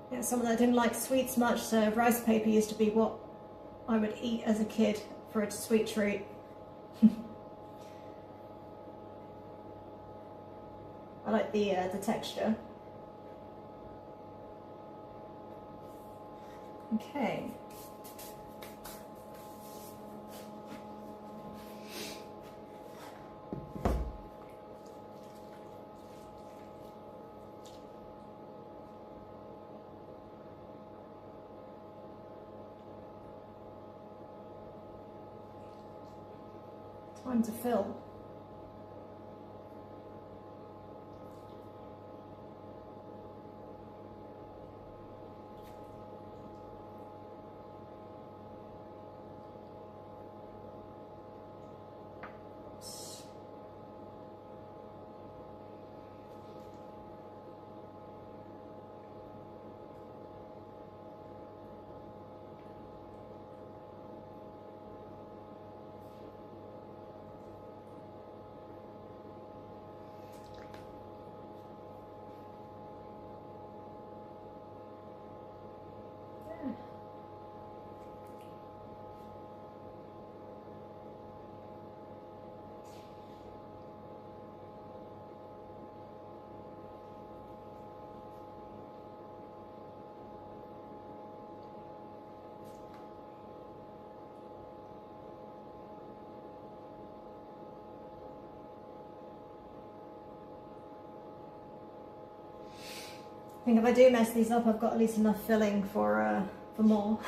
Yeah, someone that didn't like sweets much, so rice paper used to be what I would eat as a kid for a sweet treat. I like the texture. Okay. Time to fill. I think if I do mess these up, I've got at least enough filling for more.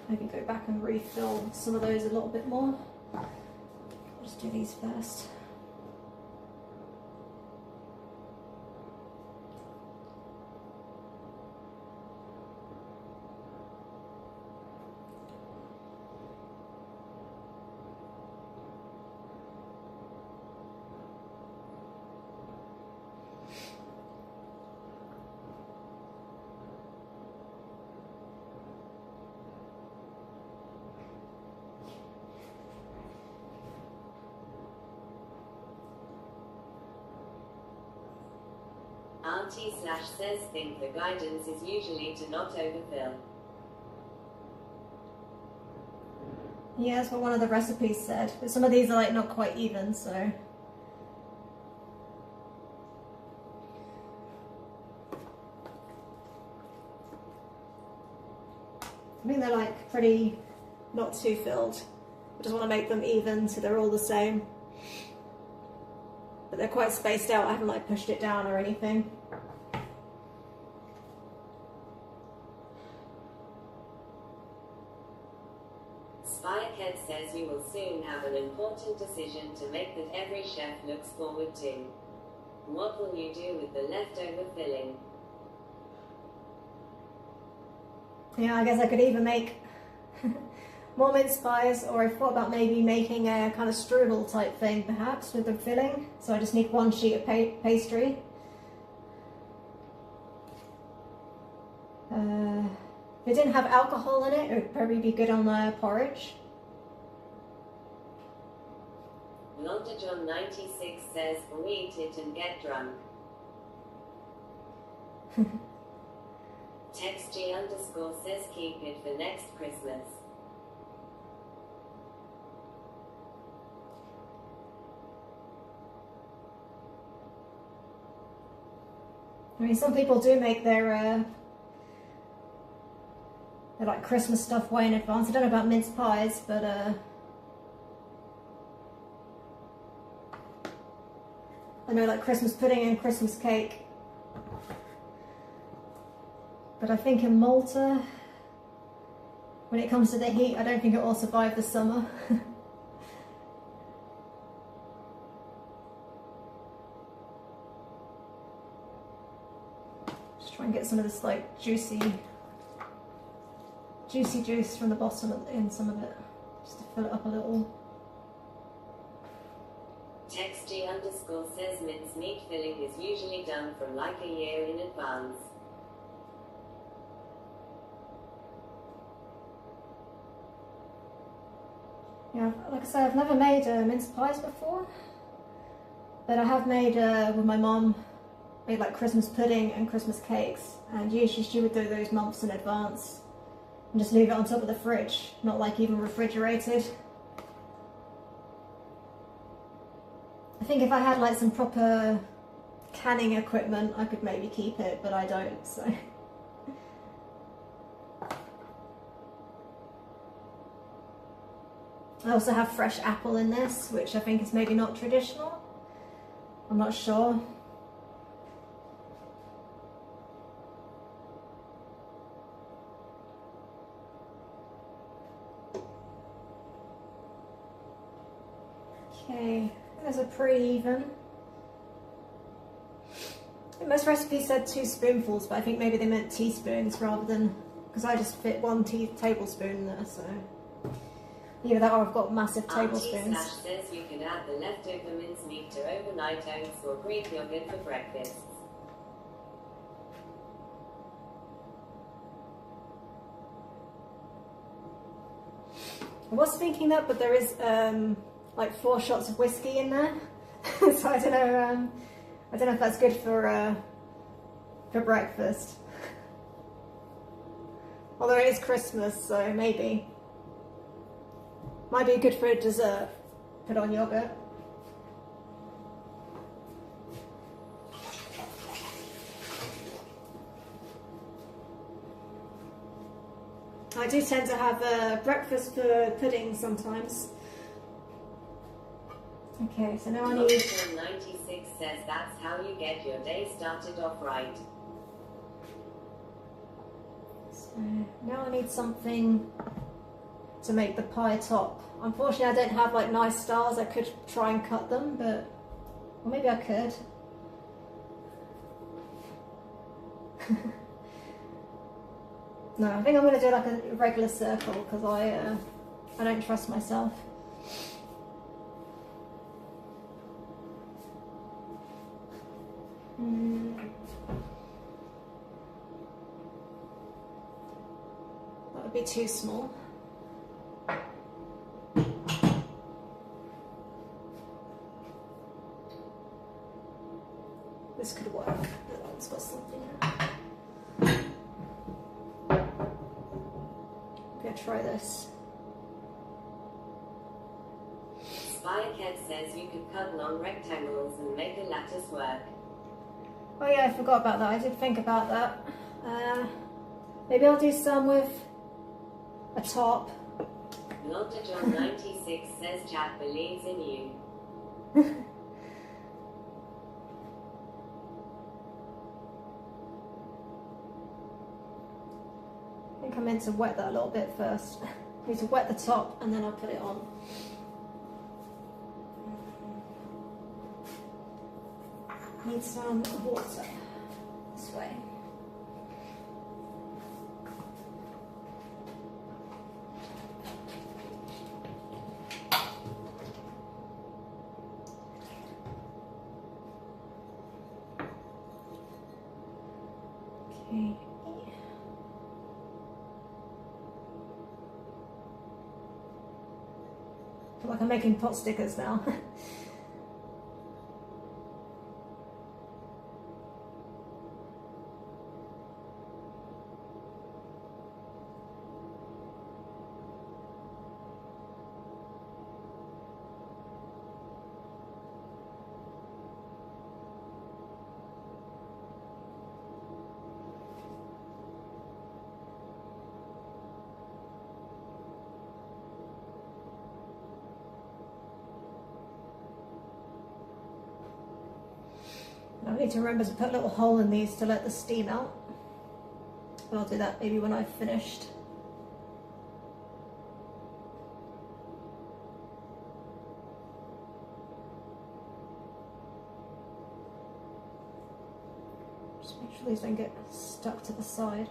Maybe go back and refill some of those a little bit more. I'll just do these first. RT/says think the guidance is usually to not overfill. Yeah, that's what one of the recipes said. But some of these are like not quite even, so. I think they're like pretty not too filled. I just want to make them even so they're all the same. But they're quite spaced out. I haven't like pushed it down or anything. Spycat says you will soon have an important decision to make that every chef looks forward to. What will you do with the leftover filling? Yeah, I guess I could either make more mince pies, or I thought about maybe making a kind of strudel type thing perhaps with the filling. So I just need one sheet of pastry. If it didn't have alcohol in it, it would probably be good on porridge. Londa John 96 says, eat it and get drunk. TextG underscore says keep it for next Christmas. I mean, some people do make their like Christmas stuff way in advance. I don't know about mince pies, but I know like Christmas pudding and Christmas cake. But I think in Malta, when it comes to the heat, I don't think it will survive the summer. Just try and get some of this like juicy juice from the bottom in some of it, just to fill it up a little. TextG underscore says mincemeat filling is usually done from like a year in advance. Yeah, like I said, I've never made mince pies before, but I have made with my mum, made like Christmas pudding and Christmas cakes, and usually she would do those months in advance and just leave it on top of the fridge, not like even refrigerated. I think if I had like some proper canning equipment, I could maybe keep it, but I don't, so. I also have fresh apple in this, which I think is maybe not traditional. I'm not sure. Okay, those are pretty even. Most recipes said 2 spoonfuls, but I think maybe they meant teaspoons rather than, because I just fit 1 tablespoon in there, so. Either that or I've got massive tablespoons. Slash says you can add the leftover mincemeat to overnight oats or Greek yogurt for breakfast. I was thinking that, but there is like 4 shots of whiskey in there, so I don't know if that's good for breakfast. Although it is Christmas, so maybe. Might be good for a dessert. Put on yogurt. I do tend to have breakfast for pudding sometimes. Okay, so now I need... 96 says that's how you get your day started off right. So now I need something to make the pie top. Unfortunately, I don't have like nice stars. I could try and cut them, but or maybe I could. No, I think I'm going to do like a regular circle because I don't trust myself. That would be too small. This could work. That one's got something in it. I'm gonna try this. Spirecat says you could cut long rectangles and make a lattice work. Oh yeah, I forgot about that. I did think about that. Maybe I'll do some with a top. Londa John 96 says chat believes in you. I think I meant to wet that a little bit first. I need to wet the top and then I'll put it on. Need some water this way. Okay. I feel like I'm making pot stickers now. I need to remember to put a little hole in these to let the steam out. But I'll do that maybe when I've finished. Just make sure these don't get stuck to the side.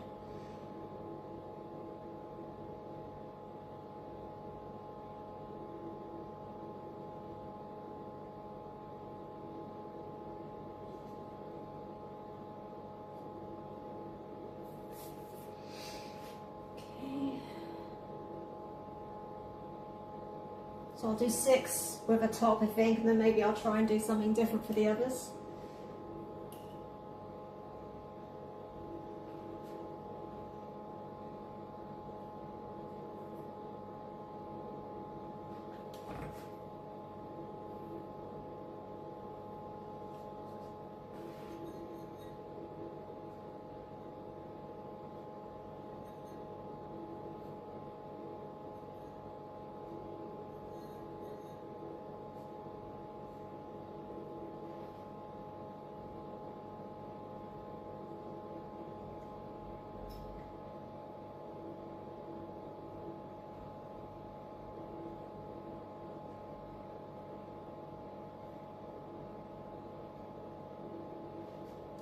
So I'll do 6 with a top, I think, and then maybe I'll try and do something different for the others.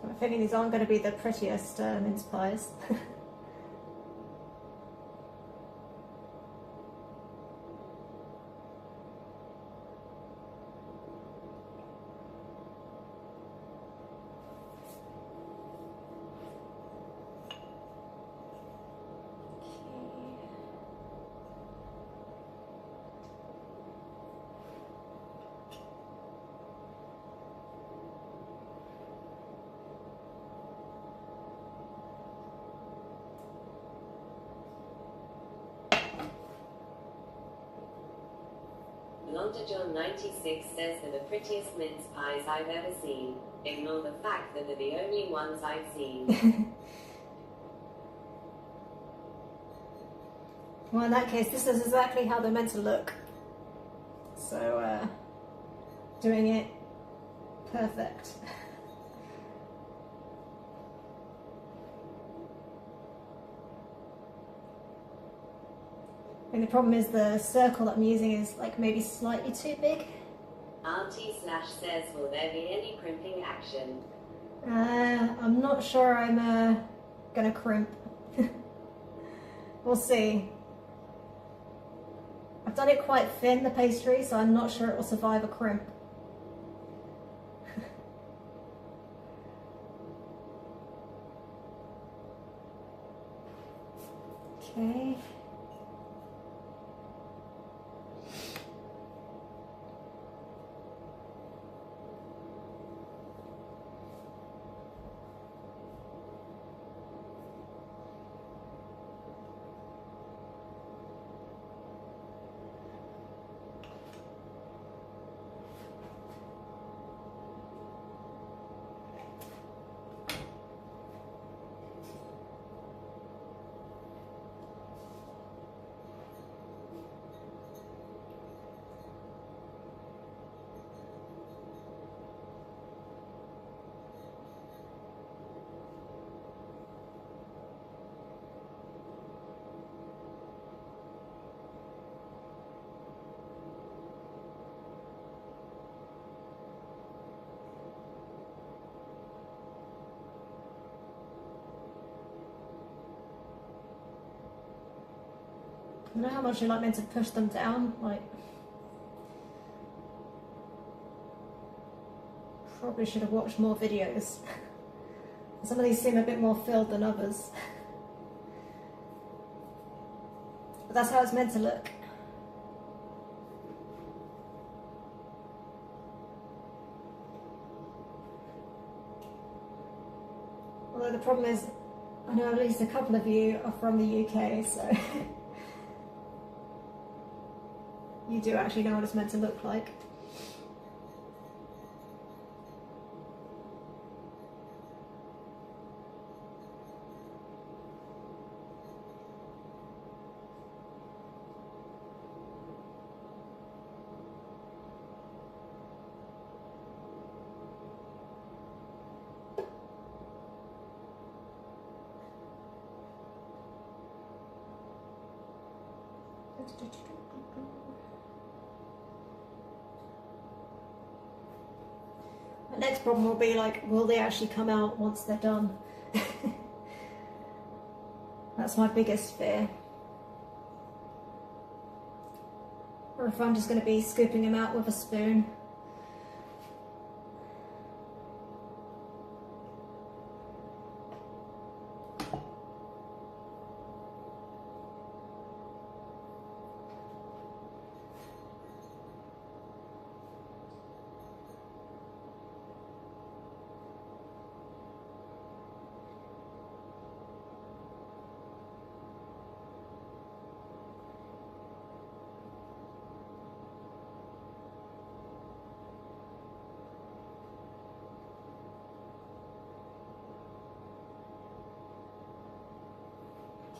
I'm feeling these aren't going to be the prettiest mince pies. John 96 says they're the prettiest mince pies I've ever seen. Ignore the fact that they're the only ones I've seen. Well, in that case, this is exactly how they're meant to look. So, doing it perfect. And the problem is the circle that I'm using is like maybe slightly too big. RT Slash says, will there be any crimping action? I'm not sure I'm gonna crimp. We'll see. I've done it quite thin, the pastry, so I'm not sure it will survive a crimp. Okay. I don't know how much you're like meant to push them down, like probably should have watched more videos. Some of these seem a bit more filled than others. But that's how it's meant to look. Although the problem is, I know at least a couple of you are from the UK, so you do actually know what it's meant to look like. The next problem will be like, will they actually come out once they're done? That's my biggest fear. Or if I'm just going to be scooping them out with a spoon.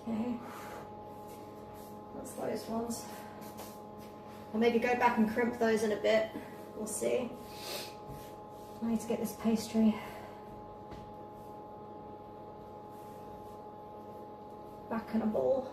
Okay, that's those ones. I'll maybe go back and crimp those in a bit, we'll see. I need to get this pastry back in a bowl.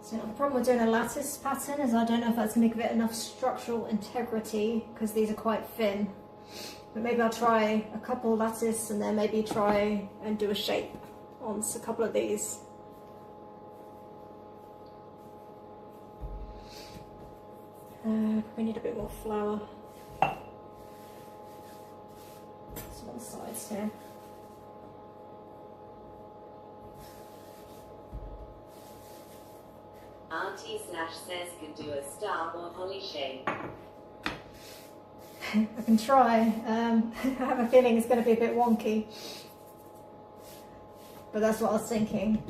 So the problem with doing a lattice pattern is I don't know if that's going to give it enough structural integrity because these are quite thin. But maybe I'll try a couple lattice and then maybe try and do a shape on a couple of these. We need a bit more flour. Some on the sides here. RT/says could do a star or holly shape. I can try. I have a feeling it's going to be a bit wonky. But that's what I was thinking.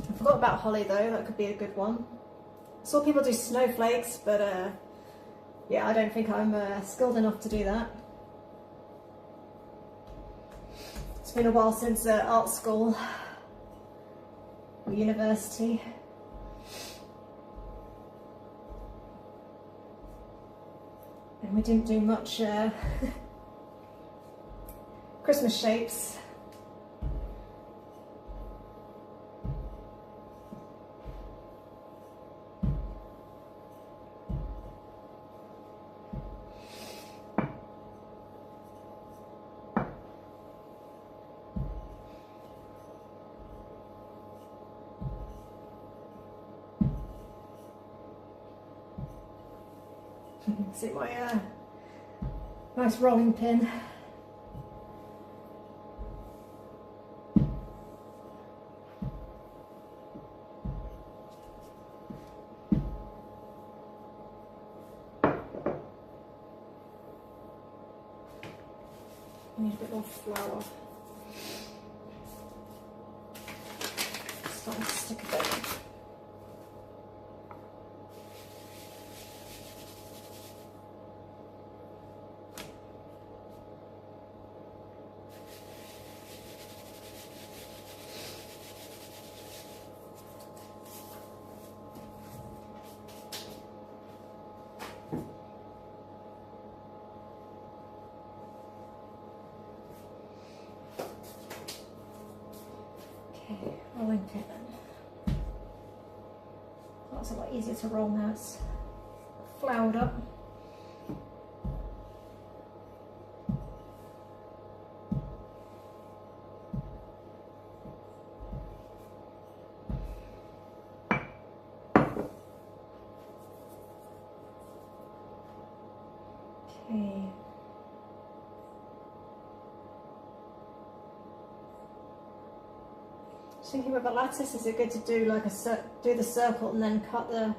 I forgot about holly though, that could be a good one. I saw people do snowflakes, but yeah, I don't think I'm skilled enough to do that. It's been a while since art school or university. And we didn't do much Christmas shapes. See my nice rolling pin. I need a bit more flour. It's starting to stick a bit. Okay, rolling pin then. That's a lot easier to roll now, it's floured up. Okay. Just thinking with a lattice, is it good to do like do the circle and then cut the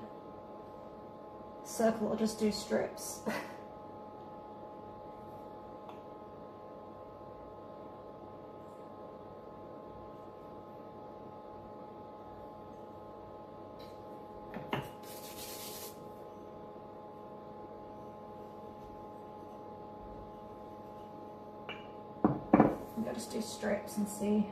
circle, or just do strips? I'll just do strips and see.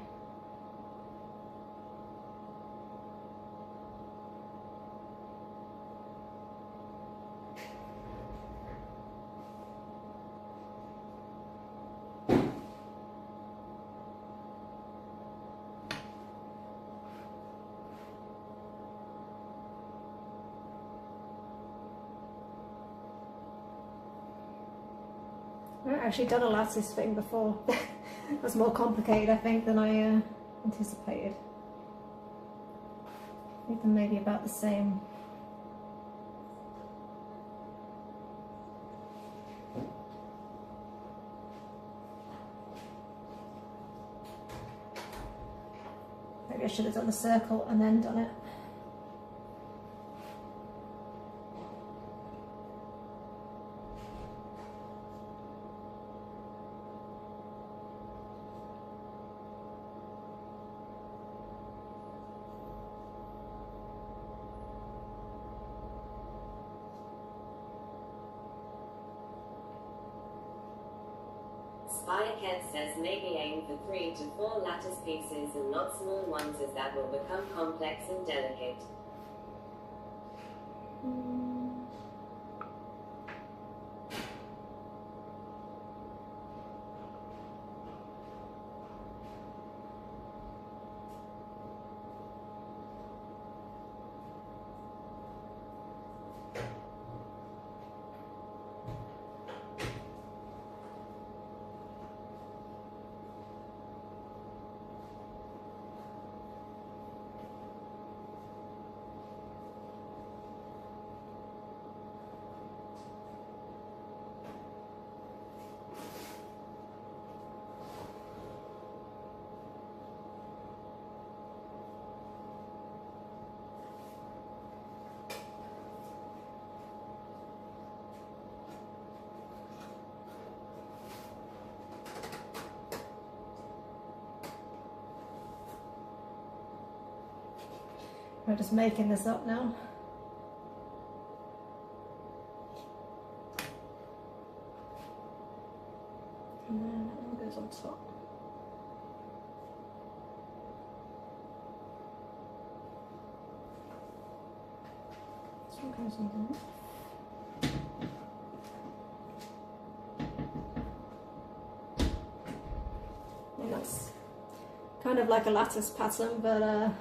I've actually done a lattice thing before. It was more complicated, I think, than I anticipated. I think they're maybe about the same. Maybe I should have done the circle and then done it. Spirecat says maybe aim for 3 to 4 lattice pieces and not small ones, as that will become complex and delicate. We're just making this up now. And then that one goes on top. This one goes on there. And that's kind of like a lattice pattern, but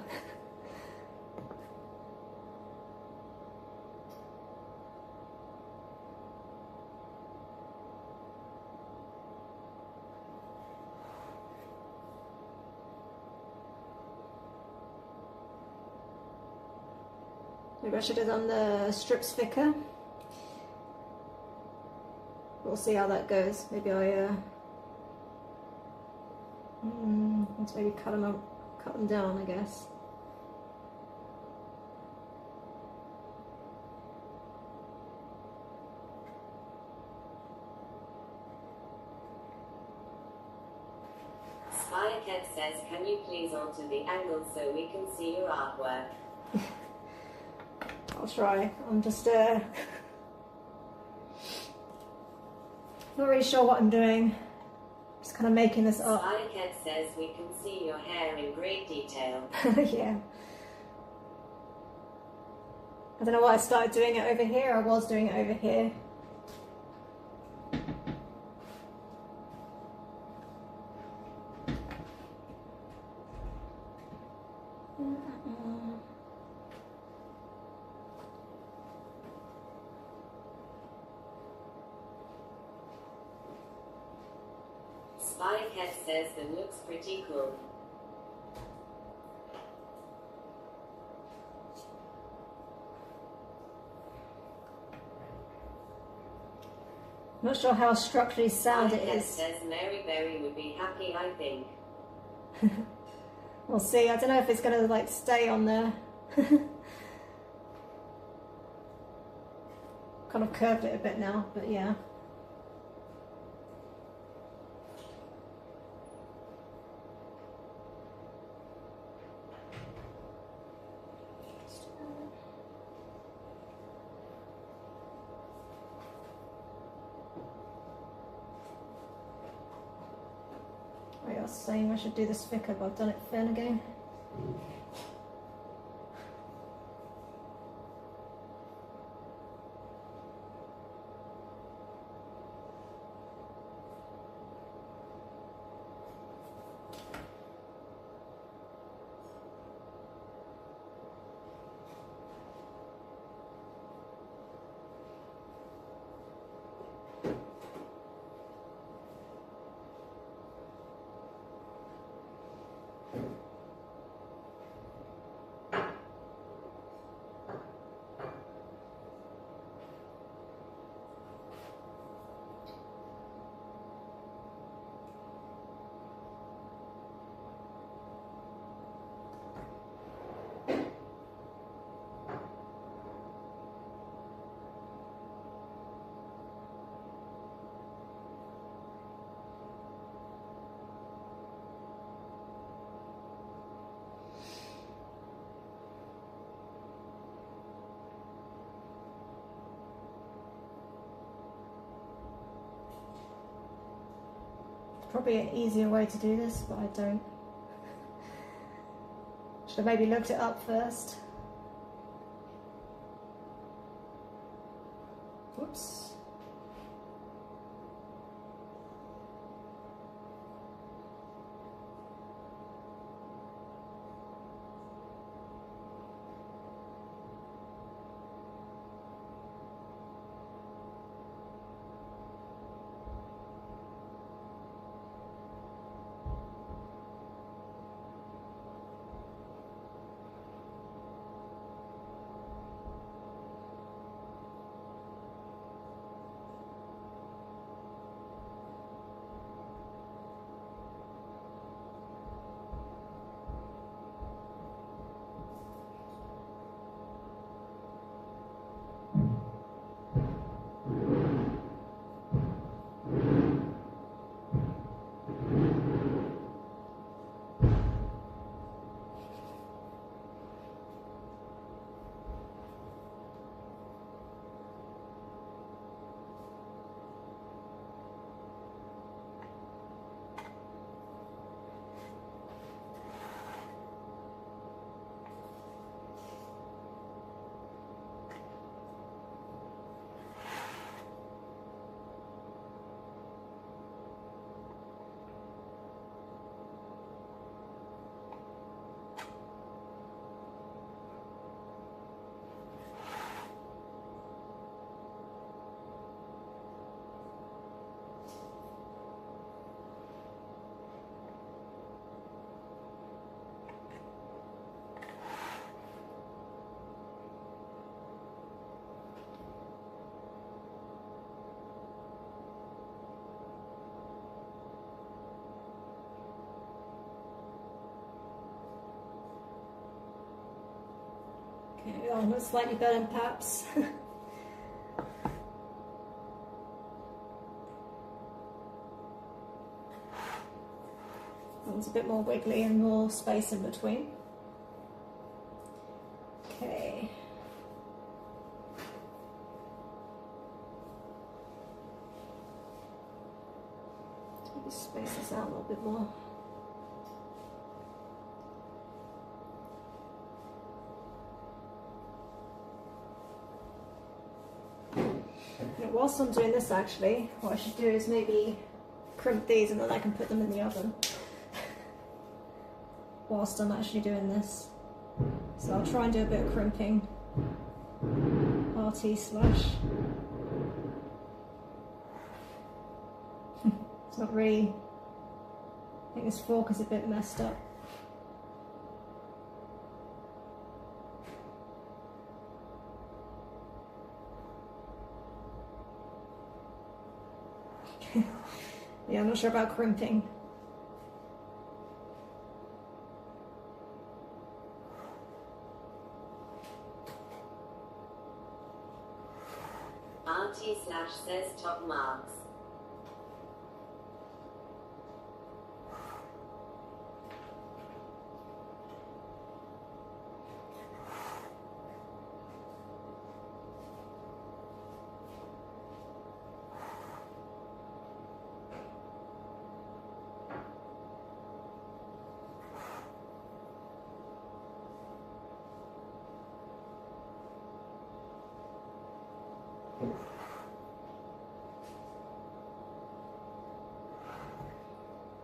maybe I should have done the strips thicker. We'll see how that goes. Maybe I let's maybe cut them down, I guess. Spirecat says, can you please alter the angle so we can see your artwork? I'll try. I'm just not really sure what I'm doing. Just kind of making this up. Spirecat says we can see your hair in great detail. Yeah. I don't know why I started doing it over here. I was doing it over here. Spyhead says that looks pretty cool. Not sure how structurally sound it Spyhead is. says Mary Berry would be happy, I think. We'll see. I don't know if it's going to like stay on there. Kind of curved it a bit now, but yeah. I was saying I should do this thicker, but I've done it thin again. Probably an easier way to do this, but I don't. Should have maybe looked it up first. Whoops. Okay, oh, that's slightly better than perhaps. It's a bit more wiggly and more space in between. Okay. Maybe space this out a little bit more. Now, whilst I'm doing this, actually, what I should do is maybe crimp these and then I can put them in the oven whilst I'm actually doing this. So I'll try and do a bit of crimping. RT slash. It's not really, I think this fork is a bit messed up. Yeah, I'm not sure about crimping. RT slash says top marks.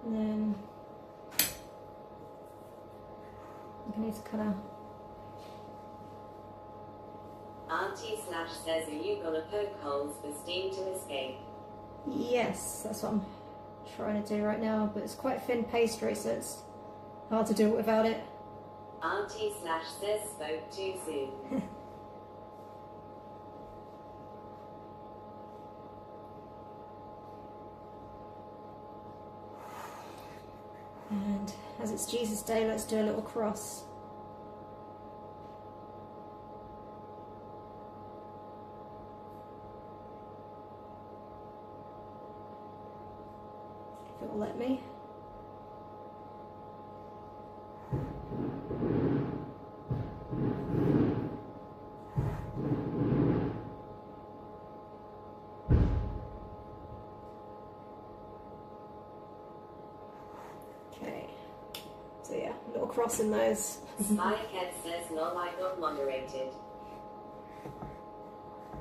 And then I need to cut out. RT slash says, are you gonna poke holes for steam to escape? Yes, that's what I'm trying to do right now, but it's quite thin pastry, so it's hard to do it without it. RT slash says spoke too soon. And as it's Jesus Day, let's do a little cross. If it will let me. Okay, so yeah, a little cross in those. Spycat says, no, I got moderated.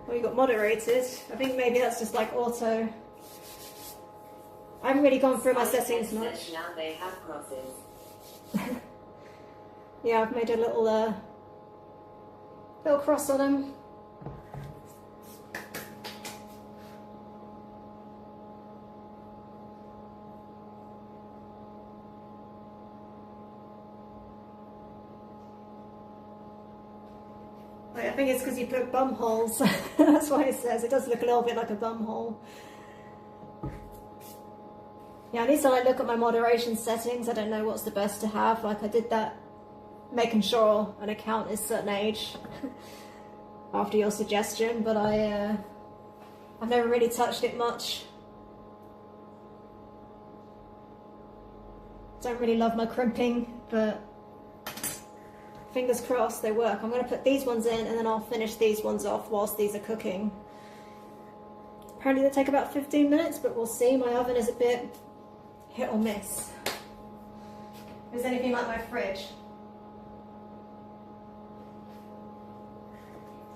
Well, you got moderated. I think maybe that's just like auto. I haven't really gone through my settings much. Now they have crosses. Yeah, I've made a little cross on them. I think it's because you put bum holes. That's why it says. It does look a little bit like a bum hole. Yeah, I need to like look at my moderation settings. I don't know what's the best to have. Like I did that, making sure an account is certain age after your suggestion, but I've never really touched it much. Don't really love my crimping, but fingers crossed they work. I'm going to put these ones in and then I'll finish these ones off whilst these are cooking. Apparently they take about 15 minutes, but we'll see. My oven is a bit hit or miss. If it's anything like my fridge.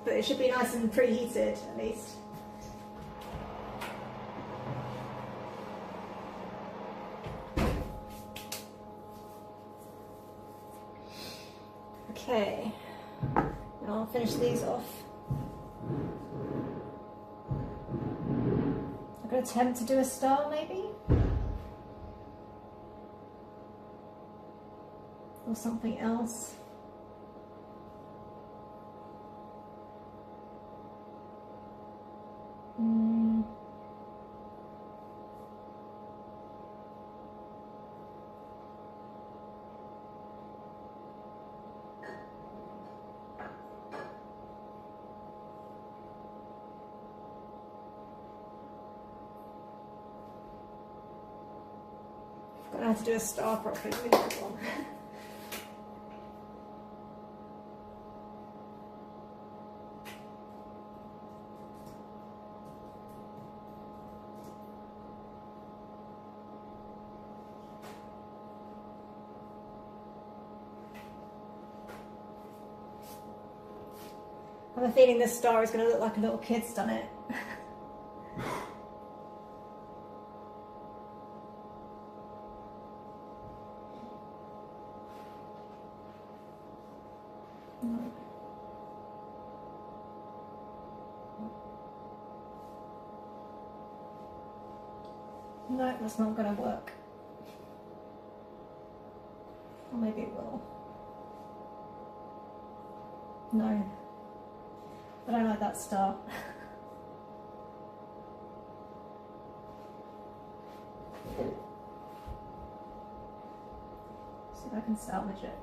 But it should be nice and preheated at least. Okay, now I'll finish these off. I'm going to attempt to do a star maybe? Or something else. I have to do a star properly. Let me do one. I have a feeling this star is going to look like a little kid's done it. No. No, that's not going to work. Or maybe it will. No. I don't like that star. See if I can salvage it.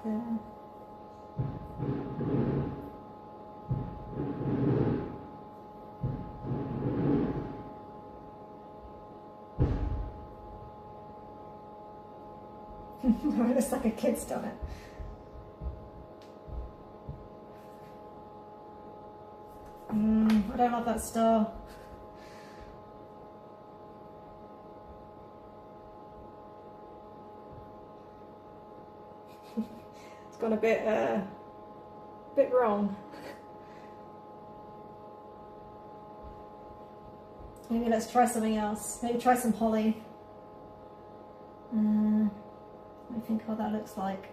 There. It looks like a kid's done it. I don't love that star. It's gone a bit wrong. Maybe let's try something else. Maybe try some holly. Let me think what that looks like.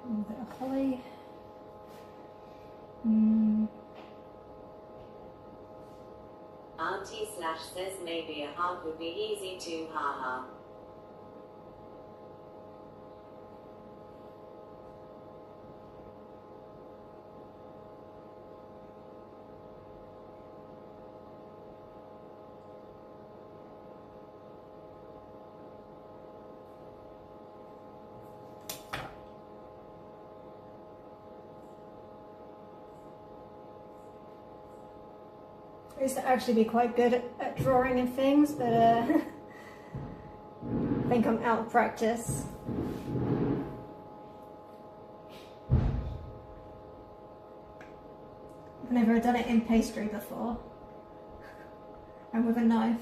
A bit of holly. Auntie Slash says maybe a half would be easy too, haha. I used to actually be quite good at drawing and things, but I think I'm out of practice. I've never done it in pastry before, and with a knife.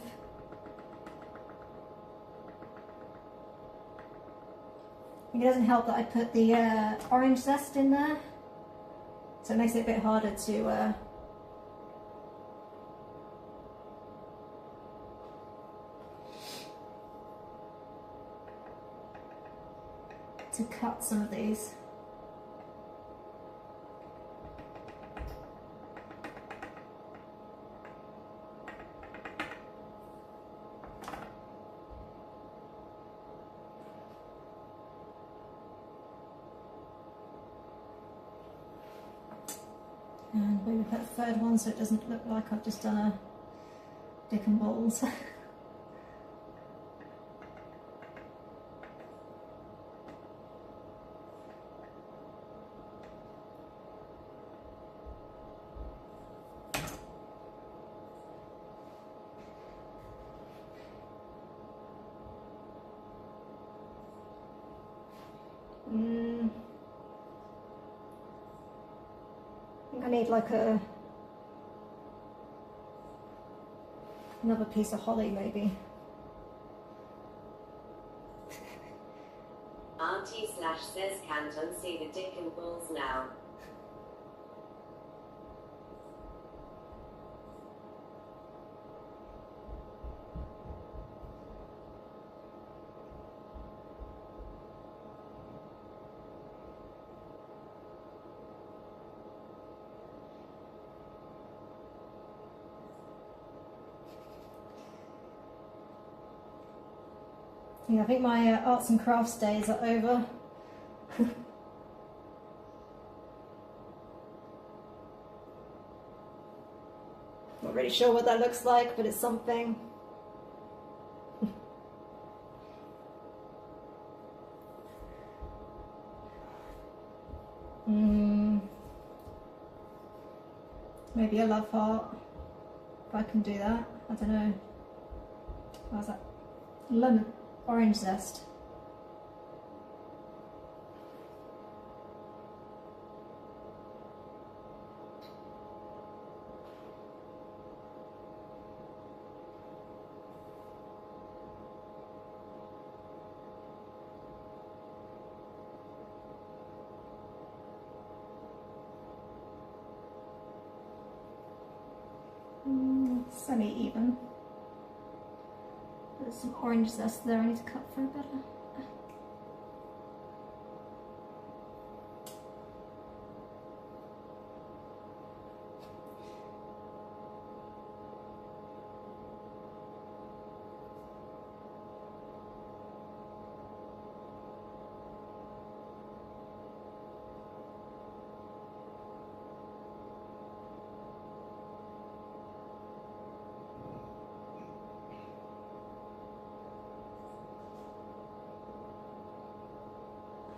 I think it doesn't help that I put the orange zest in there, so it makes it a bit harder to cut some of these. And maybe put a third one so it doesn't look like I've just done a dick and balls. I think I need like another piece of holly maybe. Auntie Slash says can't unsee the dick and balls now. Yeah, I think my arts and crafts days are over. Not really sure what that looks like, but it's something. Maybe a love heart, if I can do that. I don't know. How's that? Lemon, orange zest. Semi-even. There's some orange zest there I need to cut through better.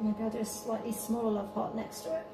Maybe I'll do a slightly smaller love heart next to it.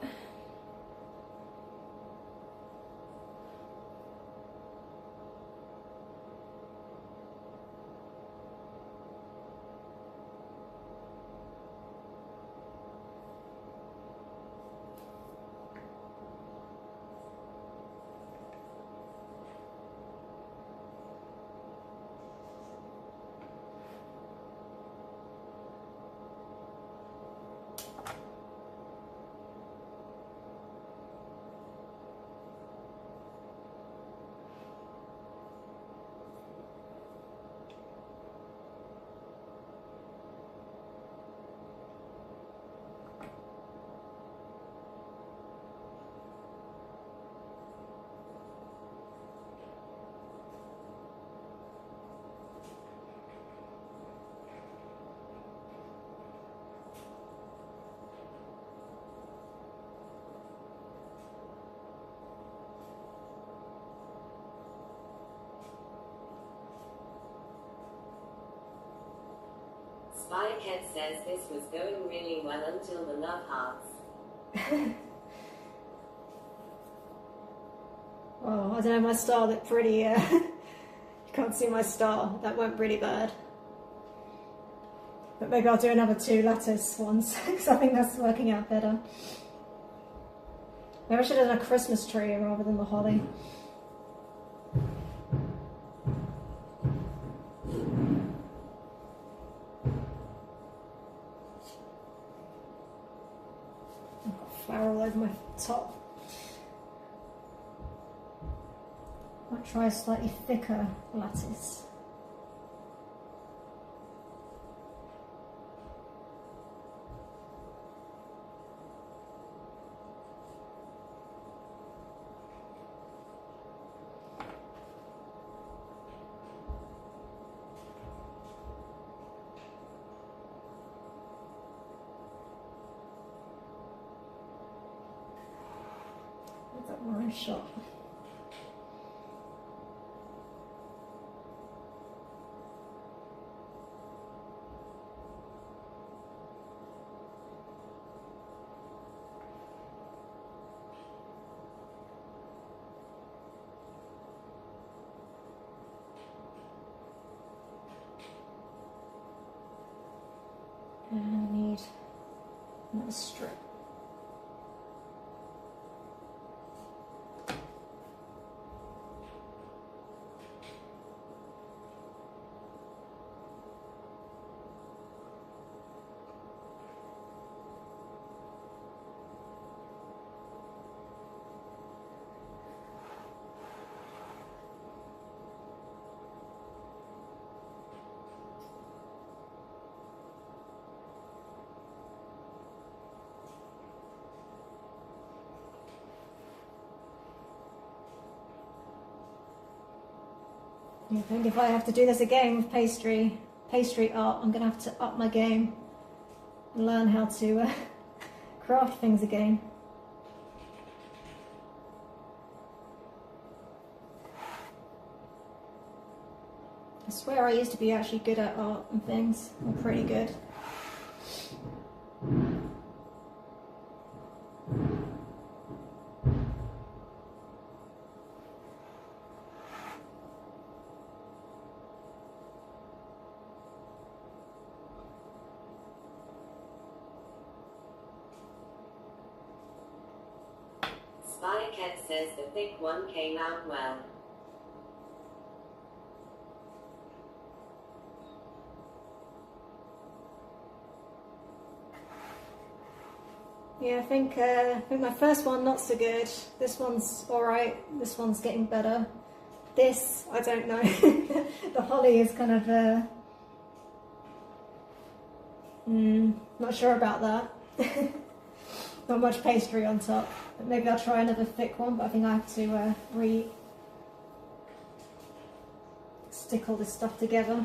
Spycat says this was going really well until the love hearts. Oh, I don't know, my star looked pretty, you can't see my star, that went really bad. But maybe I'll do another 2 lattice ones, because I think that's working out better. Maybe I should have done a Christmas tree rather than the holly. I've got flour all over my top. I'll try a slightly thicker lattice. Is that one shot? And I need another strip. I think if I have to do this again with pastry art, I'm going to have to up my game and learn how to craft things again. I swear I used to be actually good at art and things. I'm pretty good. Spycat says the thick one came out well. Yeah, I think my first one not so good. This one's alright. This one's getting better. This, I don't know. The holly is kind of not sure about that. Not much pastry on top. But maybe I'll try another thick one, but I think I have to stick all this stuff together.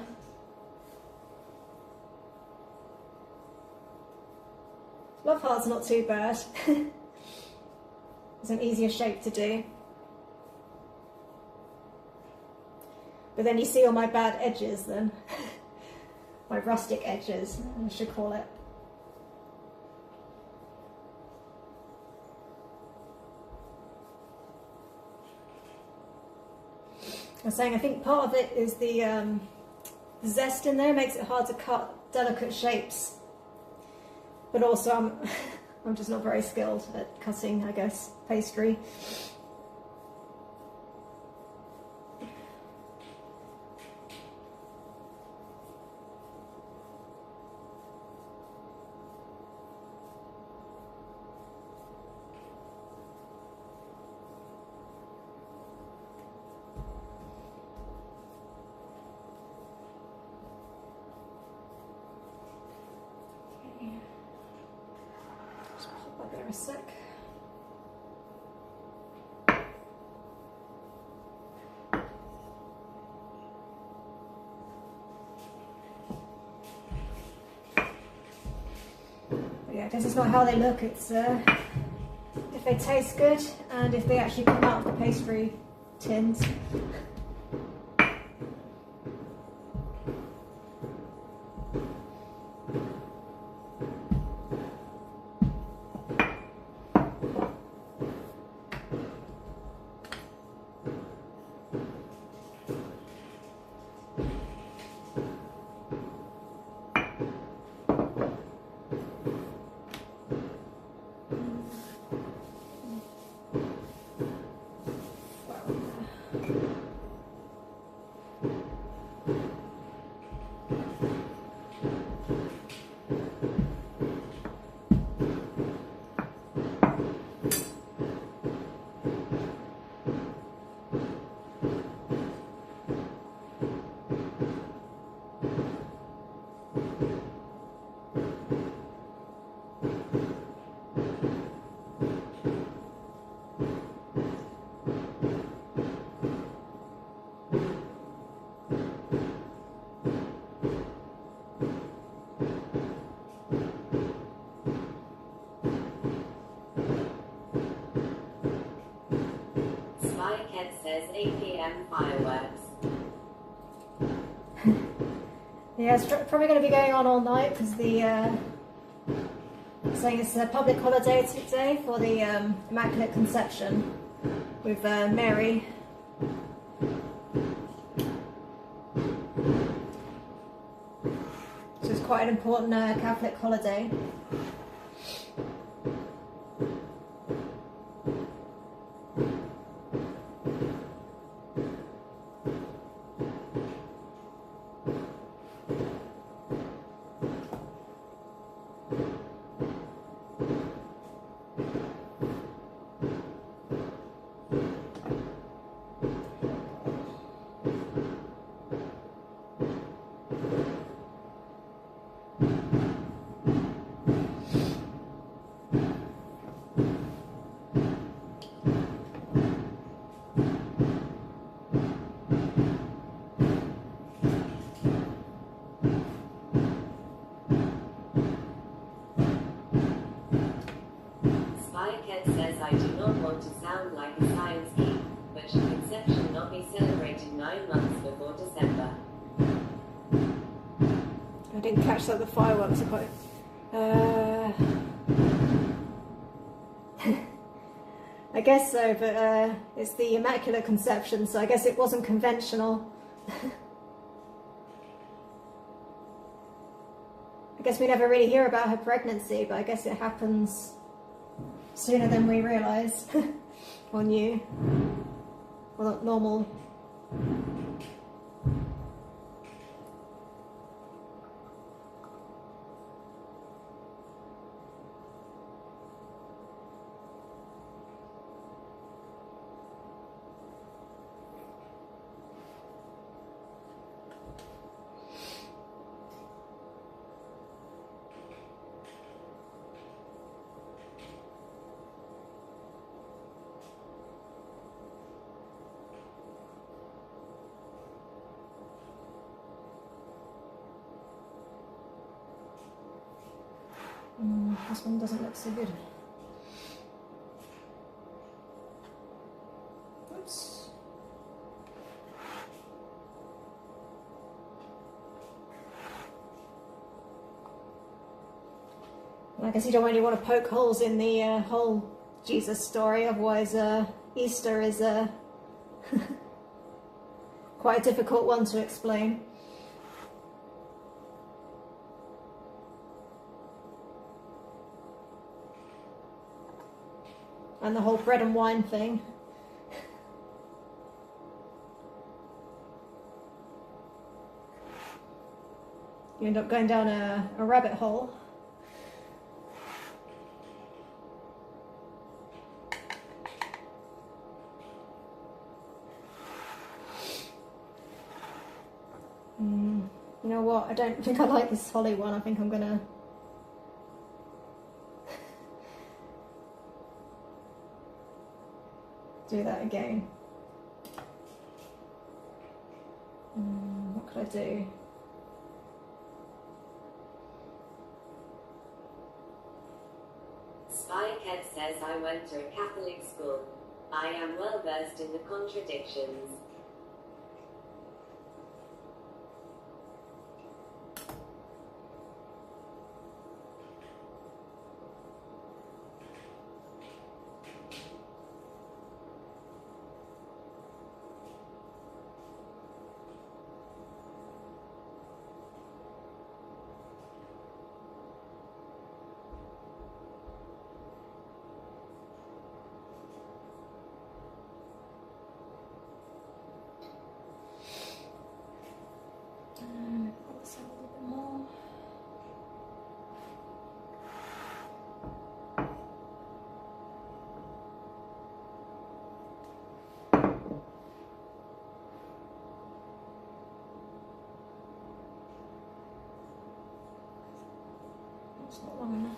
Love heart's not too bad. It's an easier shape to do. But then you see all my bad edges then. My rustic edges, I should call it. I was saying, I think part of it is the zest in there makes it hard to cut delicate shapes. But also I'm just not very skilled at cutting, I guess, pastry. There a sec. But yeah, this is not how they look. It's if they taste good and if they actually come out of the pastry tins. Says 8 PM fireworks. Yeah, it's probably going to be going on all night because the saying it's a public holiday today for the Immaculate Conception with Mary. So it's quite an important Catholic holiday. Says I do not want to sound like a science geek, but should conception not be celebrated 9 months before December? I didn't catch that the fireworks are quite... I guess so, but it's the Immaculate Conception, so I guess it wasn't conventional. I guess we never really hear about her pregnancy, but I guess it happens sooner than we realise or knew. Well, not normal. This one doesn't look so good. Oops. I guess you don't really want to poke holes in the whole Jesus story, otherwise Easter is quite a difficult one to explain. And the whole bread and wine thing. You end up going down a rabbit hole. You know what? I don't think I like this holly one. I think I'm gonna do that again. What could I do? Spycat says I went to a Catholic school. I am well versed in the contradictions. It's not long enough.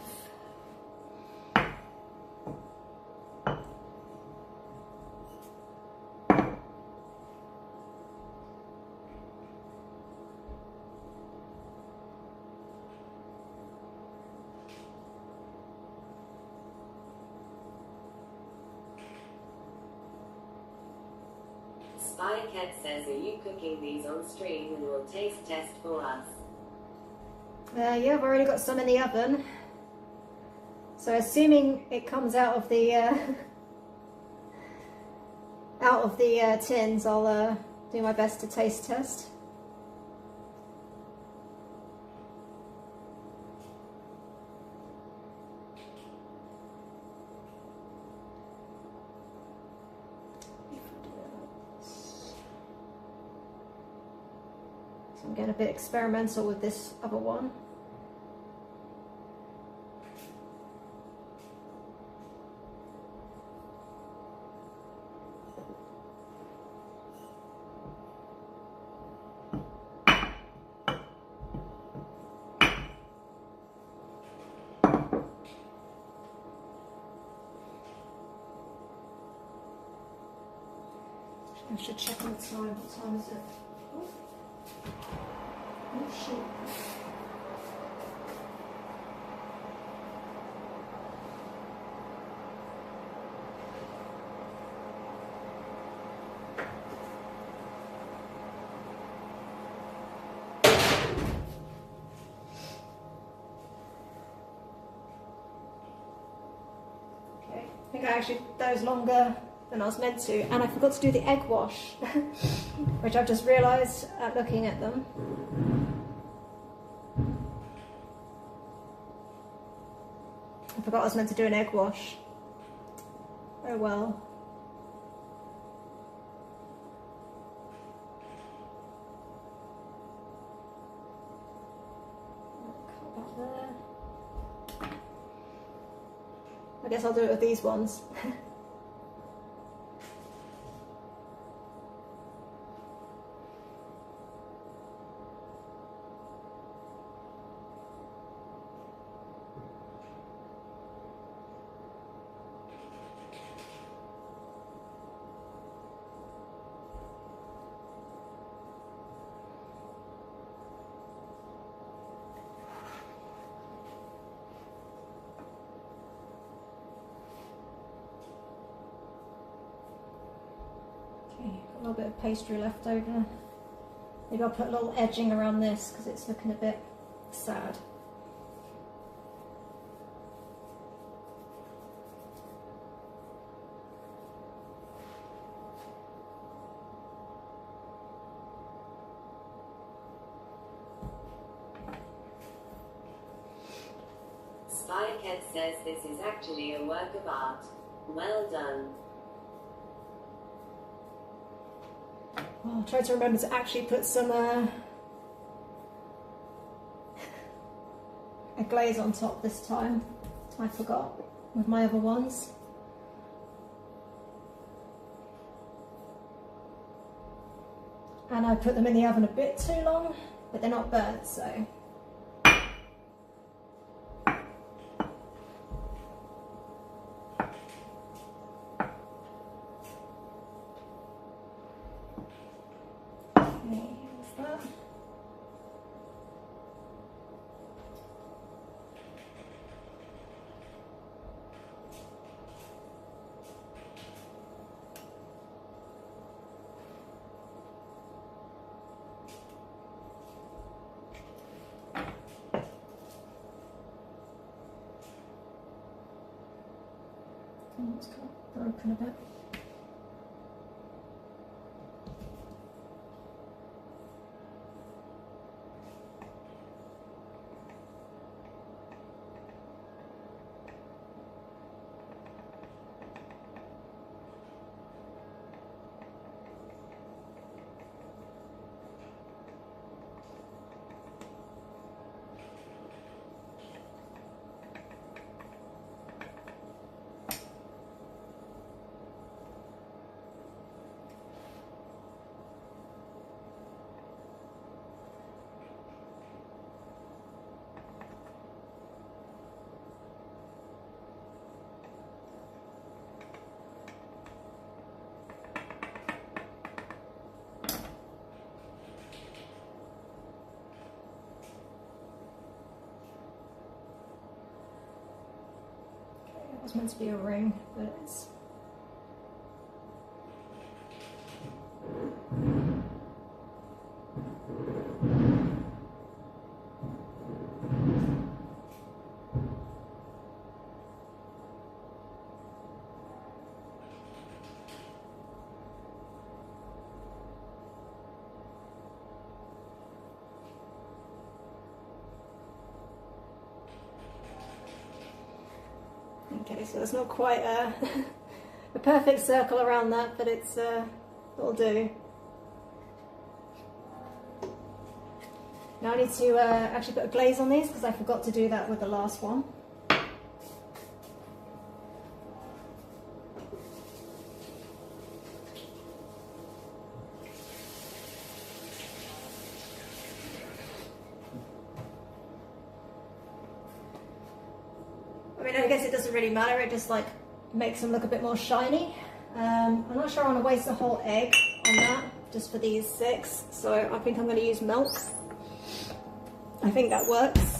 Spycat says, are you cooking these on stream and will taste test for us? Yeah, I've already got some in the oven. So assuming it comes out of the tins, I'll do my best to taste test. So I'm getting a bit experimental with this other one. I should check on the time. What time is it? Oh shit. Okay, I think I actually dozed longer than I was meant to, and I forgot to do the egg wash, which I've just realised looking at them. I forgot I was meant to do an egg wash. Oh well. Cut that there. I guess I'll do it with these ones. A little bit of pastry left over. Maybe I'll put a little edging around this because it's looking a bit sad. Spycat says this is actually a work of art. Well done. Oh, I'll try to remember to actually put some a glaze on top this time. I forgot with my other ones. And I put them in the oven a bit too long, but they're not burnt, so. It's kind of broken a bit. It was meant to be a ring, but it's... Okay, so it's not quite a perfect circle around that, but it'll do. Now I need to actually put a glaze on these because I forgot to do that with the last one. I mean, I guess it doesn't really matter, it just like makes them look a bit more shiny. I'm not sure I want to waste a whole egg on that, just for these 6, so I think I'm going to use milk. I think that works.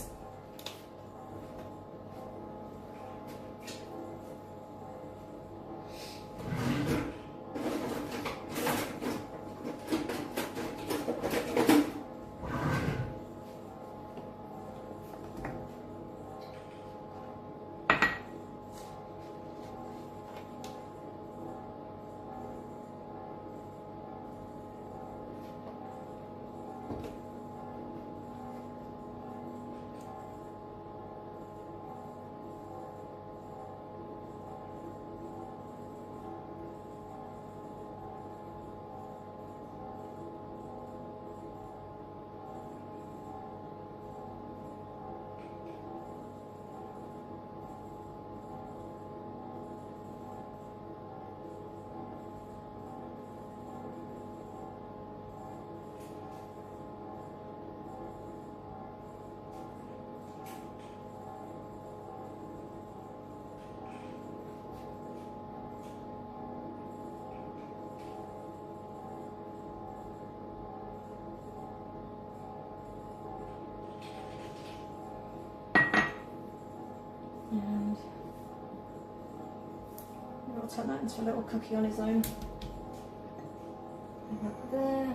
it'll turn that into a little cookie on its own. Put that there.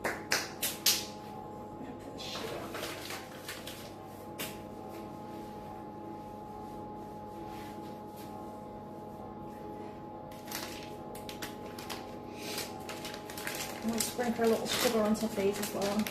Put the sugar on. I'm going to sprinkle a little sugar on top of these as well.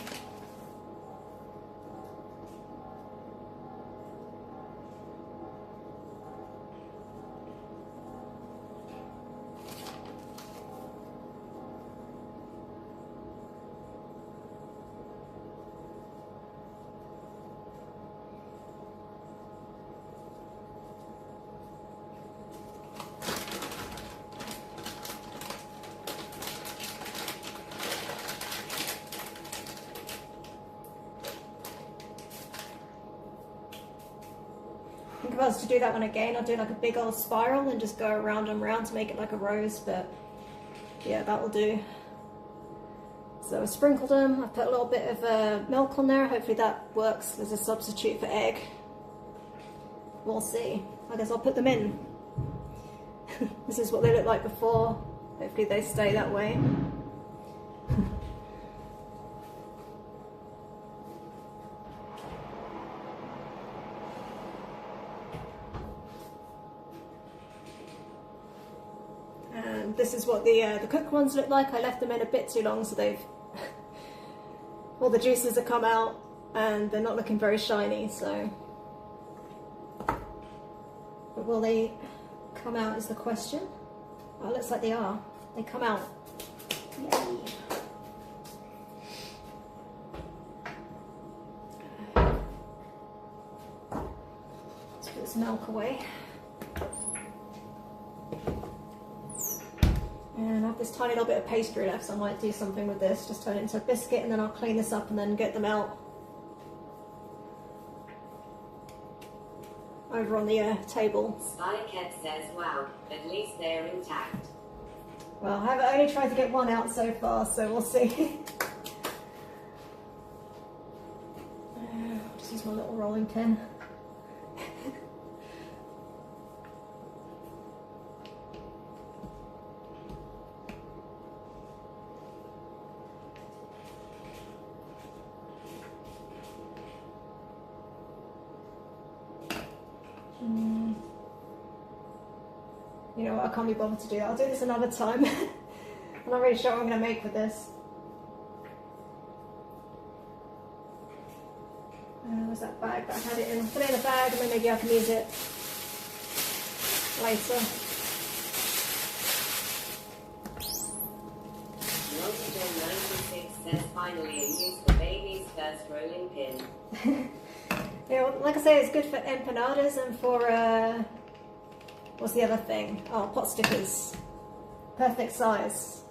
I think if I was to do that one again, I'd do like a big old spiral and just go around and round to make it like a rose, but yeah, that will do. So I sprinkled them, I put a little bit of milk on there, hopefully that works as a substitute for egg. We'll see. I guess I'll put them in. This is what they looked like before, hopefully they stay that way. This is what the cooked ones look like. I left them in a bit too long, so they've all the juices have come out and they're not looking very shiny. So, but will they come out is the question. Oh, it looks like they are. They come out. Yay. Let's put this milk away. And I have this tiny little bit of pastry left, so I might do something with this. Just turn it into a biscuit and then I'll clean this up and then get them out over on the table. Spycat says, wow, at least they're intact. Well, I have only tried to get one out so far, so we'll see. I'll just use my little rolling pin. You know what, I can't be bothered to do that. I'll do this another time. I'm not really sure what I'm going to make with this. Where's that bag that I had it in? I'll put it in a bag and then maybe I can use it later. Longitude 96 says finally use the baby's first rolling pin. Yeah, well, like I say, it's good for empanadas and for what's the other thing? Oh, pot stickers. Perfect size.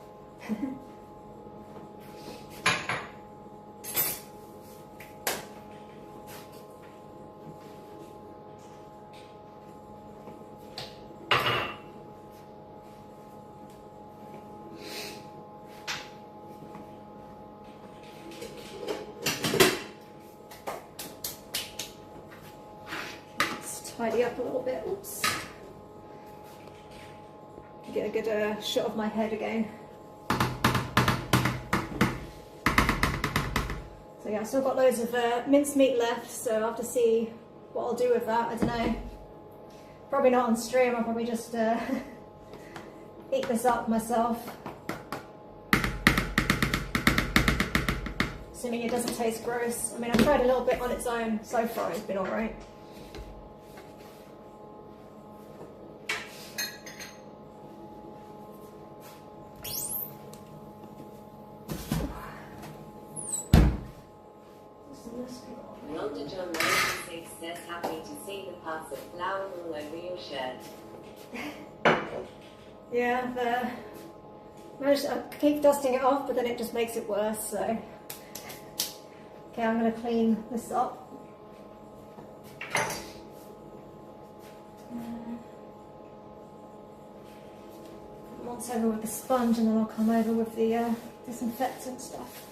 Let's tidy up a little bit. Oops. Get a good shot of my head again. So yeah, I've still got loads of minced meat left, so I'll have to see what I'll do with that. I don't know. Probably not on stream. I'll probably just eat this up myself. Assuming it doesn't taste gross. I mean, I've tried a little bit on its own. So far, it's been alright. Longitude 96 says happy to see the puff of flour all over your shirt. Yeah, I keep dusting it off, but then it just makes it worse, so. Okay, I'm going to clean this up. Once over with the sponge, and then I'll come over with the disinfectant stuff,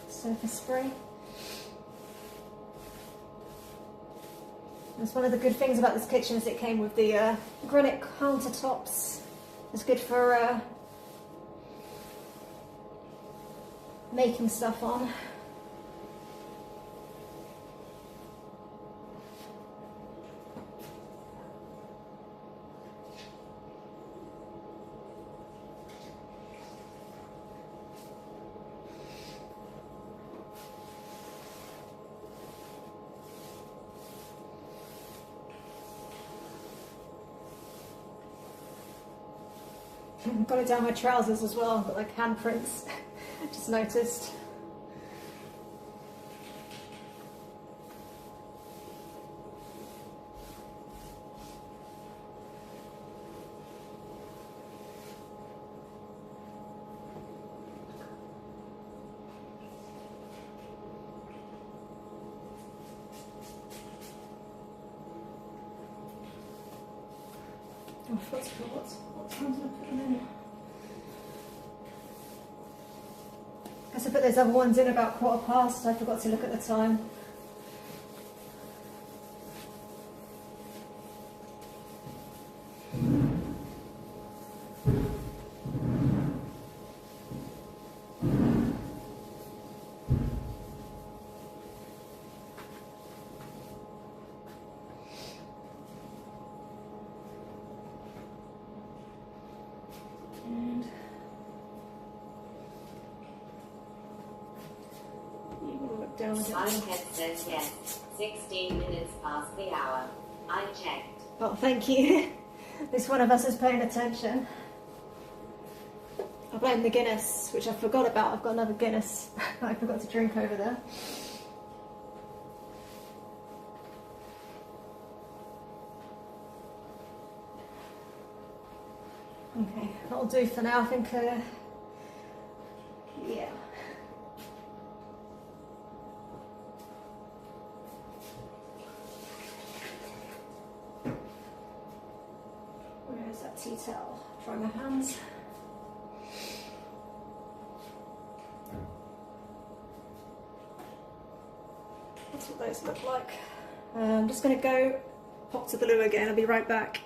surface spray. That's one of the good things about this kitchen is it came with the granite countertops. It's good for making stuff on. I've got it down my trousers as well, I've got like handprints, just noticed. Oh, what time did I put them in? I guess I put those other ones in about 1:15. I forgot to look at the time. Down with it. Head says yes. 16 minutes past the hour. I checked. Oh, thank you. At least one of us is paying attention. I blame the Guinness, which I forgot about. I've got another Guinness that I forgot to drink over there. Okay, that'll do for now. I think, yeah. Where's that tea towel? Dry my hands. That's what those look like. I'm just going to go pop to the loo again. I'll be right back.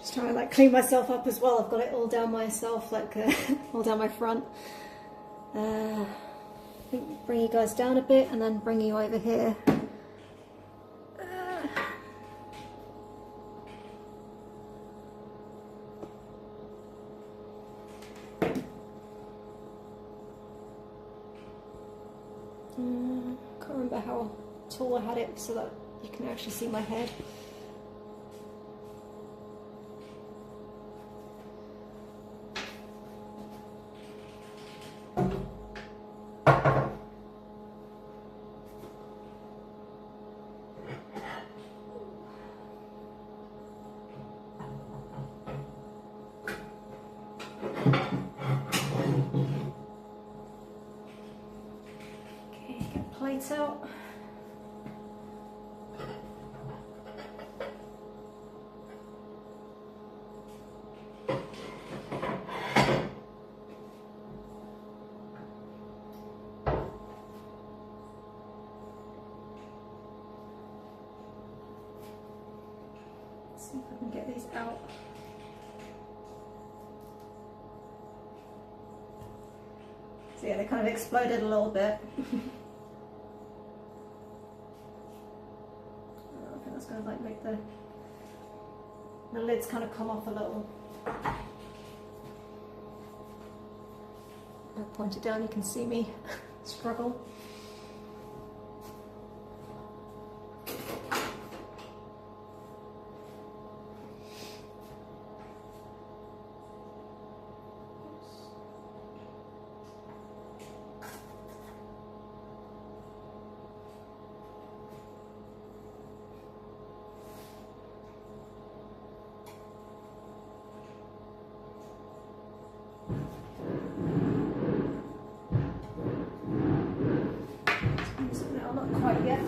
Just trying to like clean myself up as well. I've got it all down myself, like all down my front. I think bring you guys down a bit and then bring you over here. Can't remember how tall I had it so that you can actually see my head. Okay, get plates out. See if I can get these out. So yeah, they kind of exploded a little bit. I think that's going to like make the lids kind of come off a little. I'll point it down, you can see me struggle. No, not quite yet.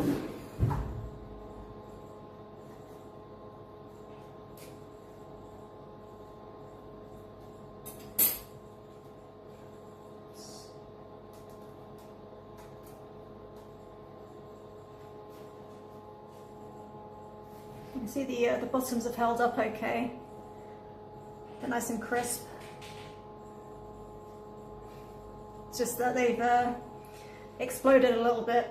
You can see the bottoms have held up okay. They're nice and crisp. It's just that they've exploded a little bit.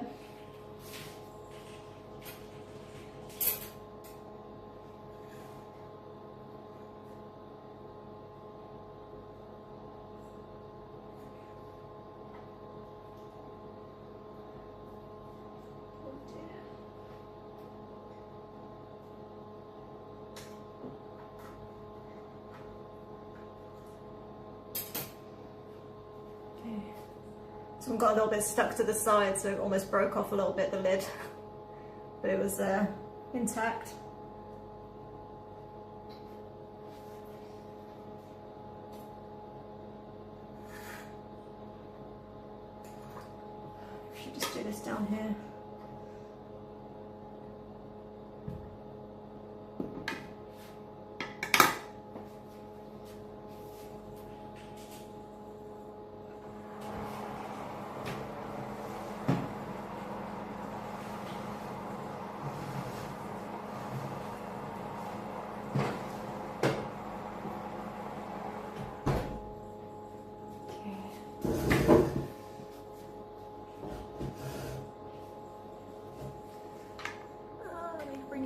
So I got a little bit stuck to the side, so it almost broke off a little bit, the lid, but it was intact. Should just do this down here.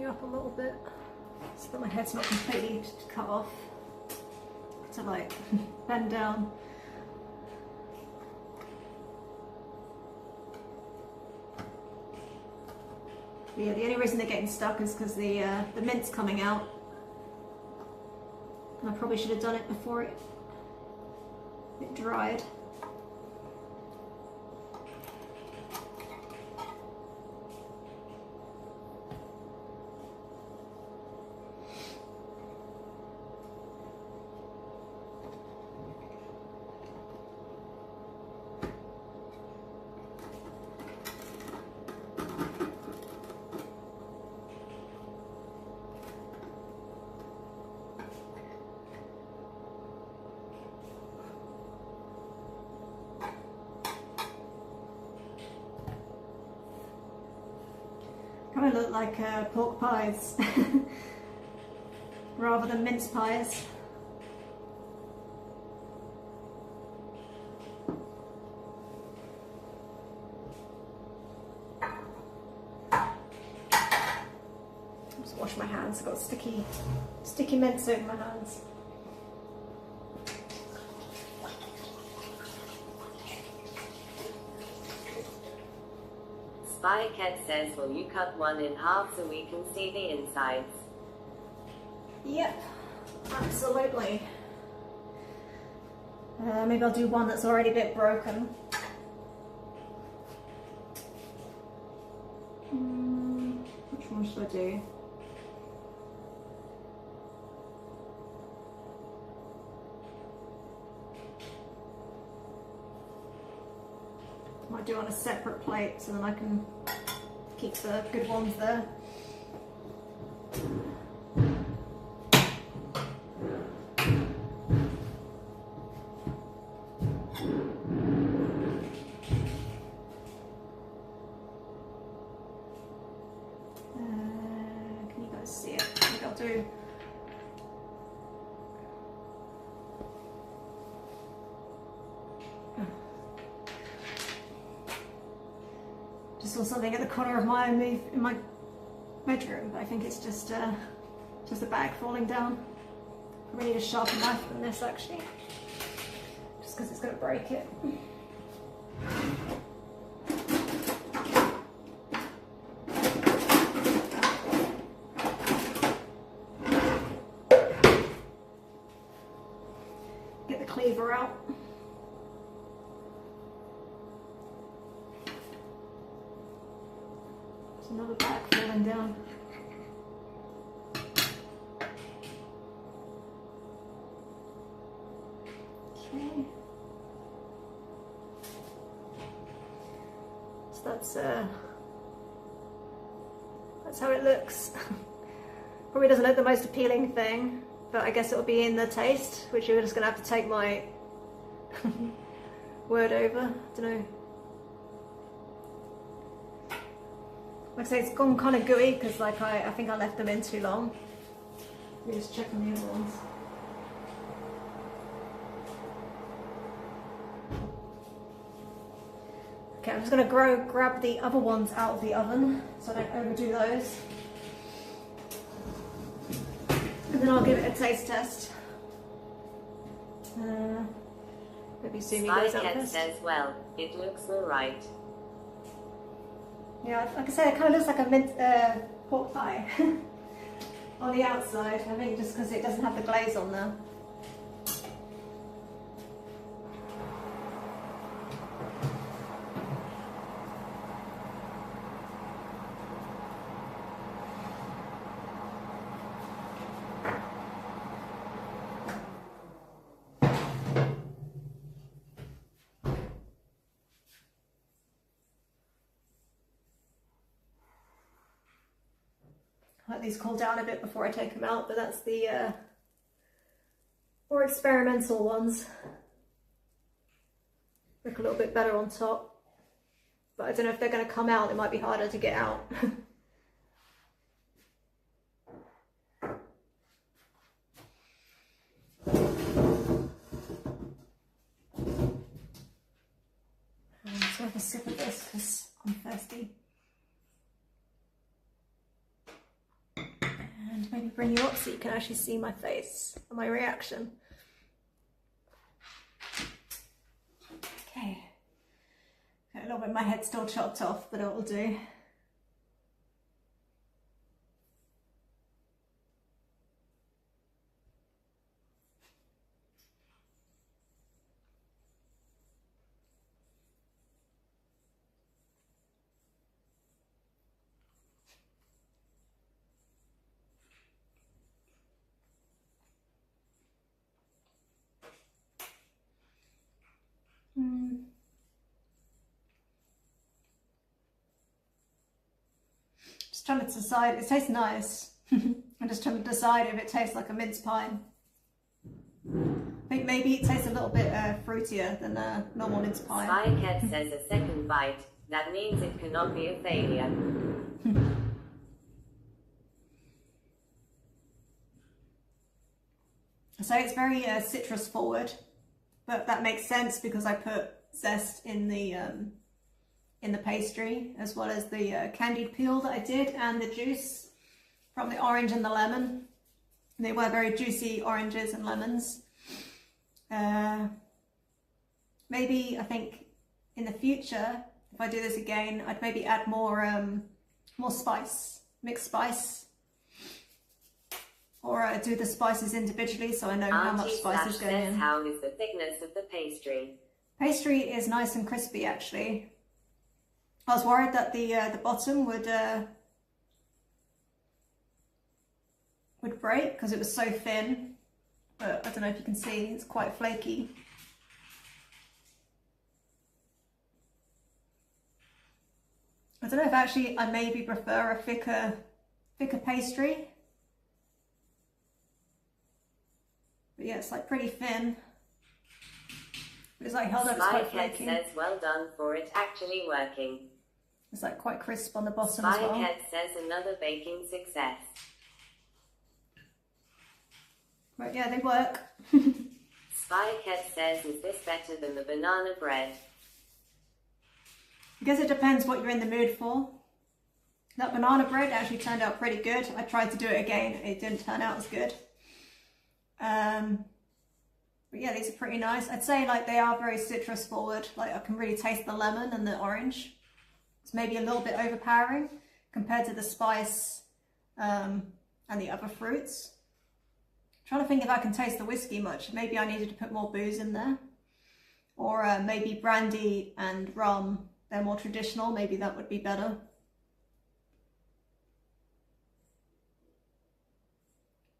Up a little bit so that my head's not completely cut off, to like bend down. But yeah, the only reason they're getting stuck is because the mint's coming out, and I probably should have done it before it dried. Kind of look like pork pies rather than mince pies. Just wash my hands, I've got sticky mince in my hands. Spycat says, will you cut one in half so we can see the insides? Yep, absolutely. Maybe I'll do one that's already a bit broken. Which one should I do? Might do on a separate plate so then I can keep the good ones there. Can you guys see it? I think I'll do Just saw something at the corner of my in my bedroom, but I think it's just a bag falling down. I really need a sharper knife than this actually, just because it's going to break it. Get the cleaver out. There's another bag falling down. Okay. So that's how it looks. Probably doesn't look the most appealing thing, but I guess it'll be in the taste, which you're just gonna have to take my word over. I don't know. Like I say, it's gone kind of gooey because like I think I left them in too long. Let me just check on the other ones. Okay, I'm just going to grab the other ones out of the oven so I don't overdo those. And then I'll give it a taste test. Maybe Sumi goes out first. says, well, it looks alright. Yeah, like I say, it kind of looks like a mint pork pie on the outside. I think just because it doesn't have the glaze on there. Let these cool down a bit before I take them out, but that's the more experimental ones. Look a little bit better on top, but I don't know if they're going to come out. It might be harder to get out. Let's have a sip of this because I'm thirsty. And maybe bring you up so you can actually see my face and my reaction. Okay. Got a little bit of my head still chopped off, but it will do. Just trying to decide, it tastes nice. I'm just trying to decide if it tastes like a mince pie. I think maybe it tastes a little bit fruitier than a normal mince pie. Spycat says a second bite, that means it cannot be a failure. So it's very citrus forward, but that makes sense because I put zest in the pastry, as well as the candied peel that I did and the juice from the orange and the lemon. They were very juicy oranges and lemons. Maybe I think in the future, if I do this again, I'd maybe add more spice, mixed spice. Or do the spices individually so I know how much spice is going in. How is the thickness of the pastry? Pastry is nice and crispy actually. I was worried that the bottom would break because it was so thin, but I don't know if you can see, it's quite flaky. I don't know if actually I maybe prefer a thicker pastry. But yeah, it's like pretty thin. It's like held up, it's quite flaky. Says well done for it actually working. It's like quite crisp on the bottom as well. Spycat says another baking success. Right, yeah, they work. Spycat says, is this better than the banana bread? I guess it depends what you're in the mood for. That banana bread actually turned out pretty good. I tried to do it again, it didn't turn out as good. But yeah, these are pretty nice. I'd say like they are very citrus forward. Like I can really taste the lemon and the orange. It's maybe a little bit overpowering compared to the spice and the other fruits. I'm trying to think if I can taste the whiskey much. Maybe I needed to put more booze in there. Or maybe brandy and rum. They're more traditional. Maybe that would be better.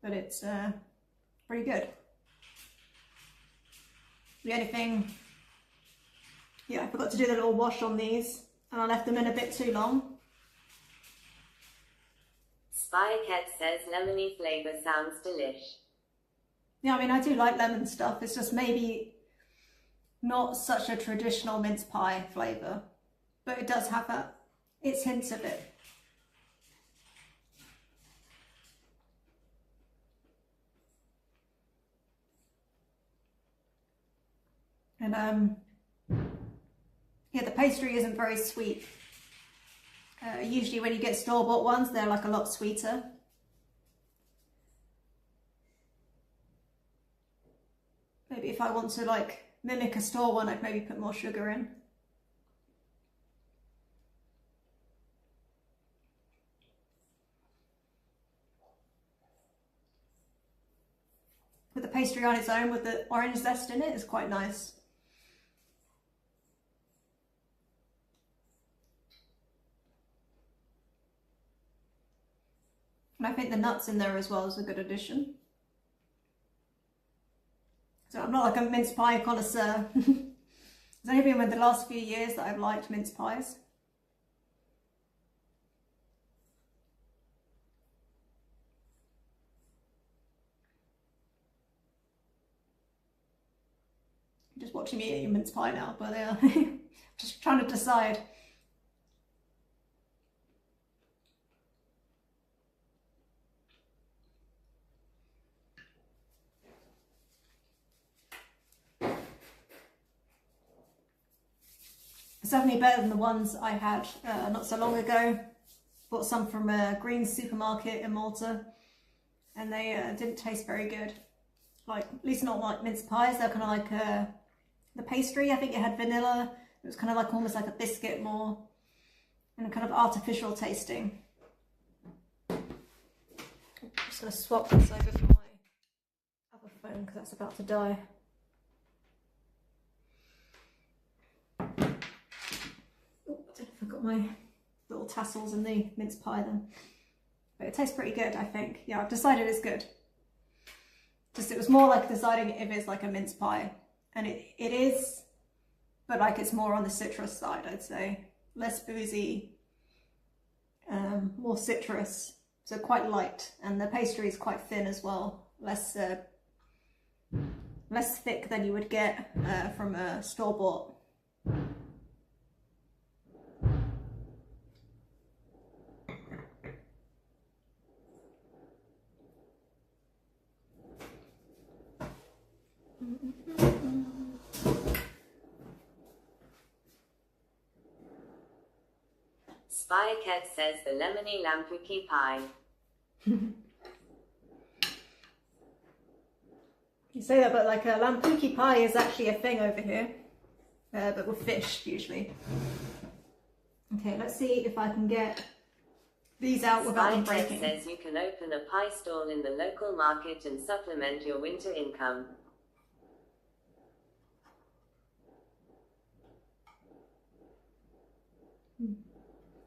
But it's pretty good. The only thing, yeah, I forgot to do the little wash on these and I left them in a bit too long. Spycat says lemony flavour sounds delish. Yeah, I mean, I do like lemon stuff. It's just maybe not such a traditional mince pie flavour, but it does have its hints of it. And yeah, the pastry isn't very sweet. Usually when you get store-bought ones, they're like a lot sweeter. Maybe if I want to like mimic a store one, I'd maybe put more sugar in. But the pastry on its own with the orange zest in it is quite nice. And I think the nuts in there as well is a good addition. So I'm not like a mince pie connoisseur. It's only been with the last few years that I've liked mince pies. I'm just watching me eat a mince pie now, but just trying to decide. It's definitely better than the ones I had not so long ago. Bought some from a green supermarket in Malta and they didn't taste very good. Like, at least not like mince pies. They're kind of like the pastry. I think it had vanilla. It was kind of like almost like a biscuit more and kind of artificial tasting. I'm just going to swap this over for my other phone because that's about to die. I got my little tassels in the mince pie then. But it tastes pretty good, I think. Yeah, I've decided it's good. Just it was more like deciding if it's like a mince pie. And it is, but like it's more on the citrus side, I'd say. Less boozy, more citrus. So quite light. And the pastry is quite thin as well. Less thick than you would get from a store-bought. Spycat says the lemony lampuki pie. You say that, but like a lampuki pie is actually a thing over here, but with fish usually. Okay, let's see if I can get these out without them breaking. Spycat says you can open a pie stall in the local market and supplement your winter income.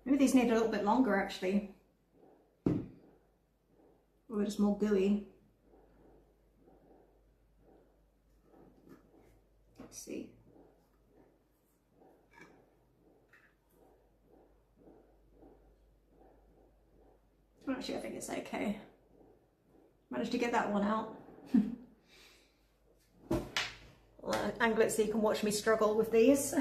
Maybe these need a little bit longer actually. Or just more gooey. Let's see. Well, actually, I think it's okay. Managed to get that one out. I'll angle it so you can watch me struggle with these.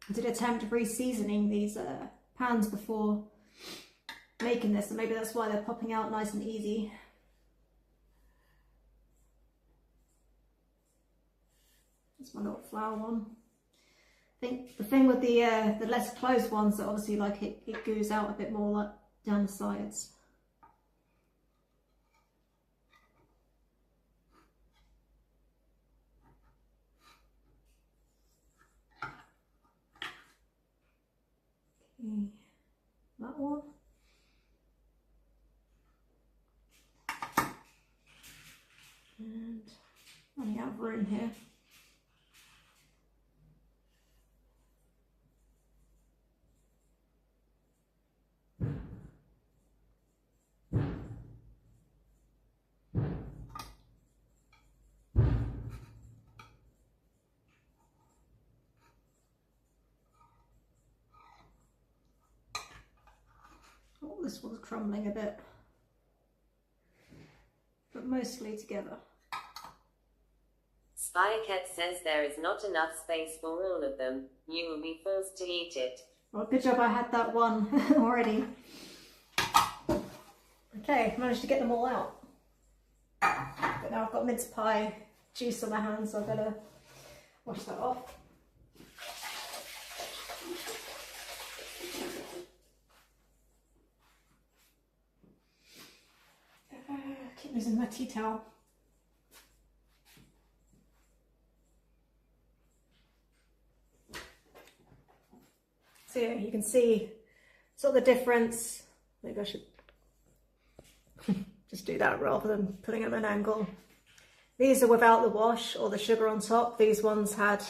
I did attempt re-seasoning these pans before making this, and maybe that's why they're popping out nice and easy. That's my little flour one. I think the thing with the less closed ones, that obviously like it goes out a bit more like down the sides. Okay, that one. And running out of room here. Oh, this one's crumbling a bit, but mostly together. Spycat says there is not enough space for all of them. You will be forced to eat it. Well, good job I had that one already. Okay, managed to get them all out. But now I've got mince pie juice on my hands, so I better wash that off. Keep losing my tea towel. So yeah, you can see sort of the difference. Maybe I should just do that rather than putting them at an angle. These are without the wash or the sugar on top. These ones had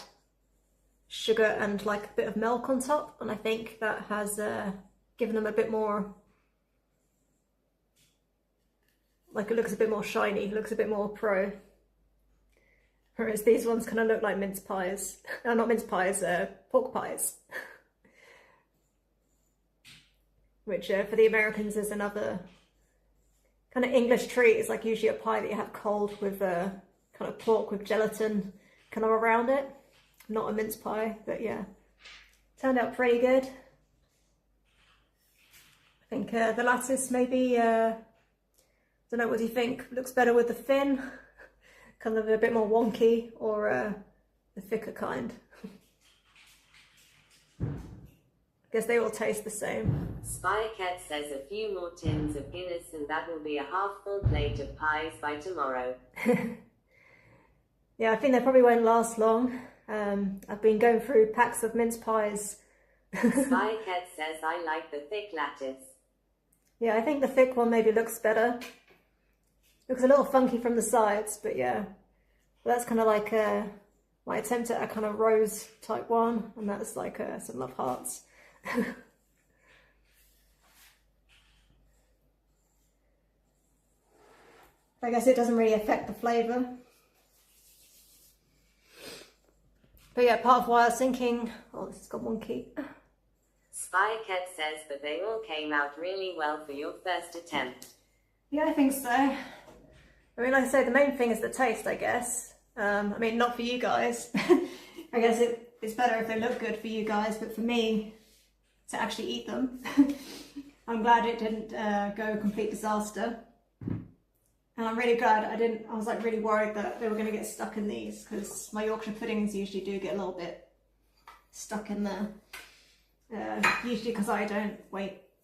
sugar and like a bit of milk on top, and I think that has given them a bit more, like it looks a bit more shiny, it looks a bit more pro. Whereas these ones kind of look like mince pies. No, not mince pies, pork pies. Which for the Americans is another kind of English treat. It's like usually a pie that you have cold with kind of pork with gelatin kind of around it. Not a mince pie, but yeah, turned out pretty good. I think the lattice maybe, don't know, what do you think? Looks better with the thin, kind of a bit more wonky, or the thicker kind? I guess they all taste the same. Spycat says a few more tins of Guinness and that will be a half-full plate of pies by tomorrow. Yeah, I think they probably won't last long. I've been going through packs of mince pies. Spycat says I like the thick lattice. Yeah, I think the thick one maybe looks better. Looks a little funky from the sides, but yeah. But that's kind of like my attempt at a kind of rose type one, and that's like some love hearts. I guess it doesn't really affect the flavour. But yeah, part of why I was thinking, oh, this has got wonky. Spycat says that they all came out really well for your first attempt. Yeah, I think so. I mean, like I say, the main thing is the taste, I guess. I mean, not for you guys. I guess it's better if they look good for you guys, but for me, to actually eat them, I'm glad it didn't go a complete disaster. And I'm really glad I was like really worried that they were going to get stuck in these, because my Yorkshire puddings usually do get a little bit stuck in there. Usually because I'm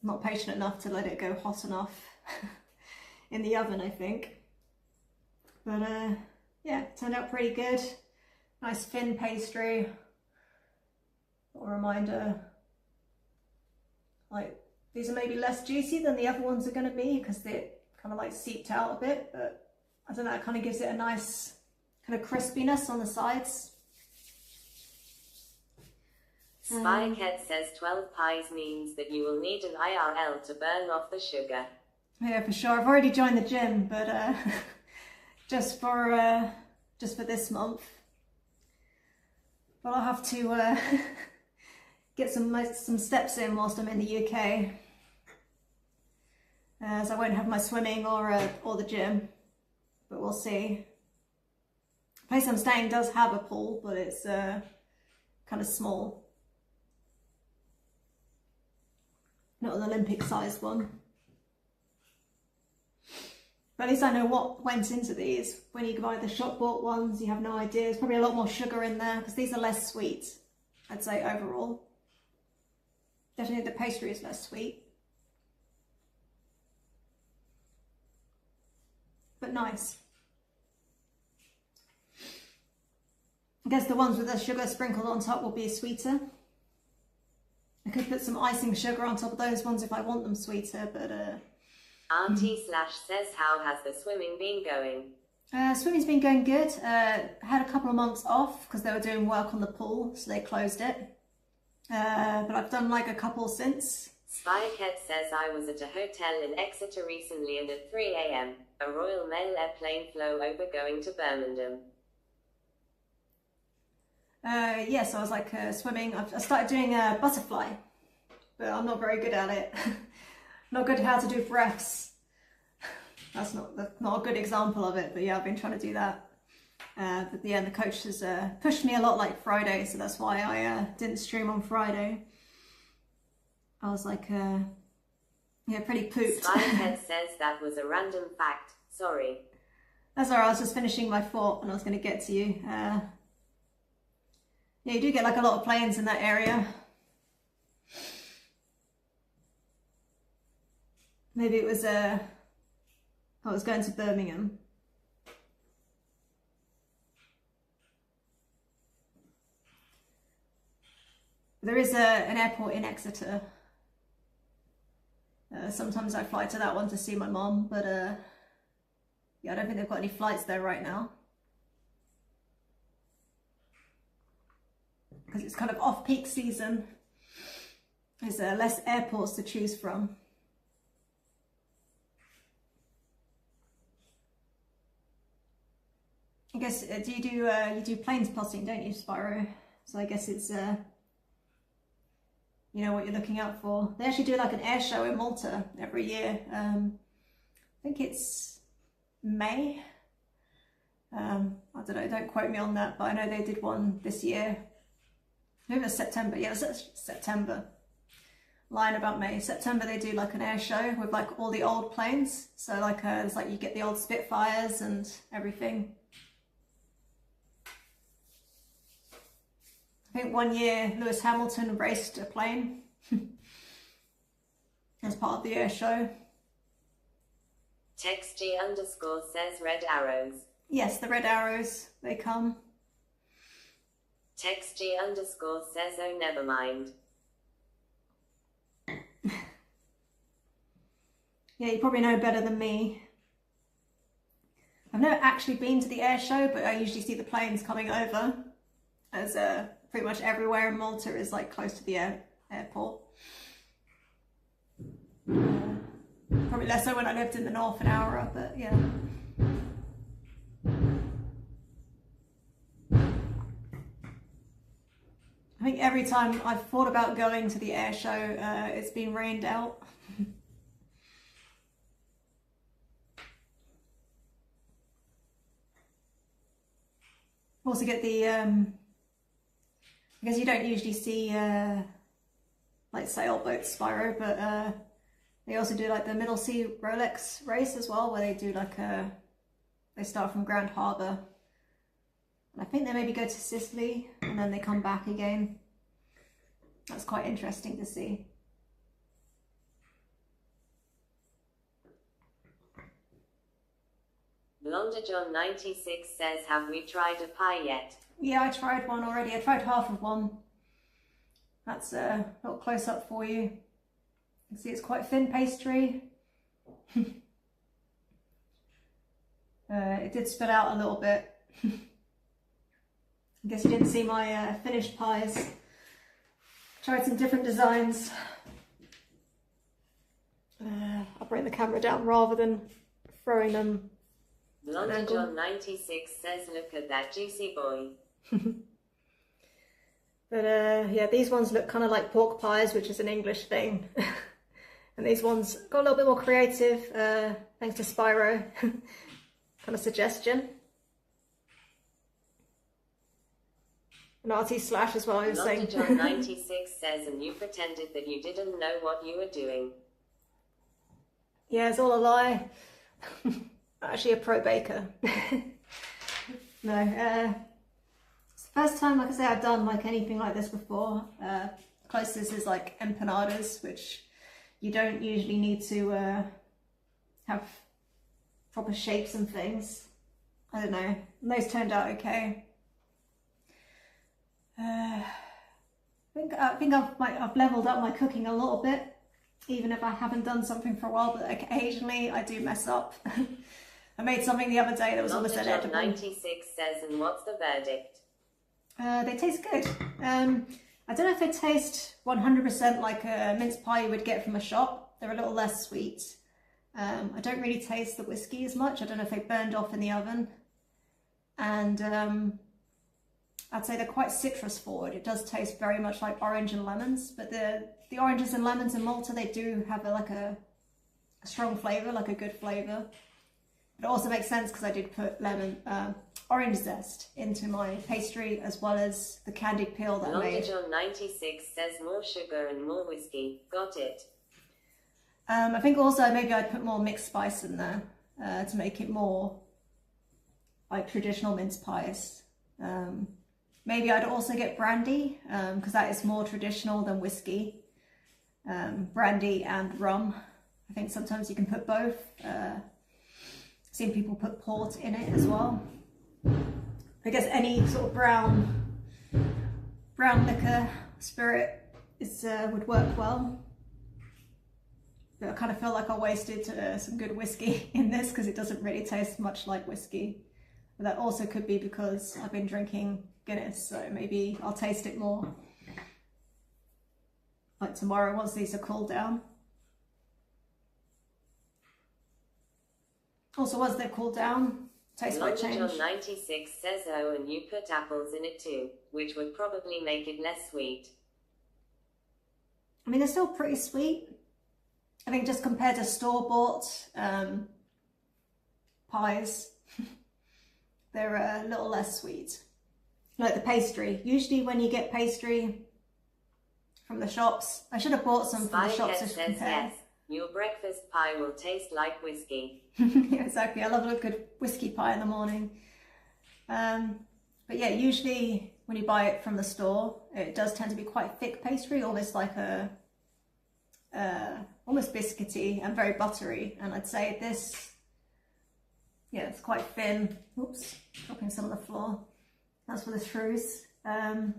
not patient enough to let it go hot enough in the oven, I think. But yeah, it turned out pretty good. Nice thin pastry. A reminder, like these are maybe less juicy than the other ones are going to be because they kind of like seeped out a bit, but I don't know, it kind of gives it a nice kind of crispiness on the sides. Spycat says 12 pies means that you will need an IRL to burn off the sugar. Yeah, for sure. I've already joined the gym, but just for this month. But I'll have to get some steps in whilst I'm in the UK. As I won't have my swimming or the gym, but we'll see. The place I'm staying does have a pool, but it's kind of small. not an Olympic sized one. But at least I know what went into these. When you buy the shop bought ones, you have no idea. There's probably a lot more sugar in there because these are less sweet, I'd say, overall. Definitely the pastry is less sweet. But nice. I guess the ones with the sugar sprinkled on top will be sweeter. I could put some icing sugar on top of those ones if I want them sweeter, but Auntie Slash says, how has the swimming been going? Swimming's been going good. Had a couple of months off because they were doing work on the pool, so they closed it. But I've done like a couple since. Spycat says, I was at a hotel in Exeter recently and at 3 AM, a Royal Mail airplane flew over going to Birmingham. Yes, I was like swimming. I started doing a butterfly, but I'm not very good at it. Not good at how to do breaths. That's not a good example of it, but yeah, I've been trying to do that. But yeah, the coach has pushed me a lot like Friday, so that's why I didn't stream on Friday. I was like, yeah, pretty pooped. Spyhead says that was a random fact. Sorry. That's alright, I was just finishing my thought and I was going to get to you. Yeah, you do get like a lot of planes in that area. Maybe it was I was going to Birmingham. There is an airport in Exeter. Sometimes I fly to that one to see my mom, but yeah, I don't think they've got any flights there right now. Because it's kind of off-peak season. There's less airports to choose from. I guess, do you do plane spotting, don't you, Spyro? So I guess it's, you know what you're looking out for. They actually do like an air show in Malta every year. I think it's May. I don't know, don't quote me on that, but I know they did one this year. Maybe it was September. Yeah, it was September. Lying about May. September they do like an air show with like all the old planes. So like it's like you get the old Spitfires and everything. I think one year Lewis Hamilton raced a plane as part of the air show. TextG underscore says red arrows. Yes, the red arrows, they come. TextG underscore says, oh, never mind. Yeah, you probably know better than me. I've never actually been to the air show, but I usually see the planes coming over, as pretty much everywhere in Malta is like close to the airport. Probably less so when I lived in the north an hour up, but yeah. I think every time I've thought about going to the air show, it's been rained out. Also get the, I guess you don't usually see like sailboats, Spyro, but they also do like the Middle Sea Rolex race as well, where they do like they start from Grand Harbour. I think they maybe go to Sicily and then they come back again. That's quite interesting to see. Blonda John 96 says, have we tried a pie yet? Yeah, I tried one already. I tried half of one. That's a little close up for you. You can see it's quite thin pastry. It did spill out a little bit. I guess you didn't see my finished pies. Tried some different designs. I'll bring the camera down rather than throwing them. Blonda John 96 says, look at that juicy boy. But yeah, these ones look kind of like pork pies, which is an English thing. And these ones got a little bit more creative, thanks to Spyro. Kind of suggestion. Nazi slash as well, I was saying. John 96 says, and you pretended that you didn't know what you were doing. Yeah, it's all a lie. I'm actually a pro baker. No, it's the first time, like I say, I've done like anything like this before. Closest is like empanadas, which you don't usually need to have proper shapes and things. I don't know. And those turned out okay. I think I've leveled up my cooking a little bit, even if I haven't done something for a while. But occasionally I do mess up. I made something the other day that was almost inedible. 96 says, and what's the verdict? They taste good. I don't know if they taste 100% like a mince pie you would get from a shop. They're a little less sweet. I don't really taste the whiskey as much. I don't know if they burned off in the oven. And I'd say they're quite citrus forward. It does taste very much like orange and lemons, but the oranges and lemons in Malta, they do have a strong flavour, like a good flavour. It also makes sense because I did put orange zest into my pastry, as well as the candied peel that I made. John 96 says more sugar and more whiskey. Got it. I think also maybe I'd put more mixed spice in there to make it more like traditional mince pies. Maybe I'd also get brandy because that is more traditional than whiskey. Brandy and rum. I think sometimes you can put both. I've seen people put port in it as well. I guess any sort of brown liquor spirit would work well. But I kind of feel like I wasted some good whiskey in this because it doesn't really taste much like whiskey. But that also could be because I've been drinking Guinness, so maybe I'll taste it more like tomorrow once these are cooled down. Also, once they're cooled down, taste might change. John 96 says, oh, and you put apples in it too, which would probably make it less sweet. I mean, they're still pretty sweet. I think just compared to store-bought pies, they're a little less sweet. Like the pastry. Usually when you get pastry from the shops, I should have bought some from the shops to compare. Yes. Your breakfast pie will taste like whiskey. Yeah, exactly. I love a good whiskey pie in the morning. But yeah, usually when you buy it from the store, it does tend to be quite thick pastry, almost like almost biscuity and very buttery. And I'd say this, yeah, it's quite thin. Oops, dropping some on the floor. That's for the shrews. Yeah,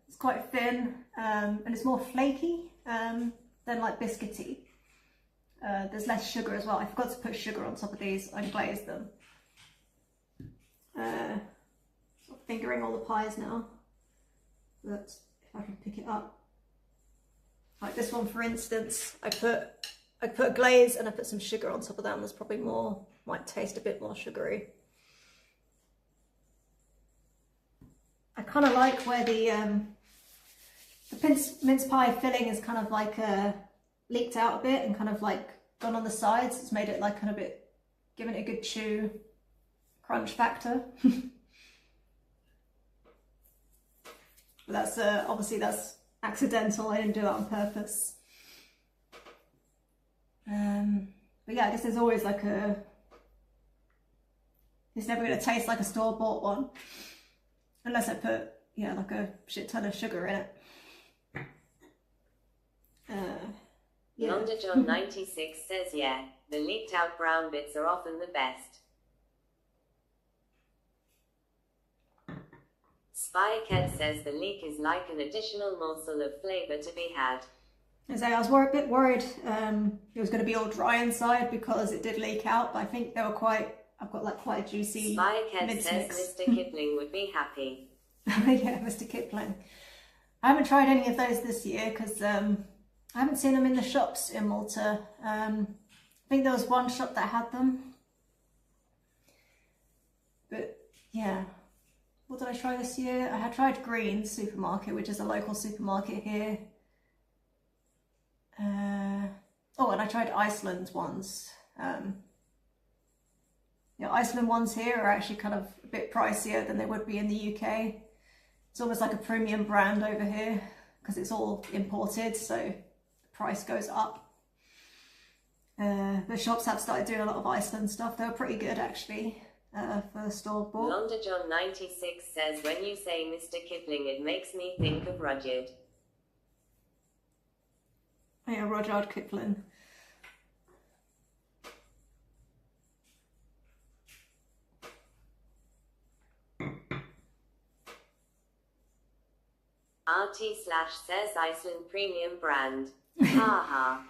it's quite thin and it's more flaky than like biscuity. There's less sugar as well. I forgot to put sugar on top of these. I glazed them. Sort of fingering all the pies now. But if I can pick it up. Like this one, for instance, I put a glaze and I put some sugar on top of that, and there's probably more, might taste a bit more sugary. I kind of like where the mince pie filling is kind of like leaked out a bit and kind of like gone on the sides. It's made it like kind of a bit, giving it a good chew crunch factor. But that's obviously that's accidental. I didn't do that on purpose. But yeah, I guess there's always like it's never going to taste like a store-bought one unless I put, yeah, like a shit ton of sugar in it. Yeah. John 96 says, yeah, the leaked out brown bits are often the best. Spycat says the leek is like an additional morsel of flavour to be had. I was a bit worried it was going to be all dry inside because it did leak out, but I think they were I've got like quite a juicy Spycat says mix. Mr. Kipling would be happy. Yeah, Mr. Kipling. I haven't tried any of those this year because I haven't seen them in the shops in Malta. I think there was one shop that had them. But yeah, what did I try this year? I had tried Green's Supermarket, which is a local supermarket here. Oh, and I tried Iceland's ones. Yeah, Iceland ones here are actually kind of a bit pricier than they would be in the UK. It's almost like a premium brand over here because it's all imported, so the price goes up. The shops have started doing a lot of Iceland stuff. They were pretty good actually for store bought. Londa John 96 says, when you say Mr. Kipling, it makes me think of Rudyard. Yeah, Rudyard Kipling. RT/ says Iceland premium brand. Haha.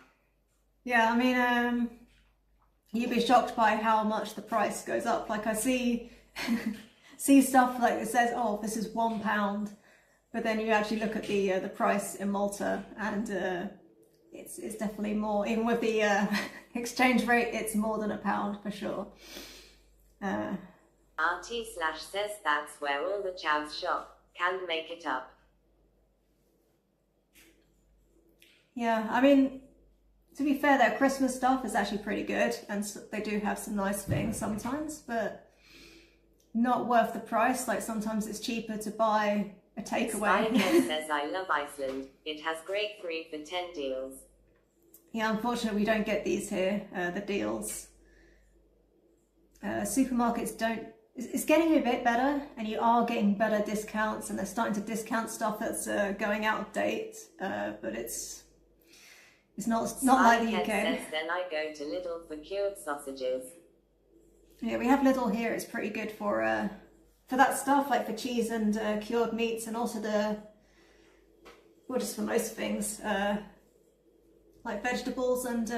Yeah, I mean, you'd be shocked by how much the price goes up. Like I see stuff like it says, oh, this is £1, but then you actually look at the price in Malta, and it's definitely more. Even with the exchange rate, it's more than £1 for sure. RT/ says that's where all the chavs shop. Can't make it up. Yeah, I mean, to be fair, their Christmas stuff is actually pretty good, and so they do have some nice things sometimes, but not worth the price. Like sometimes it's cheaper to buy a takeaway. Spycat says I love Iceland. It has great 3 for 10 deals. Yeah, unfortunately we don't get these here, the deals. Supermarkets don't. It's getting a bit better, and you are getting better discounts, and they're starting to discount stuff that's going out of date, but it's not like the UK. Says, then I go to Lidl for cured sausages. Yeah, we have Lidl here. It's pretty good for that stuff, like for cheese and cured meats, and also just for most things, like vegetables and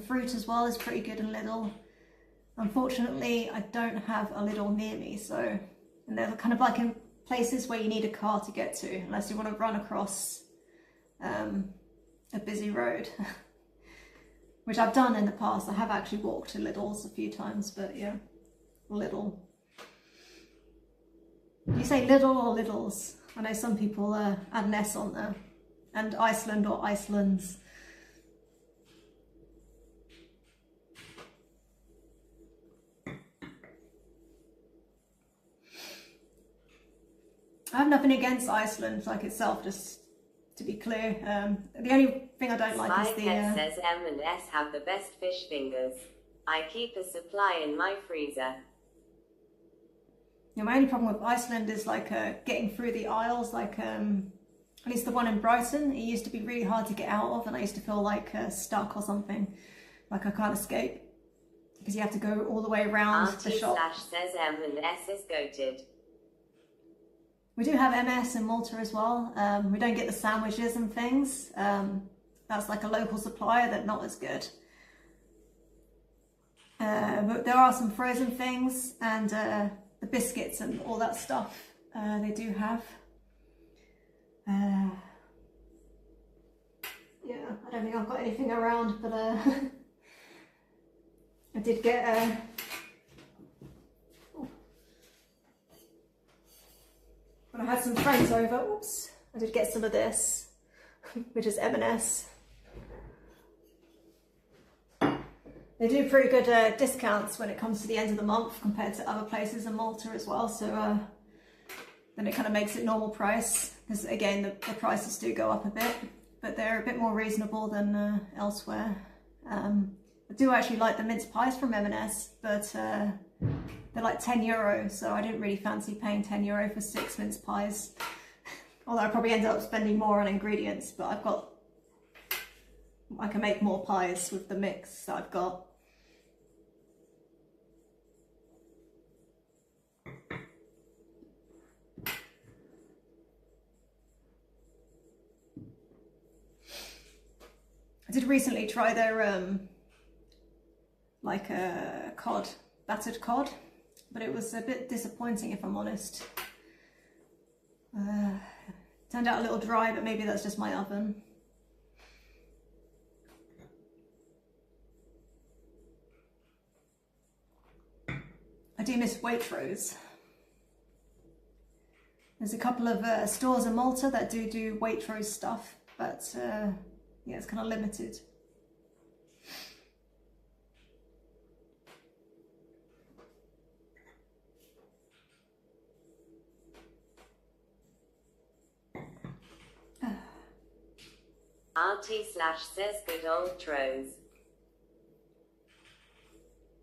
fruit as well is pretty good in Lidl. Unfortunately, I don't have a Lidl near me, so, and they're kind of like in places where you need a car to get to, unless you want to run across a busy road, which I've done in the past. I have actually walked to Lidl's a few times, but yeah, Lidl. Do you say Lidl or Lidl's? I know some people add an S on there, and Iceland or Iceland's. I have nothing against Iceland like itself, just to be clear. The only thing I don't like is the... says M&S have the best fish fingers. I keep a supply in my freezer. Yeah, my only problem with Iceland is like getting through the aisles, like at least the one in Brighton, it used to be really hard to get out of, and I used to feel like stuck or something, like I can't escape, because you have to go all the way around the shop. RT/ says M&S is goated. We do have MS in Malta as well. We don't get the sandwiches and things. That's like a local supplier, that's not as good. But there are some frozen things, and the biscuits and all that stuff they do have. Yeah, I don't think I've got anything around, but I did get when I had some friends over, oops, I did get some of this, which is M&S. They do pretty good discounts when it comes to the end of the month compared to other places in Malta as well, so then it kind of makes it normal price, because again the prices do go up a bit, but they're a bit more reasonable than elsewhere. I do actually like the mince pies from M&S, but they're like €10, so I didn't really fancy paying €10 for 6 mince pies. Although I probably ended up spending more on ingredients, but I can make more pies with the mix that I've got. I did recently try their like a cod, battered cod, but it was a bit disappointing if I'm honest. Turned out a little dry, but maybe that's just my oven. I do miss Waitrose. There's a couple of stores in Malta that do Waitrose stuff, but yeah, it's kind of limited. RT/says good old Tros.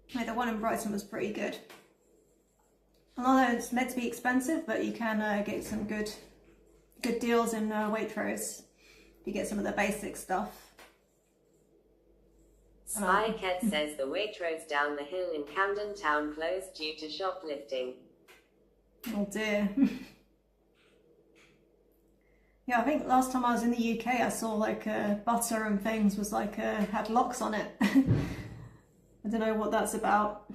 Yeah, the one in Brighton was pretty good. Although it's meant to be expensive, but you can get some good deals in Waitrose if you get some of the basic stuff. Spycat says the Waitrose down the hill in Camden Town closed due to shoplifting. Oh dear. Yeah, I think last time I was in the UK I saw like butter and things was like had locks on it. I don't know what that's about.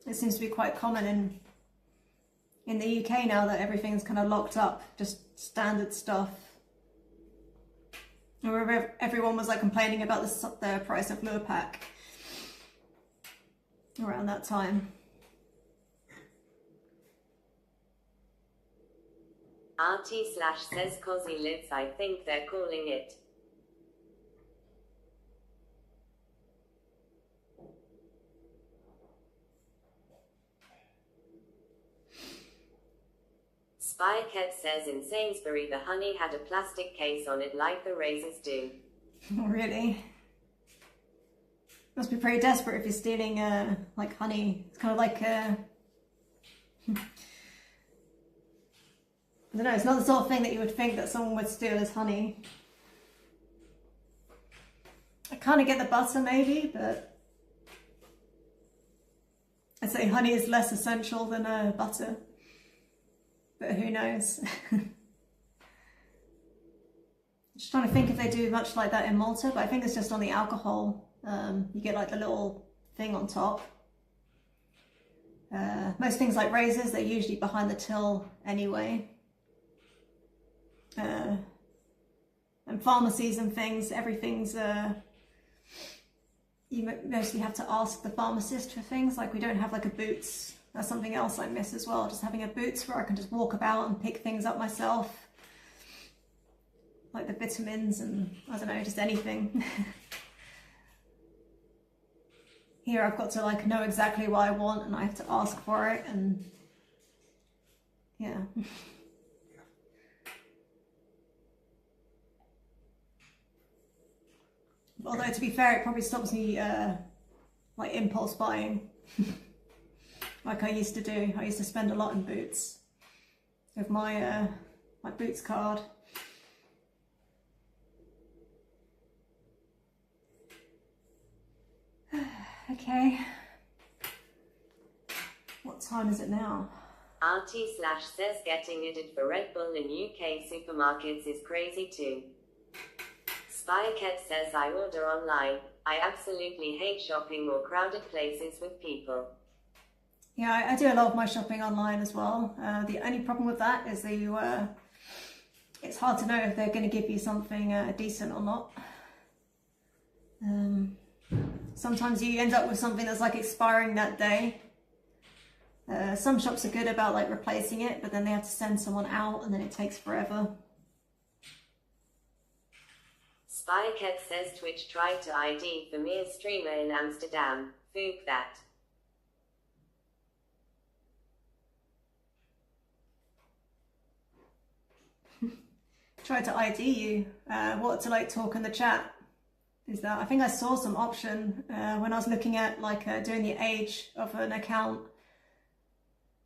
It seems to be quite common in the UK now that everything's kind of locked up, just standard stuff. I remember everyone was like complaining about the price of Lurpak around that time. RT/says Cosy Lids, I think they're calling it. Spycat says in Sainsbury the honey had a plastic case on it like the razors do. Really? Must be pretty desperate if you're stealing like honey. It's kind of like I don't know, it's not the sort of thing that you would think that someone would steal as honey. I kind of get the butter maybe, but I'd say honey is less essential than butter. But who knows? Just trying to think if they do much like that in Malta, but I think it's just on the alcohol. You get like the little thing on top. Most things like razors, they're usually behind the till anyway. And pharmacies and things, everything's you mostly have to ask the pharmacist for things. Like we don't have like a Boots. That's something else I miss as well, just having a Boots where I can just walk about and pick things up myself, like the vitamins and I don't know, just anything. Here I've got to like know exactly what I want and I have to ask for it, and yeah. Although to be fair, it probably stops me like impulse buying. Like I used to do. I used to spend a lot in Boots with my my Boots card. Okay. What time is it now? RT/says getting it for Red Bull in UK supermarkets is crazy too. Spycat says I order online. I absolutely hate shopping or crowded places with people. Yeah, I do a lot of my shopping online as well. The only problem with that is that it's hard to know if they're going to give you something decent or not. Sometimes you end up with something that's like expiring that day. Some shops are good about like replacing it, but then they have to send someone out and then it takes forever. Spycat says Twitch tried to ID for me as streamer in Amsterdam. Foog that. Tried to ID you. What, to like talk in the chat? Is that, I think I saw some option when I was looking at like doing the age of an account,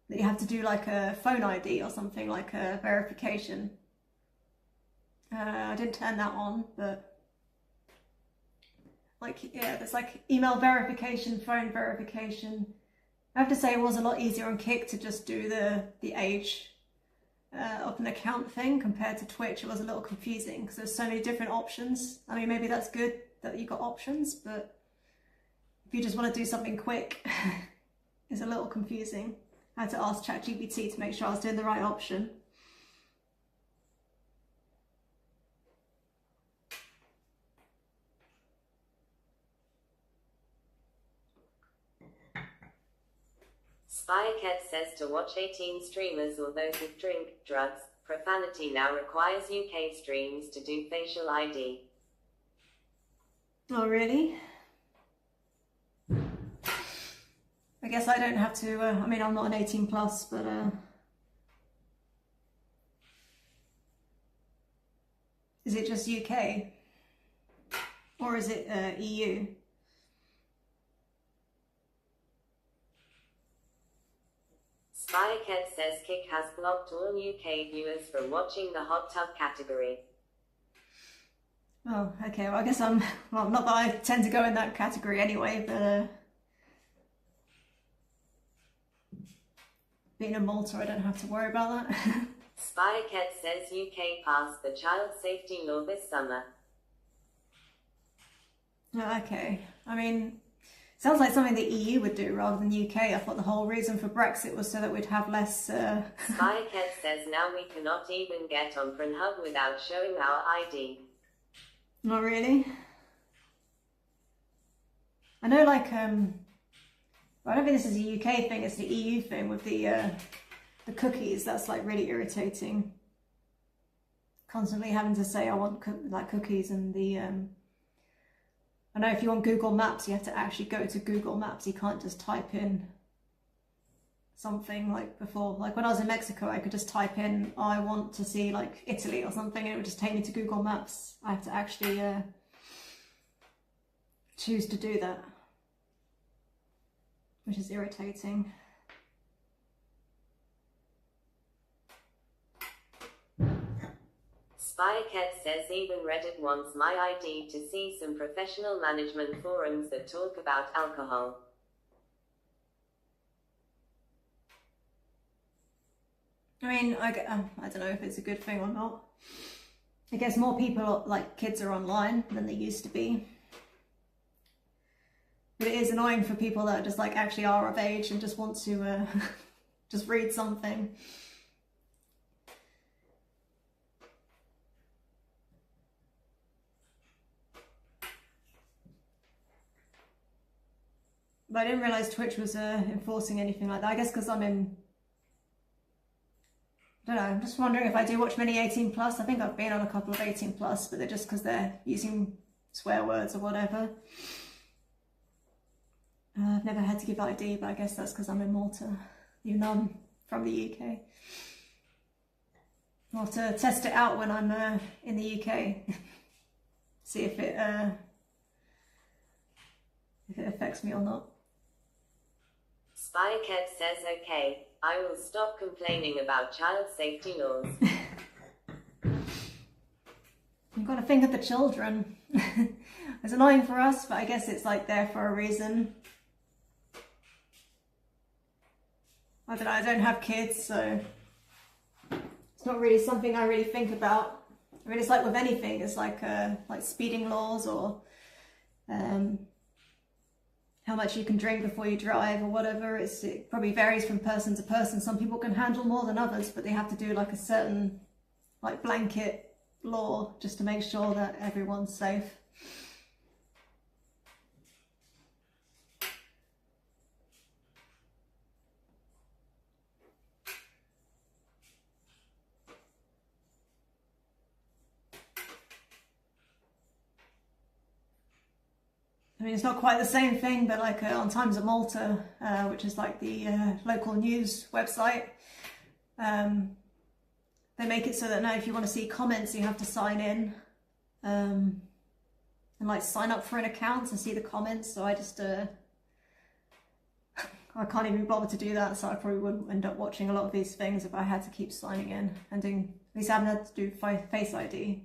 that you have to do like a phone ID or something, like a verification. I didn't turn that on, but like, yeah, there's like email verification, phone verification. I have to say it was a lot easier on Kick to just do the age of an account thing compared to Twitch. It was a little confusing because there's so many different options. I mean, maybe that's good that you got options, but if you just want to do something quick, it's a little confusing. I had to ask ChatGPT to make sure I was doing the right option. Spycat says to watch 18 streamers or those with drink, drugs, profanity now requires UK streams to do facial ID. Oh, really? I guess I don't have to, I mean, I'm not an 18 plus, but is Is it just UK? Or is it EU? Spycat says Kick has blocked all UK viewers from watching the hot tub category. Oh, okay. Well, I guess I'm, well, not that I tend to go in that category anyway, but being a Malta, I don't have to worry about that. Spycat says UK passed the child safety law this summer. Oh, okay. I mean, sounds like something the EU would do rather than UK. I thought the whole reason for Brexit was so that we'd have less... Spycat says now we cannot even get on Pornhub without showing our ID. Not really. I know, like, I don't think this is a UK thing, it's the EU thing with the cookies. That's, like, really irritating. Constantly having to say, I want, like, cookies, and the... I know if you want Google Maps, you have to actually go to Google Maps. You can't just type in something like before. Like when I was in Mexico, I could just type in, oh, I want to see like Italy or something, and it would just take me to Google Maps. I have to actually choose to do that, which is irritating. Spycat says even Reddit wants my ID to see some professional management forums that talk about alcohol. I mean, I don't know if it's a good thing or not. I guess more people, like kids, are online than they used to be. But it is annoying for people that just like actually are of age and just want to just read something. But I didn't realise Twitch was enforcing anything like that. I guess because I'm in... I don't know, I'm just wondering if I do watch many 18+. I think I've been on a couple of 18+, but they're just because they're using swear words or whatever. I've never had to give ID, but I guess that's because I'm in Malta, even though I'm from the UK. I'll have to test it out when I'm in the UK. See if it affects me or not. Spycat says okay, I will stop complaining about child safety laws. You've got to think of the children. It's annoying for us, but I guess it's like there for a reason. I don't know, I don't have kids, so it's not really something I really think about. I mean, it's like with anything, it's like speeding laws or how much you can drink before you drive or whatever. It probably varies from person to person. Some people can handle more than others, but they have to do like a certain like blanket law just to make sure that everyone's safe. I mean, it's not quite the same thing, but like on Times of Malta, which is like the local news website, they make it so that now if you want to see comments, you have to sign in and like sign up for an account and see the comments. So I just, I can't even bother to do that. So I probably wouldn't end up watching a lot of these things if I had to keep signing in and doing, at least I haven't had to do Face ID.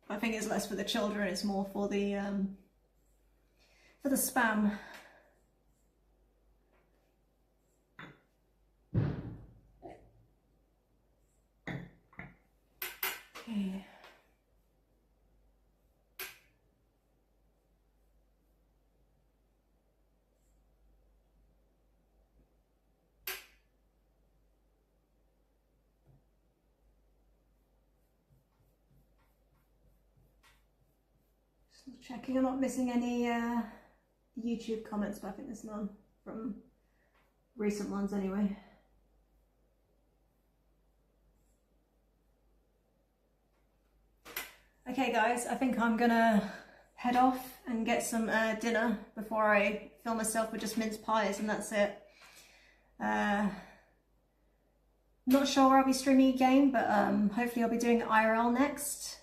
I think it's less for the children, it's more for the spam. Okay. Checking I'm not missing any YouTube comments, but I think there's none from recent ones anyway. Okay guys, I think I'm gonna head off and get some dinner before I fill myself with just mince pies, and that's it. Not sure where I'll be streaming again, but hopefully I'll be doing IRL next.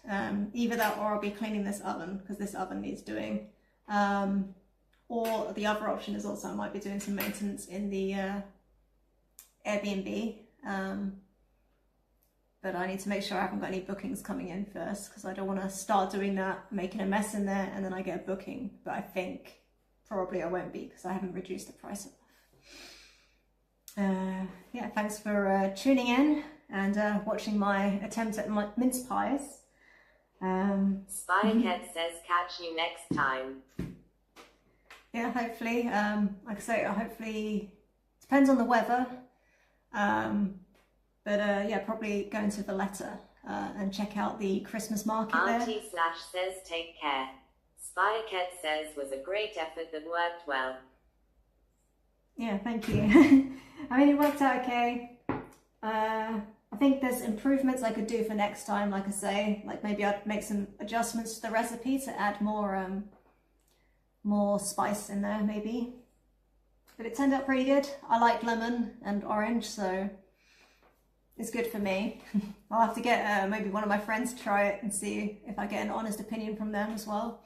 Either that or I'll be cleaning this oven, because this oven needs doing. Or the other option is also I might be doing some maintenance in the Airbnb. But I need to make sure I haven't got any bookings coming in first, because I don't want to start doing that, making a mess in there, and then I get a booking. But I think probably I won't be, because I haven't reduced the price enough. Yeah, thanks for tuning in and watching my attempt at mince pies. Spidercat says catch you next time. Yeah, hopefully. Like I say, hopefully depends on the weather. But yeah, probably go into Valletta and check out the Christmas market there. Auntie Slash says take care. Spidercat says was a great effort that worked well. Yeah, thank you. I mean, it worked out okay. I think there's improvements I could do for next time, like I say. Like maybe I'd make some adjustments to the recipe to add more spice in there, maybe. But it turned out pretty good. I like lemon and orange, so it's good for me. I'll have to get maybe one of my friends to try it and see if I get an honest opinion from them as well.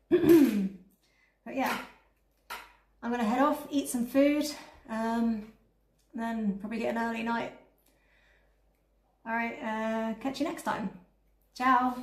But yeah, I'm gonna head off, eat some food, and then probably get an early night. All right, catch you next time. Ciao.